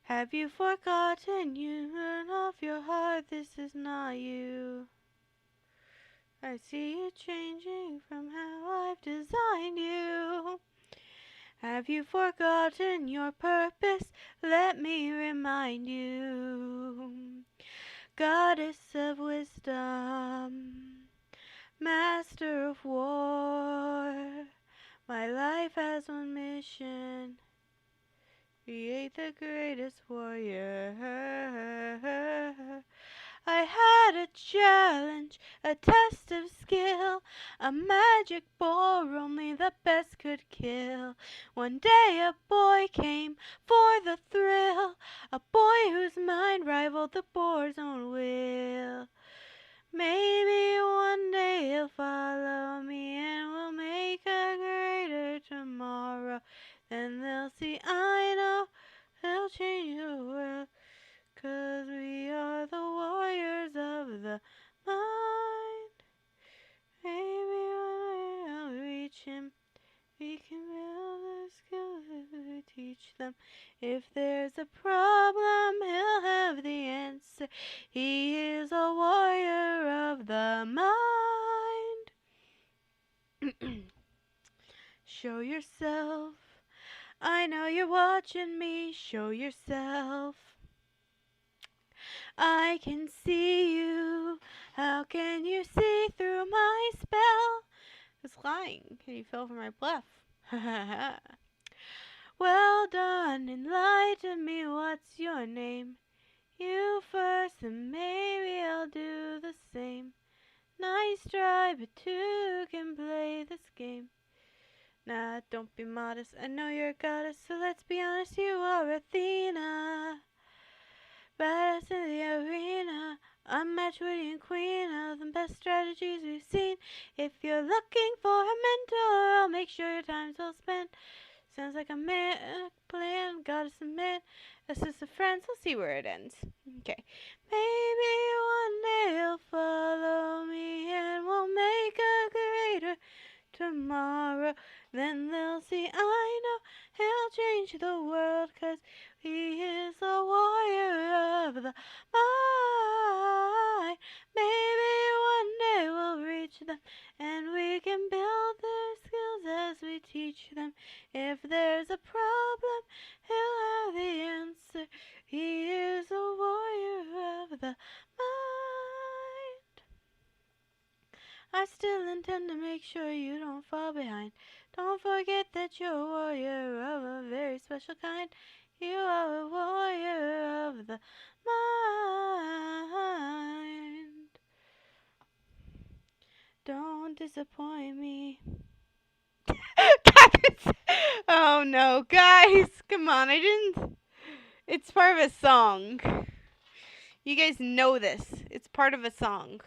Have you forgotten you learn off your heart this is not you? I see you changing from how I've designed you. Have you forgotten your purpose? Let me remind you. Goddess of wisdom, master of war, my life has one mission. Create the greatest warrior. I had a challenge, a test of skill, a magic boar only the best could kill. One day a boy came for the thrill, a boy whose mind rivaled the boar's own will. Maybe one day he'll follow me and we'll make a greater tomorrow. Then they'll see I know he'll change the world. 'Cause we are the warriors of the mind. Maybe one day I'll reach him. We can build the skills if we teach them. If there's a problem, he'll have the answer. He is a warrior of the mind. Show yourself. I know you're watching me. Show yourself. I can see you. How can you see through my spell? It's lying. He fell for my bluff. Well done, enlighten me. What's your name? You first, and maybe I'll do the same. Nice try, but two can play this game. Nah, don't be modest. I know you're a goddess, so let's be honest. You are Athena. Badass in the arena, unmatched witty and queen of the best strategies we've seen. If you're looking for a mentor, I'll make sure your time's well spent. Sounds like a plan, gotta submit. Assist a friends, we'll see where it ends. Okay. Maybe one day you'll follow me and we'll make a greater tomorrow. Then they'll see I know he'll change the world, 'cause he is a warrior of the mind. Maybe one day we'll reach them and we can build their skills as we teach them. If there's a problem, he'll have the answer. He is a warrior of the mind. I still intend to make sure you don't fall behind. Don't forget that you're a warrior of a very special kind. You are a warrior of the mind. Don't disappoint me. Oh no, guys, come on, I didn't. It's part of a song. You guys know this. It's part of a song.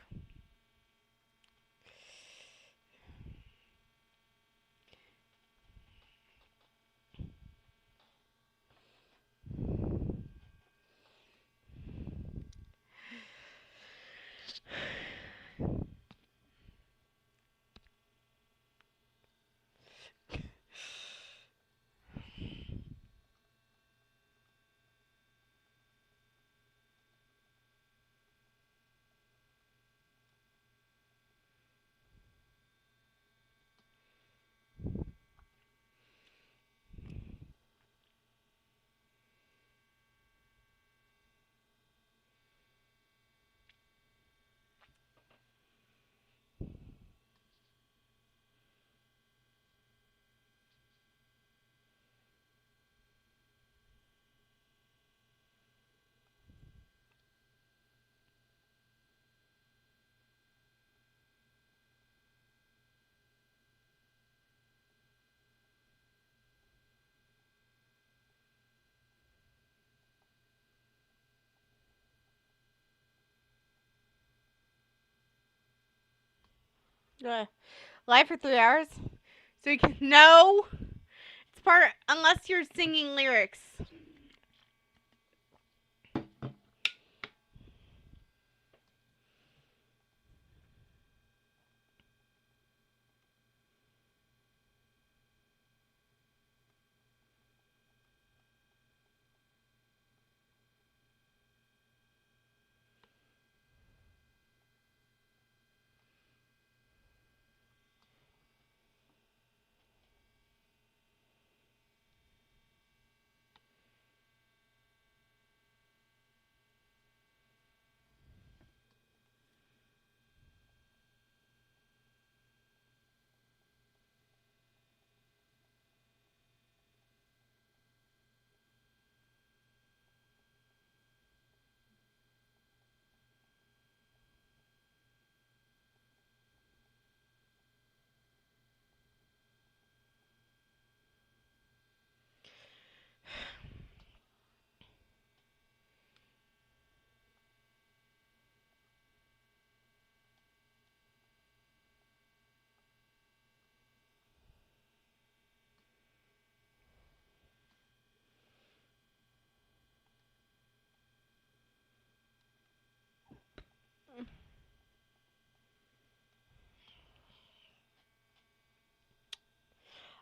Live for 3 hours? So you can. No! It's part. Unless you're singing lyrics.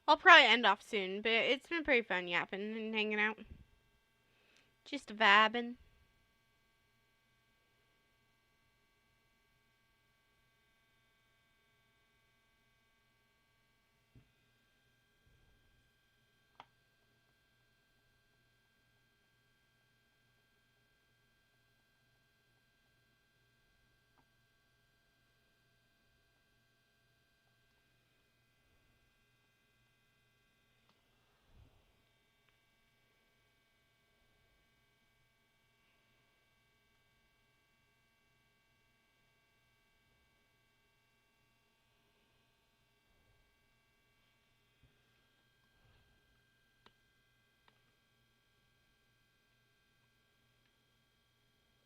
I'll probably end off soon, but it's been pretty fun yapping and hanging out. Just vibing.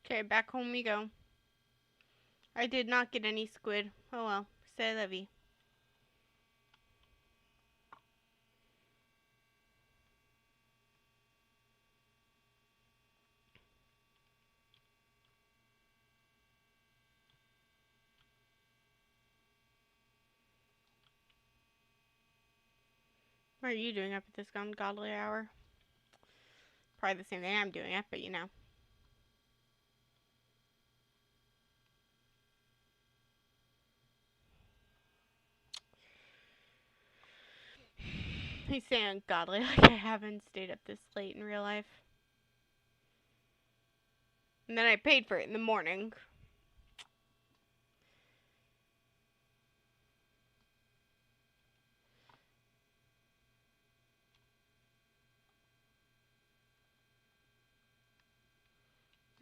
Okay, back home we go. I did not get any squid. Oh well. C'est la vie. What are you doing up at this ungodly hour? Probably the same thing I'm doing it, but you know. He's saying ungodly like I haven't stayed up this late in real life. And then I paid for it in the morning.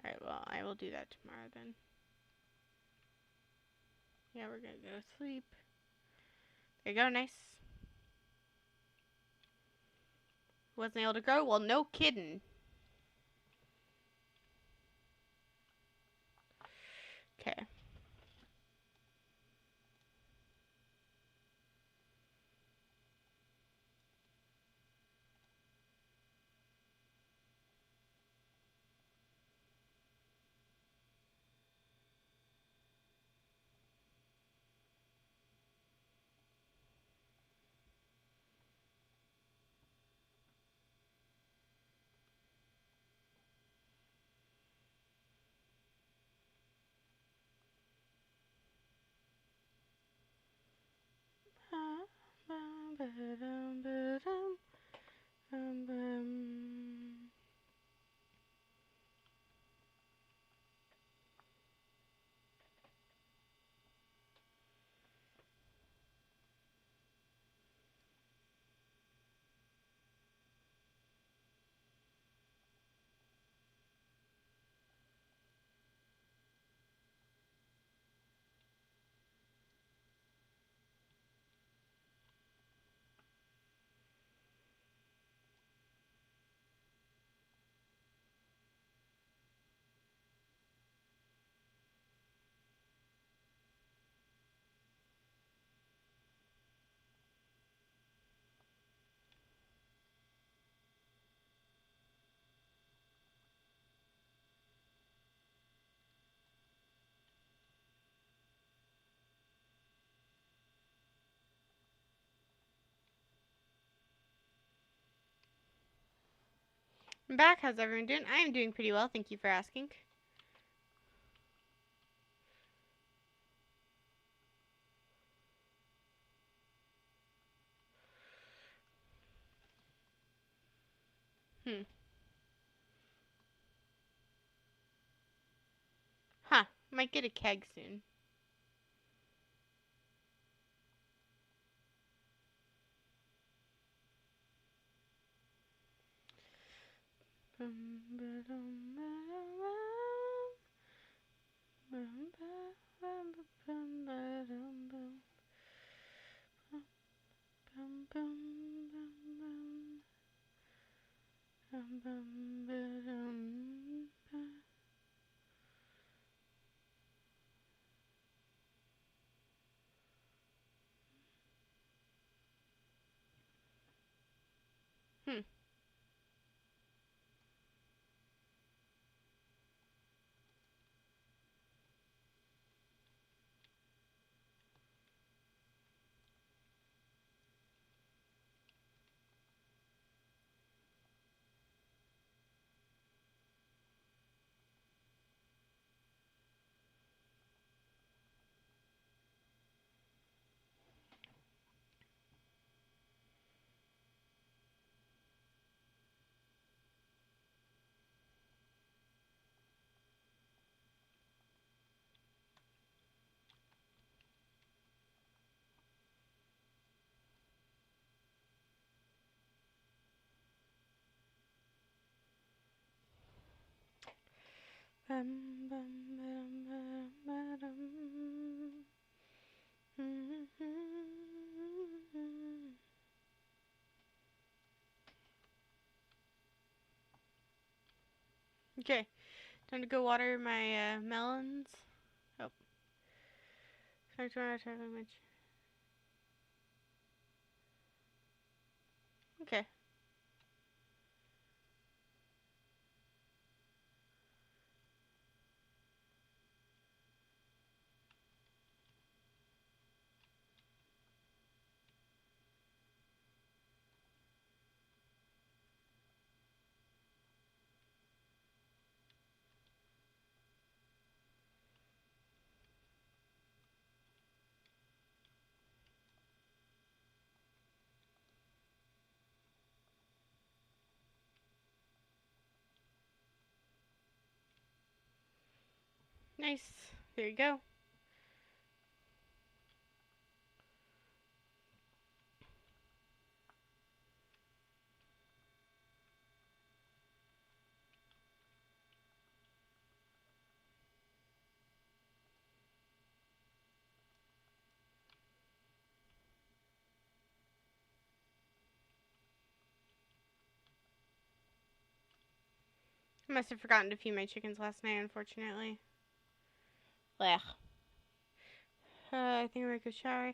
Alright, well, I will do that tomorrow then. Yeah, we're gonna go to sleep. There you go, nice. Wasn't able to grow? Well, no kidding. Okay. I'm back. How's everyone doing? I am doing pretty well. Thank you for asking. Huh. Might get a keg soon. Okay, time to go water my melons. Oh, sorry to much. Okay. Nice. There you go. I must have forgotten to feed my chickens last night, unfortunately. Blech. I think I'm gonna go shower.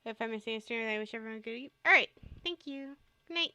If I'm missing a stream, I wish everyone could eat. Alright. Thank you. Good night.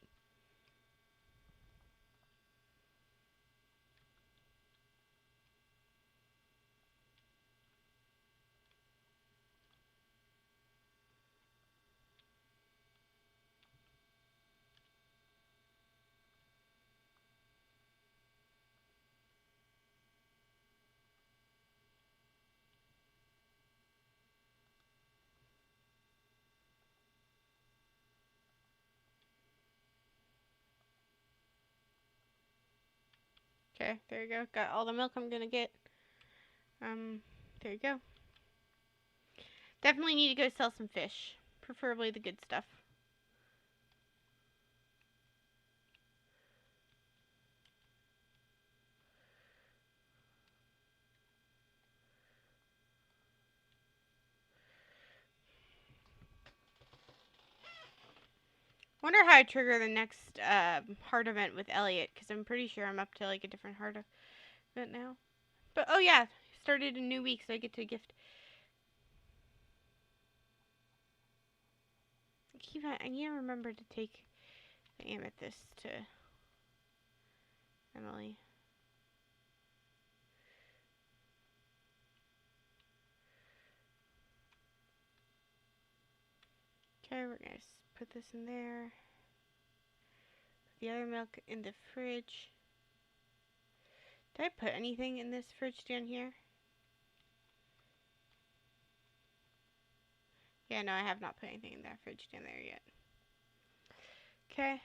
Okay, there you go. Got all the milk I'm gonna get. There you go. Definitely need to go sell some fish. Preferably the good stuff. Wonder how I trigger the next heart event with Elliot, because I'm pretty sure I'm up to like a different heart event now. But oh yeah, started a new week, so I get to gift. I need to remember to take the amethyst to Emily. Okay, we're gonna put this in there. Put the other milk in the fridge. Did I put anything in this fridge down here? Yeah, no, I have not put anything in that fridge down there yet. Okay.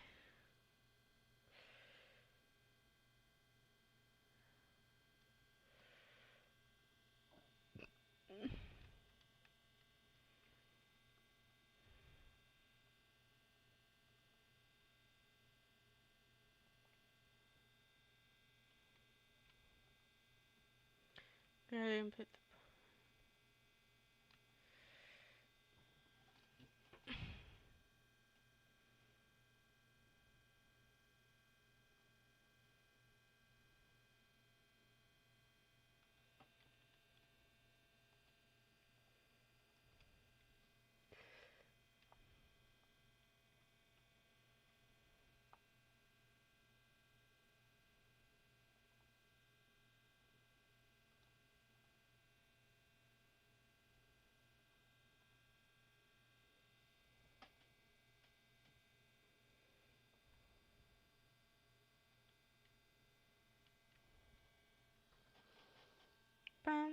Go ahead and put the bum.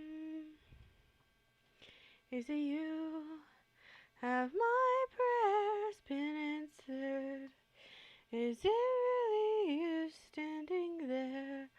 Is it you? Have my prayers been answered? Is it really you standing there?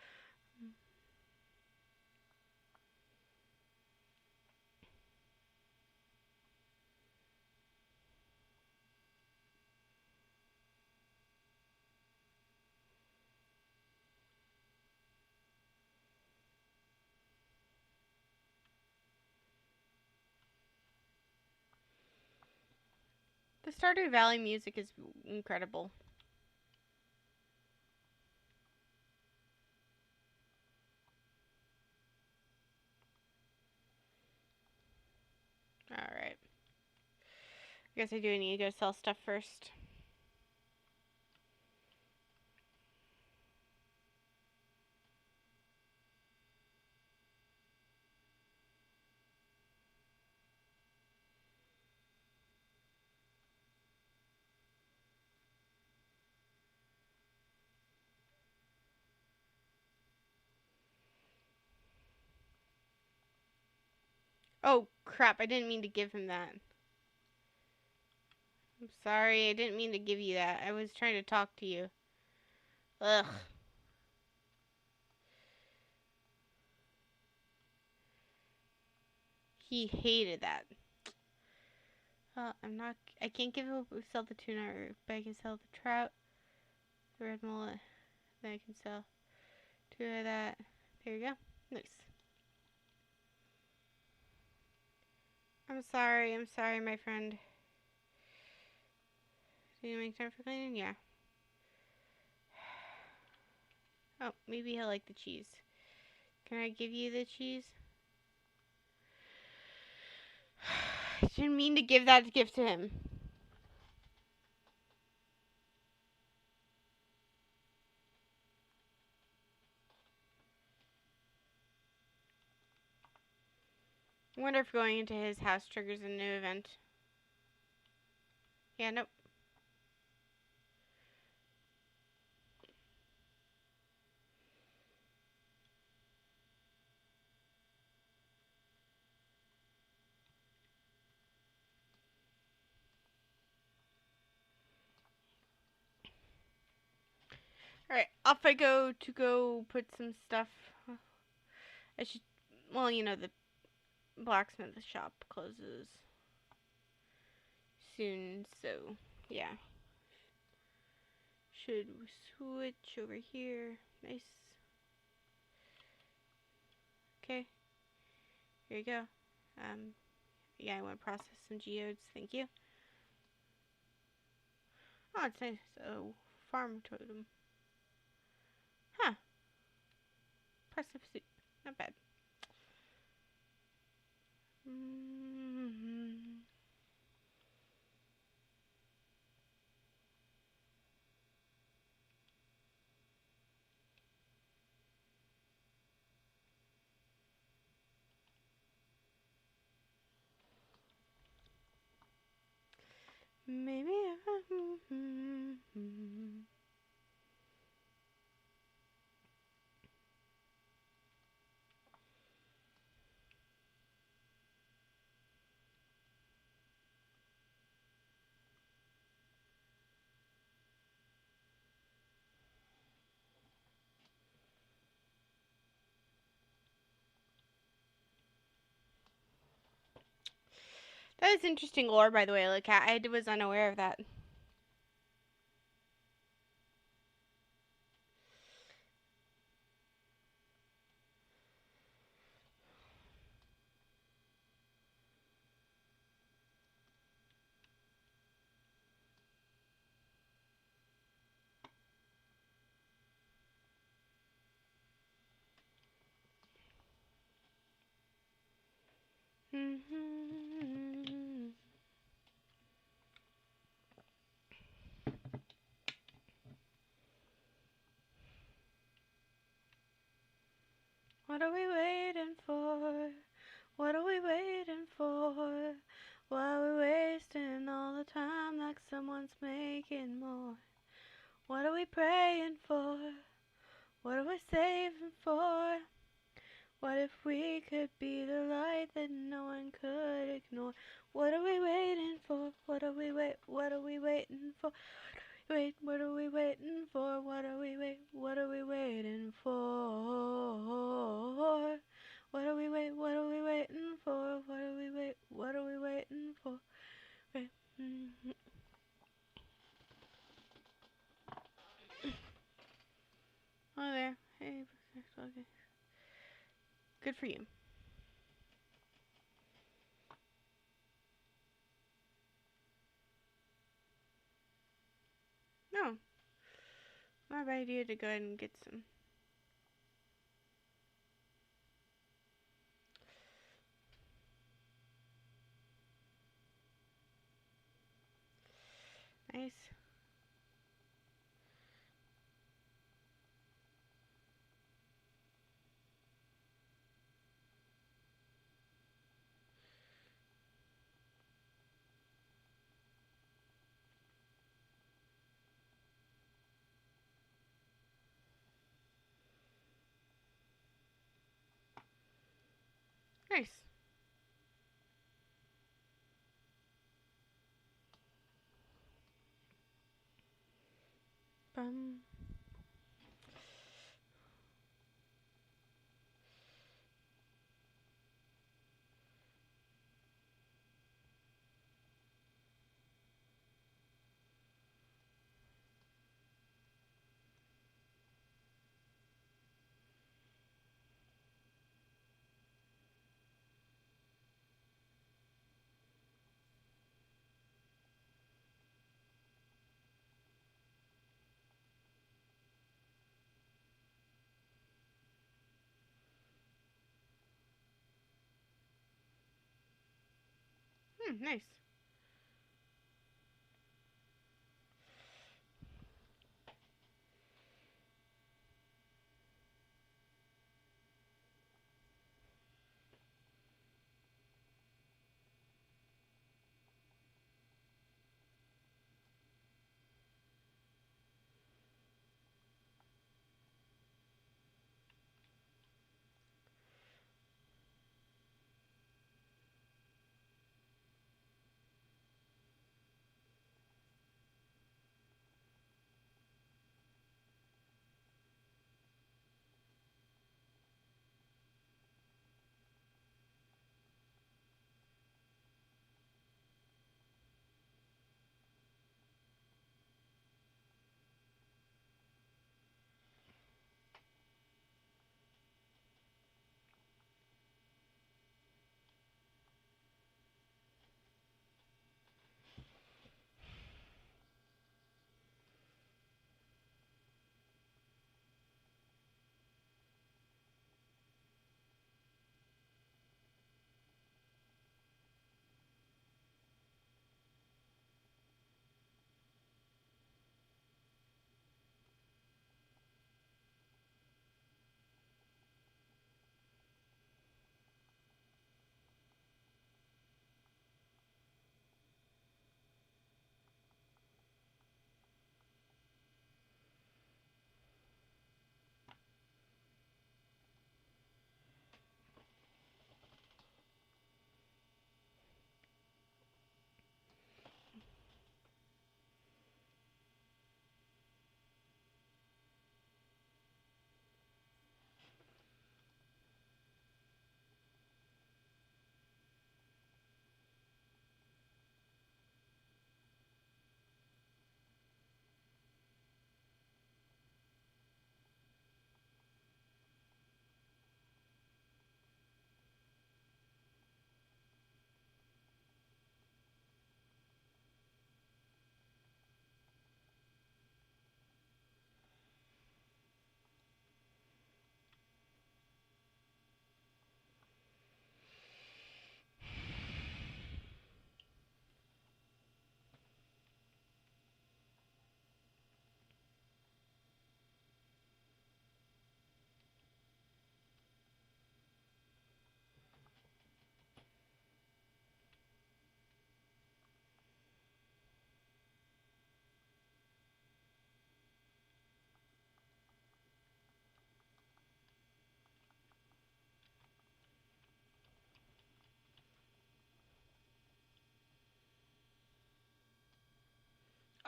The Stardew Valley music is incredible. Alright. I guess I do need to go sell stuff first. Oh, crap. I didn't mean to give him that. I'm sorry. I didn't mean to give you that. I was trying to talk to you. Ugh. He hated that. I can't sell the tuna, but I can sell the trout, the red mullet. Then I can sell two of that. There you go. Nice. I'm sorry, my friend. Do you make time for cleaning? Yeah. Oh, maybe he'll like the cheese. Can I give you the cheese? I didn't mean to give that gift to him. I wonder if going into his house triggers a new event. Yeah, nope. Alright, off I go to go put some stuff. I should, well, you know, the blacksmith shop closes soon, so, yeah. Should switch over here. Nice. Okay. Here you go. Yeah, I want to process some geodes. Thank you. Oh, it's nice. Oh, farm totem. Huh. Impressive soup. Not bad. Maybe That is interesting lore, by the way. Like, I was unaware of that. What are we waiting for? What are we waiting for? Why are we wasting all the time like someone's making more? What are we praying for? What are we saving for? What if we could be the light that no one could ignore? What are we waiting for? What are we waiting for? What are we waiting for? What are we waiting for? What are we waiting for? What are we waiting for? What are we waiting for? Wait. Oh, there. Hey, okay. Good for you. No, not a bad idea to go ahead and get some. Nice. Nice. Bum. Nice.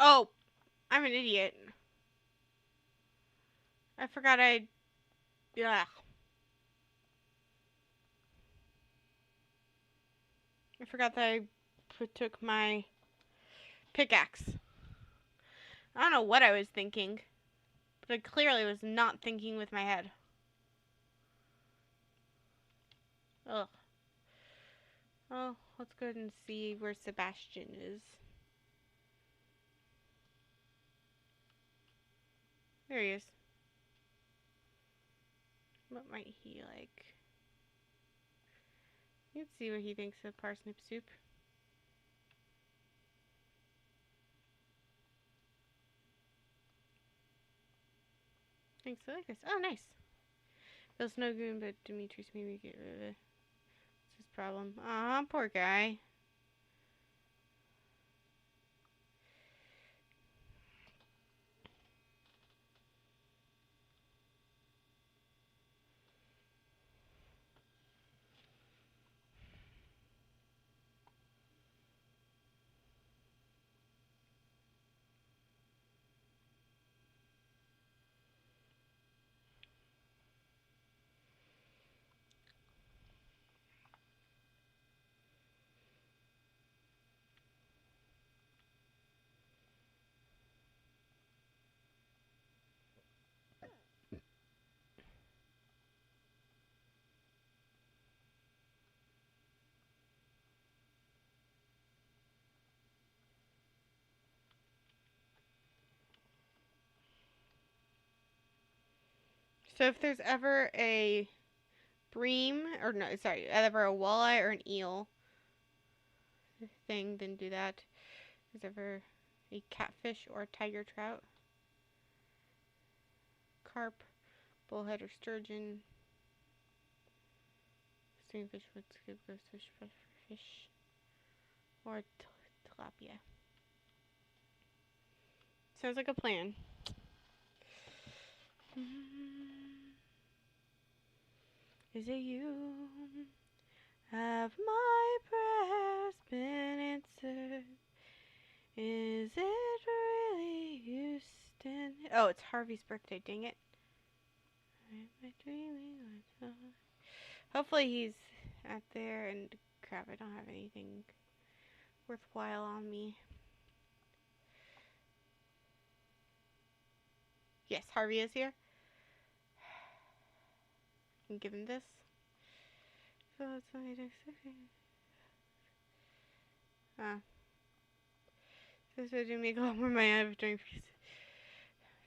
Oh, I'm an idiot. I forgot I... Ugh. I forgot that I took my pickaxe. I don't know what I was thinking, but I clearly was not thinking with my head. Ugh. Oh, let's go ahead and see where Sebastian is. There he is. What might he like? Let's see what he thinks of parsnip soup. Thanks, I like this. Oh, nice. Feels no good, but Dimitri's maybe get rid of it. What's his problem? Aw, poor guy. So if there's ever a bream, or no, sorry, ever a walleye or an eel thing, then do that. If there's ever a catfish or a tiger trout, carp, bullhead or sturgeon, stingfish, wood squid, ghostfish, fish, or tilapia. Sounds like a plan. Is it you? Have my prayers been answered? Is it really Houston? Oh, it's Harvey's birthday, dang it. Hopefully he's out there and crap, I don't have anything worthwhile on me. Yes, Harvey is here. I can give him this. This would make a lot more money out of doing.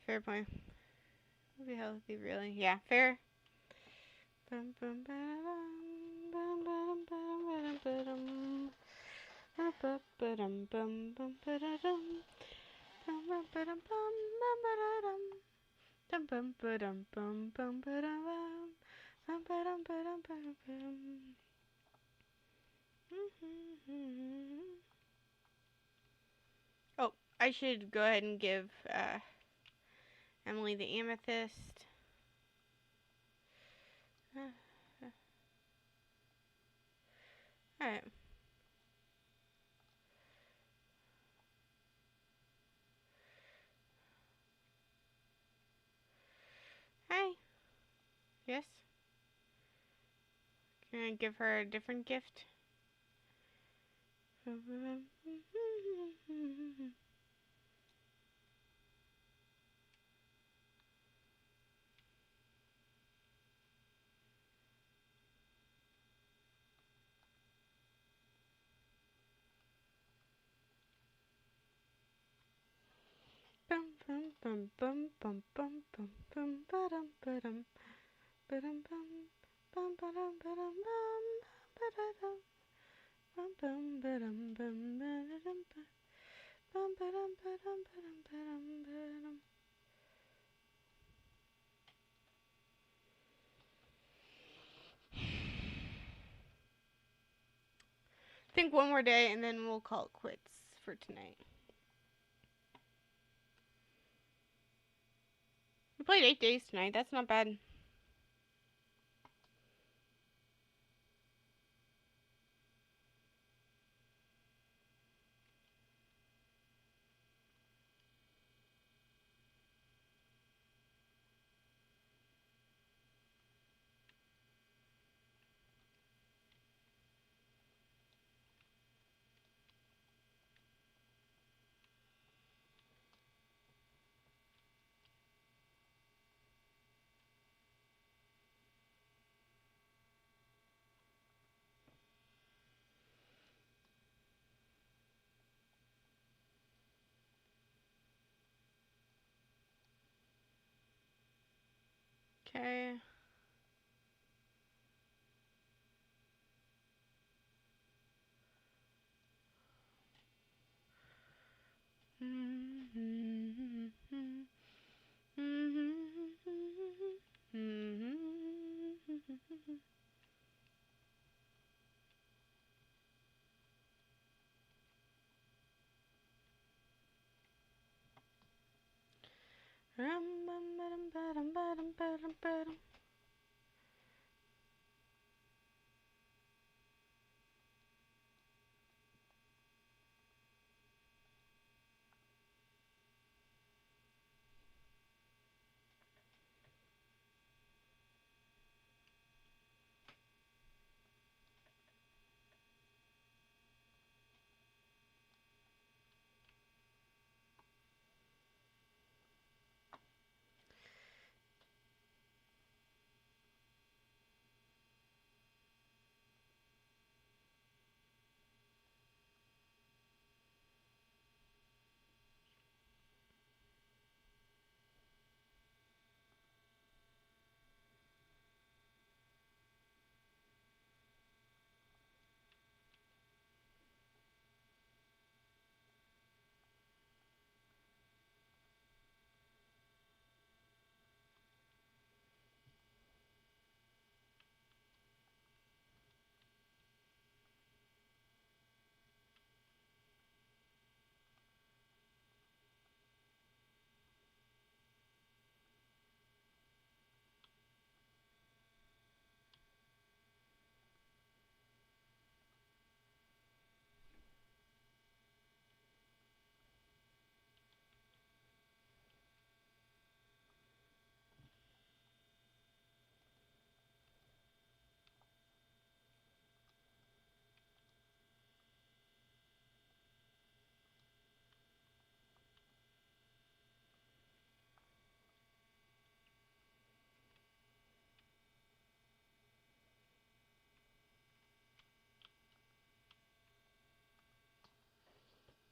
Fair point. Would be healthy, really. Yeah, fair. Oh, I should go ahead and give Emily the amethyst. Alright. Hi. Yes? Can I give her a different gift? I think one more day and then we'll call it quits for tonight. We played 8 days tonight. That's not bad. Okay.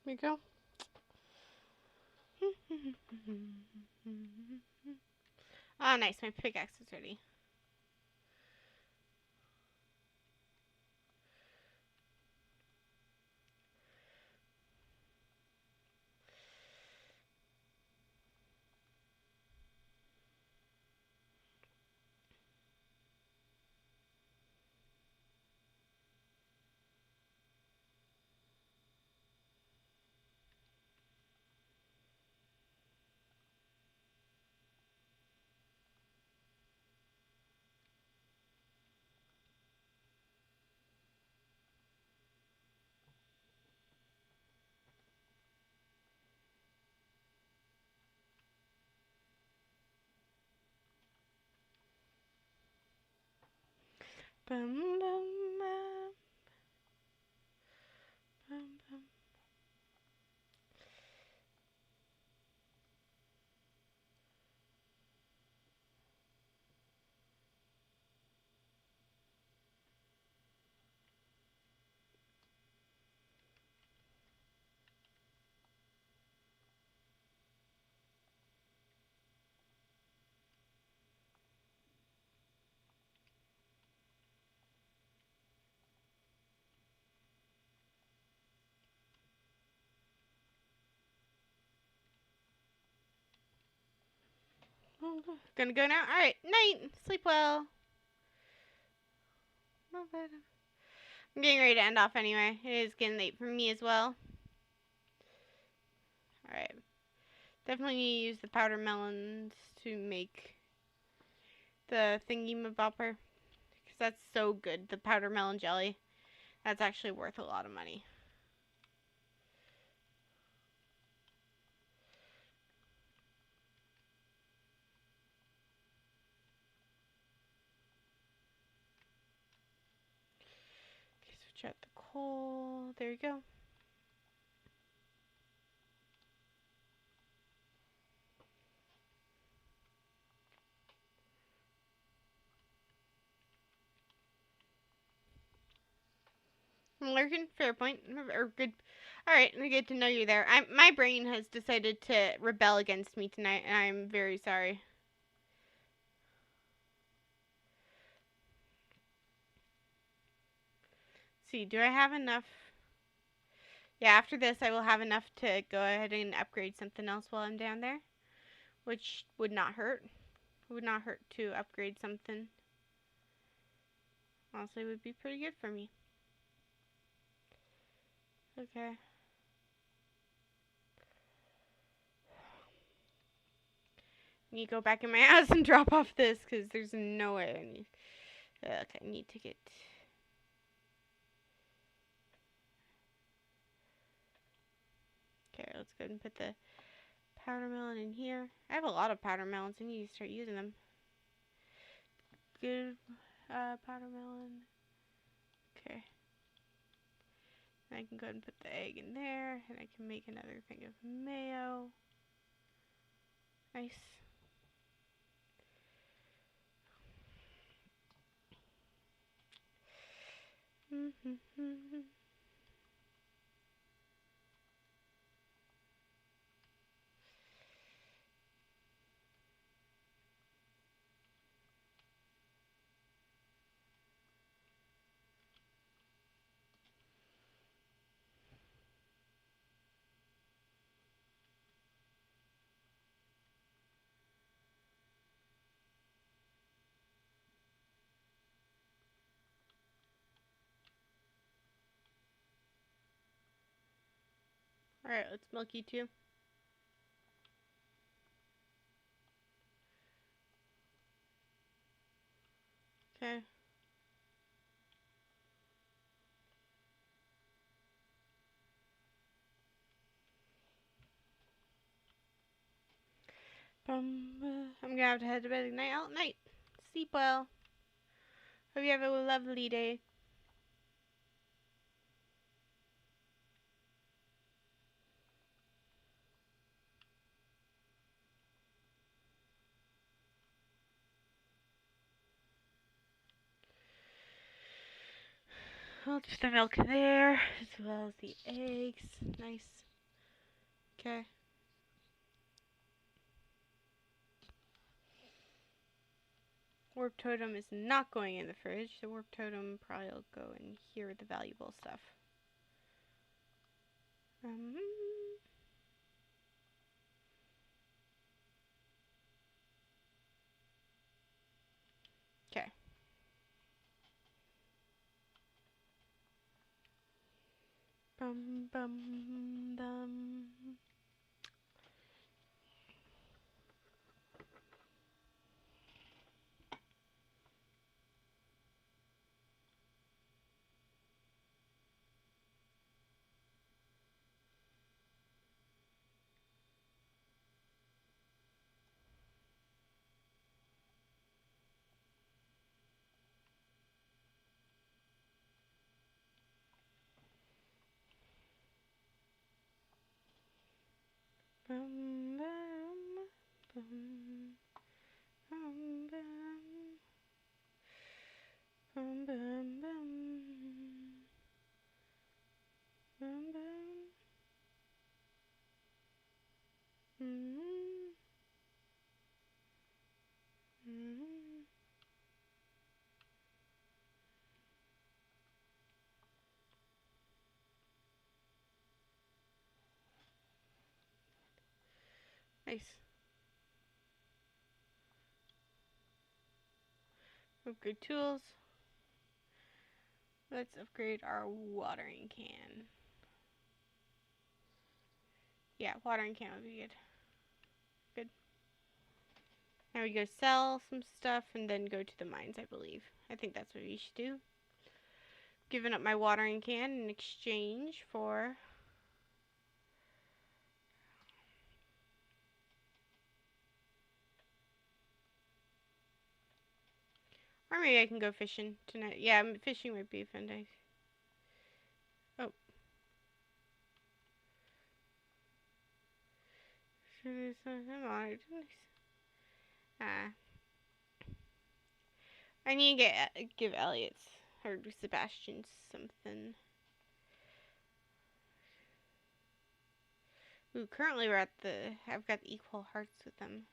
Here we go. Oh, nice. My pickaxe is ready. Bum, bum, bum, bum, bum. Gonna go now? Alright, night. Sleep well. I'm getting ready to end off anyway. It is getting late for me as well. Alright. Definitely need to use the powder melons to make the thingy-mabopper. Because that's so good. The powder melon jelly. That's actually worth a lot of money. Okay, switch out the coal. There you go. I'm lurking. Fair point. Or good. Alright, good to know you're there. My brain has decided to rebel against me tonight, and I'm very sorry. see, do I have enough? Yeah, after this I will have enough to go ahead and upgrade something else while I'm down there, which would not hurt. It would not hurt to upgrade something. Honestly, it would be pretty good for me. Okay. I need to go back in my house and drop off this because there's no way I need. Okay, I need to get. Okay, let's go ahead and put the powder melon in here. I have a lot of powder melons. I need to start using them. Good powder melon. Okay. I can go ahead and put the egg in there, and I can make another thing of mayo. Nice. Alright, let's milk you too. Okay. I'm gonna have to head to bed at night. Out night. Sleep well. Hope you have a lovely day. I'll put the milk there, as well as the eggs. Nice. Okay. Warp totem is not going in the fridge. The warp totem probably will go in here with the valuable stuff. Okay. Bum bum dum. Bum bum bum bum bum bum bum bum bum. Nice. Upgrade tools. Let's upgrade our watering can. Yeah, watering can would be good. Good. Now we go sell some stuff and then go to the mines, I believe. I think that's what we should do. Giving up my watering can in exchange for... Or maybe I can go fishing tonight. Yeah, fishing might be fun. Oh. I need to give Elliot's or Sebastian something. Ooh, currently we're at I've got equal hearts with them.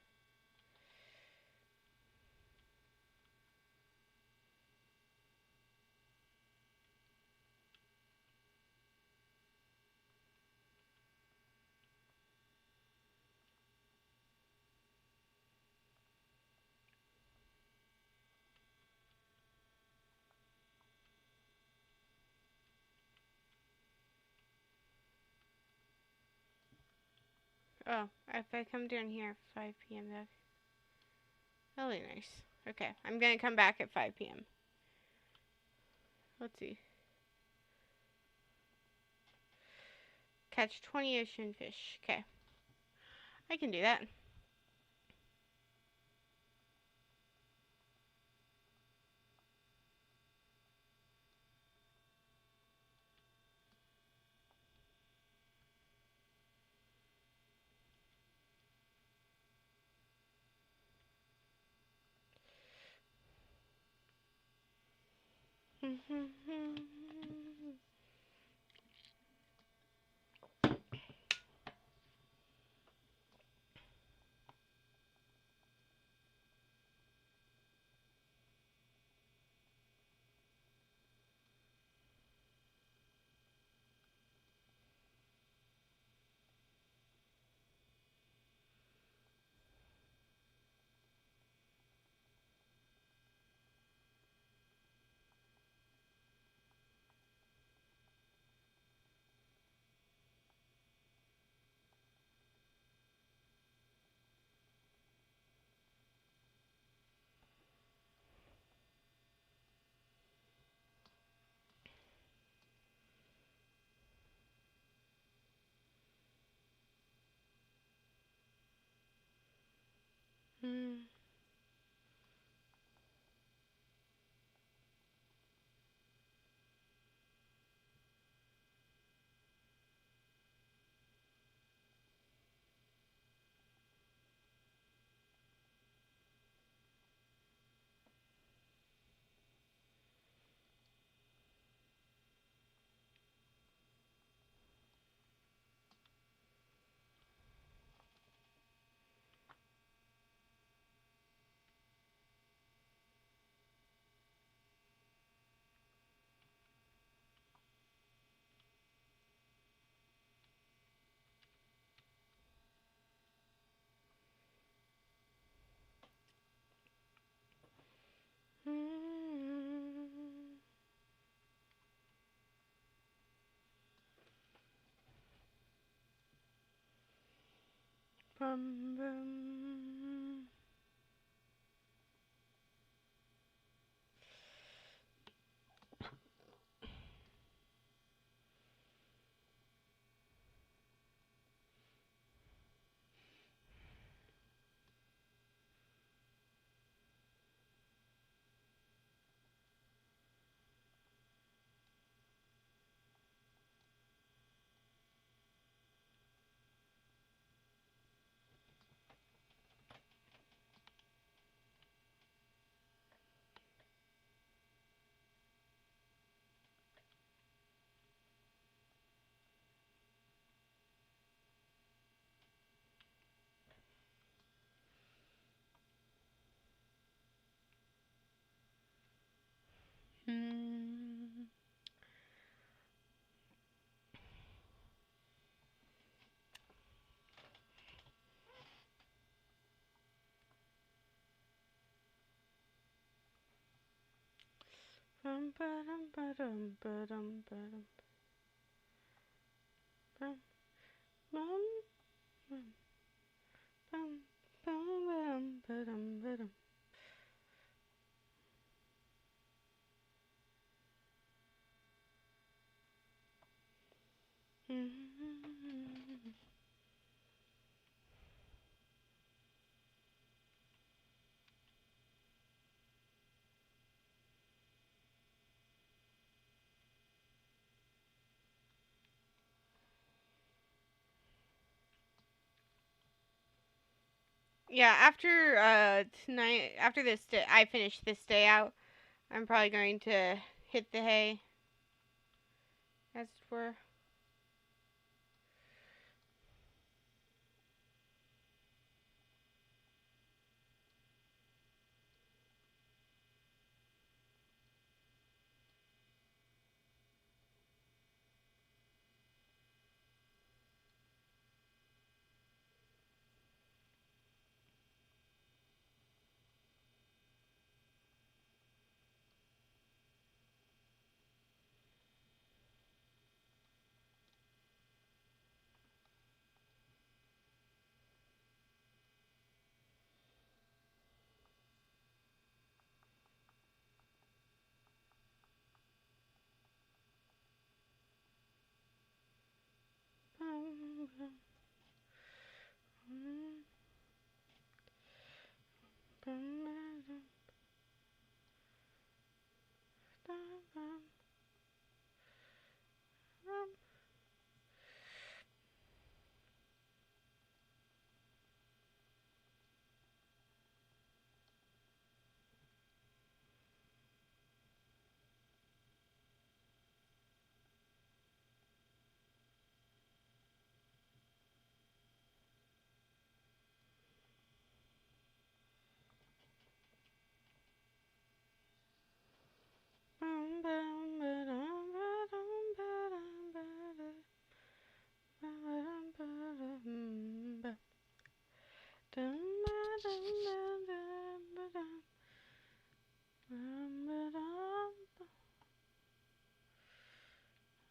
Oh, if I come down here at 5 p.m., that'll be nice. Okay, I'm gonna come back at 5 p.m. Let's see. Catch 20 ocean fish. Okay. I can do that. Bum, bum. Mm. Bum, ba-dum, ba-dum, ba-dum, ba-dum. Bum, bum, bum, bum, bum, ba-dum, ba-dum. Mm. Yeah, after tonight, after this day, I finish this day out. I'm probably going to hit the hay, as it were.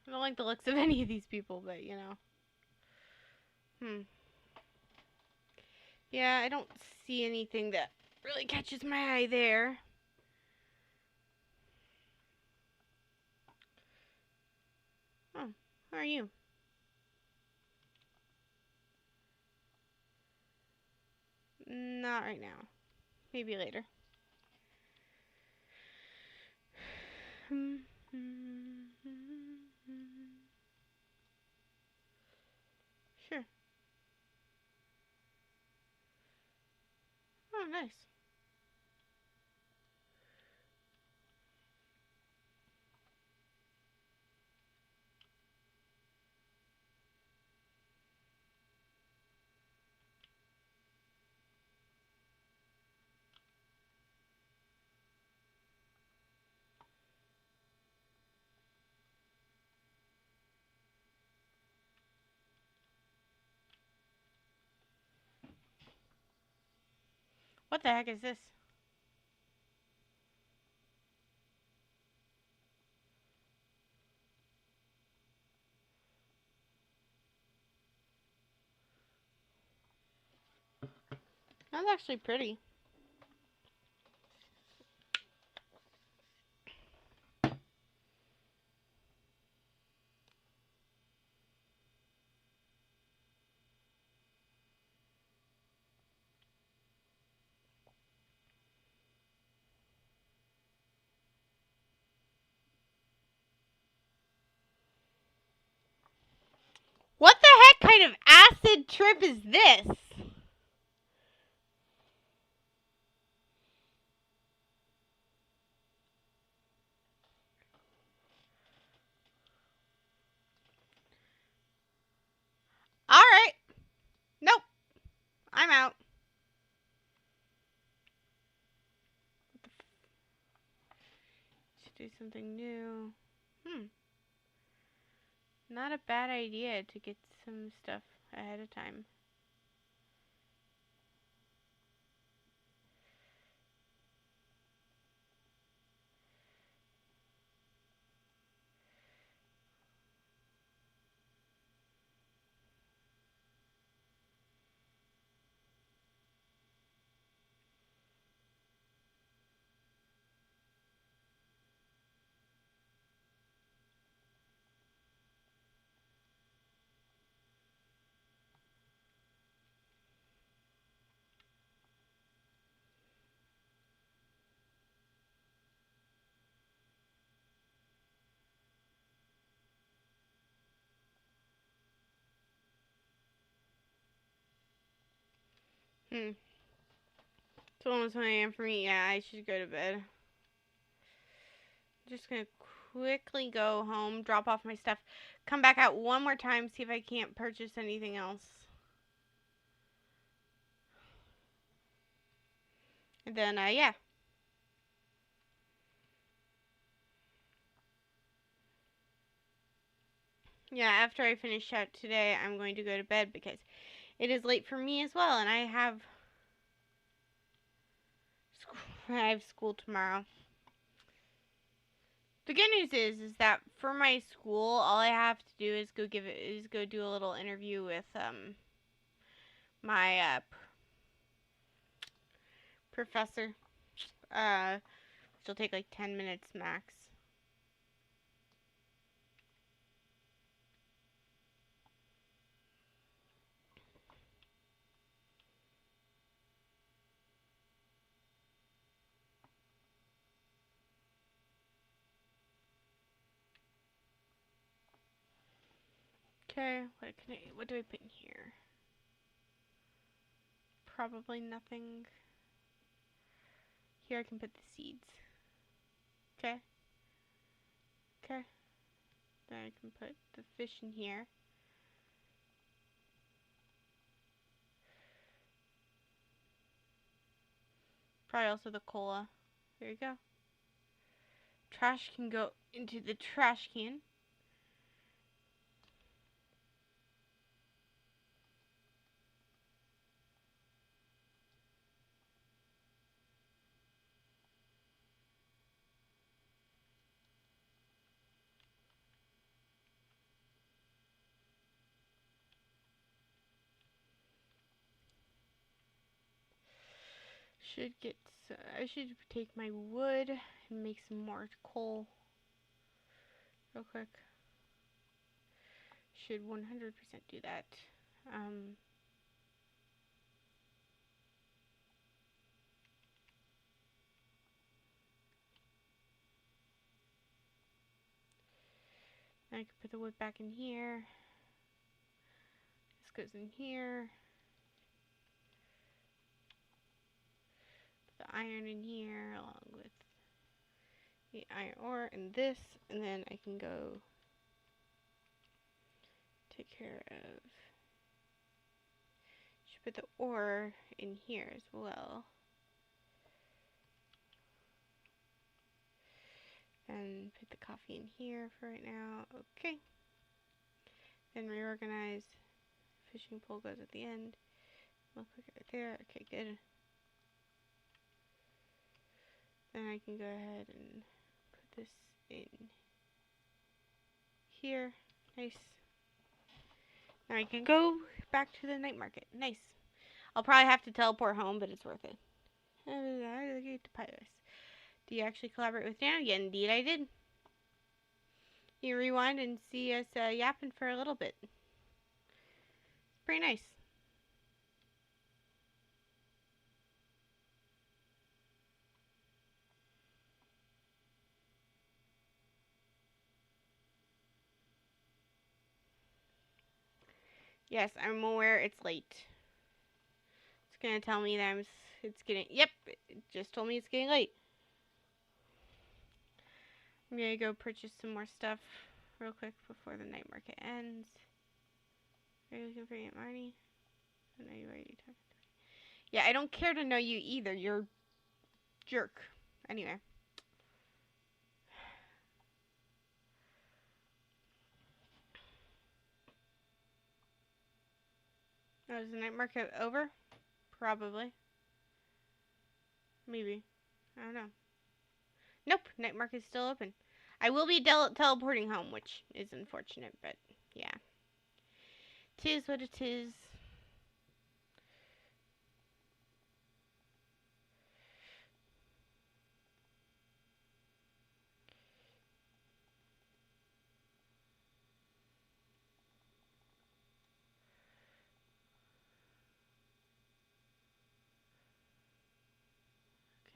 I don't like the looks of any of these people, but you know. Yeah, I don't see anything that really catches my eye there. Oh, who are you? Not right now. Maybe later. Sure. Oh, nice. What the heck is this? That's actually pretty. What the heck kind of acid trip is this? Alright. Nope. I'm out. Should do something new. Not a bad idea to get some stuff ahead of time. It's almost 1 a.m. for me. Yeah, I should go to bed. Just gonna quickly go home, drop off my stuff, come back out one more time, see if I can't purchase anything else. And then, yeah. Yeah, after I finish out today, I'm going to go to bed because it is late for me as well, and I have school tomorrow. The good news is that for my school, all I have to do is go do a little interview with my professor. Which will take like 10 minutes max. Okay, what do I put in here? Probably nothing. Here I can put the seeds. Okay. Okay. Then I can put the fish in here. Probably also the cola. There you go. Trash can go into the trash can. I should take my wood and make some more coal real quick. Should 100% do that. I can put the wood back in here. This goes in here. Put the iron in here along with the iron ore and this, and then I can go take care of. Should put the ore in here as well. And put the coffee in here for right now. Okay. Then reorganize. Fishing pole goes at the end. We'll click it right there. Okay, good. Then I can go ahead and put this in here. Nice. Now I can go back to the night market. Nice. I'll probably have to teleport home, but it's worth it. Do you actually collaborate with Danno? Yeah, indeed I did. You rewind and see us yapping for a little bit. It's pretty nice. Yes, I'm aware it's late. It's gonna tell me that it's getting, yep, it just told me it's getting late. I'm gonna go purchase some more stuff real quick before the night market ends. Are you looking for Aunt Marnie? I know you already talked to me. Yeah, I don't care to know you either. You're a jerk. Anyway. Oh, is the night market over? Probably. Maybe. I don't know. Nope, night market's still open. I will be teleporting home, which is unfortunate, but yeah. 'Tis what it is.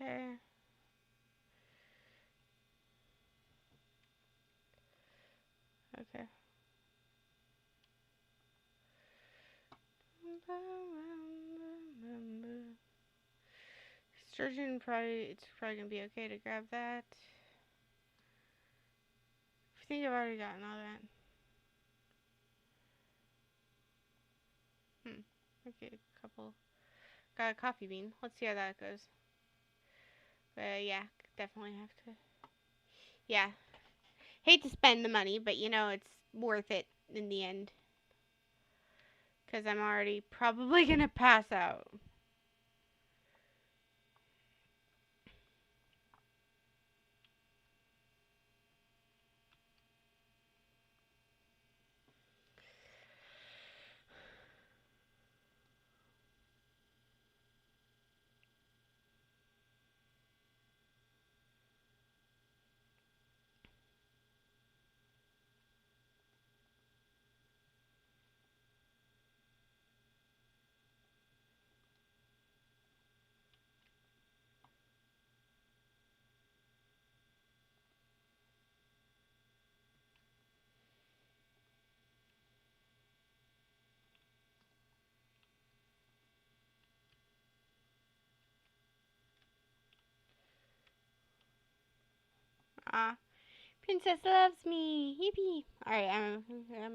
Okay. Okay. Sturgeon it's probably gonna be okay to grab that. I think I've already gotten all that. Okay, got a coffee bean. Let's see how that goes. Yeah, definitely have to. Yeah. Hate to spend the money, but you know, it's worth it in the end. Because I'm already probably gonna pass out. Ah, Princess loves me. Yippee. Alright, I'm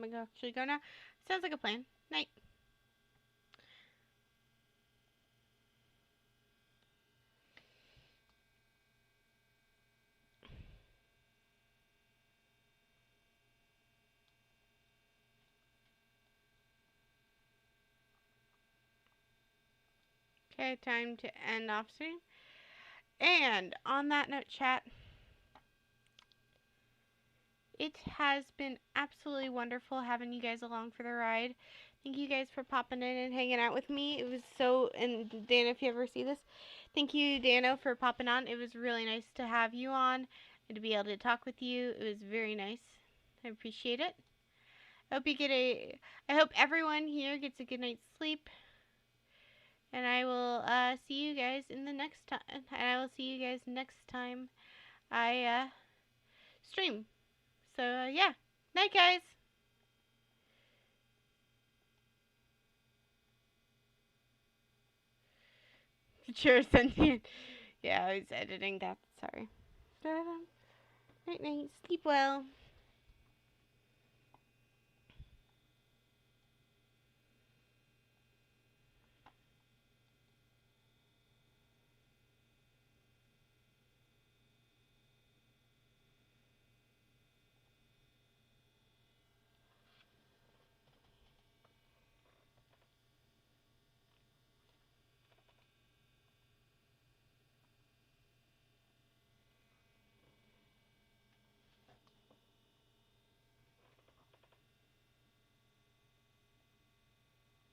gonna actually go now. Sounds like a plan. Night. Okay, time to end off soon. And on that note, chat, it has been absolutely wonderful having you guys along for the ride. Thank you guys for popping in and hanging out with me. It was so, and Dan, if you ever see this, thank you, Danno, for popping on. It was really nice to have you on and to be able to talk with you. It was very nice. I appreciate it. I hope everyone here gets a good night's sleep. And I will see you guys in the next time. And I will see you guys next time I stream. So yeah, night, guys. Sure, sentient. Yeah, I was editing that. Sorry. Night, night. Sleep well.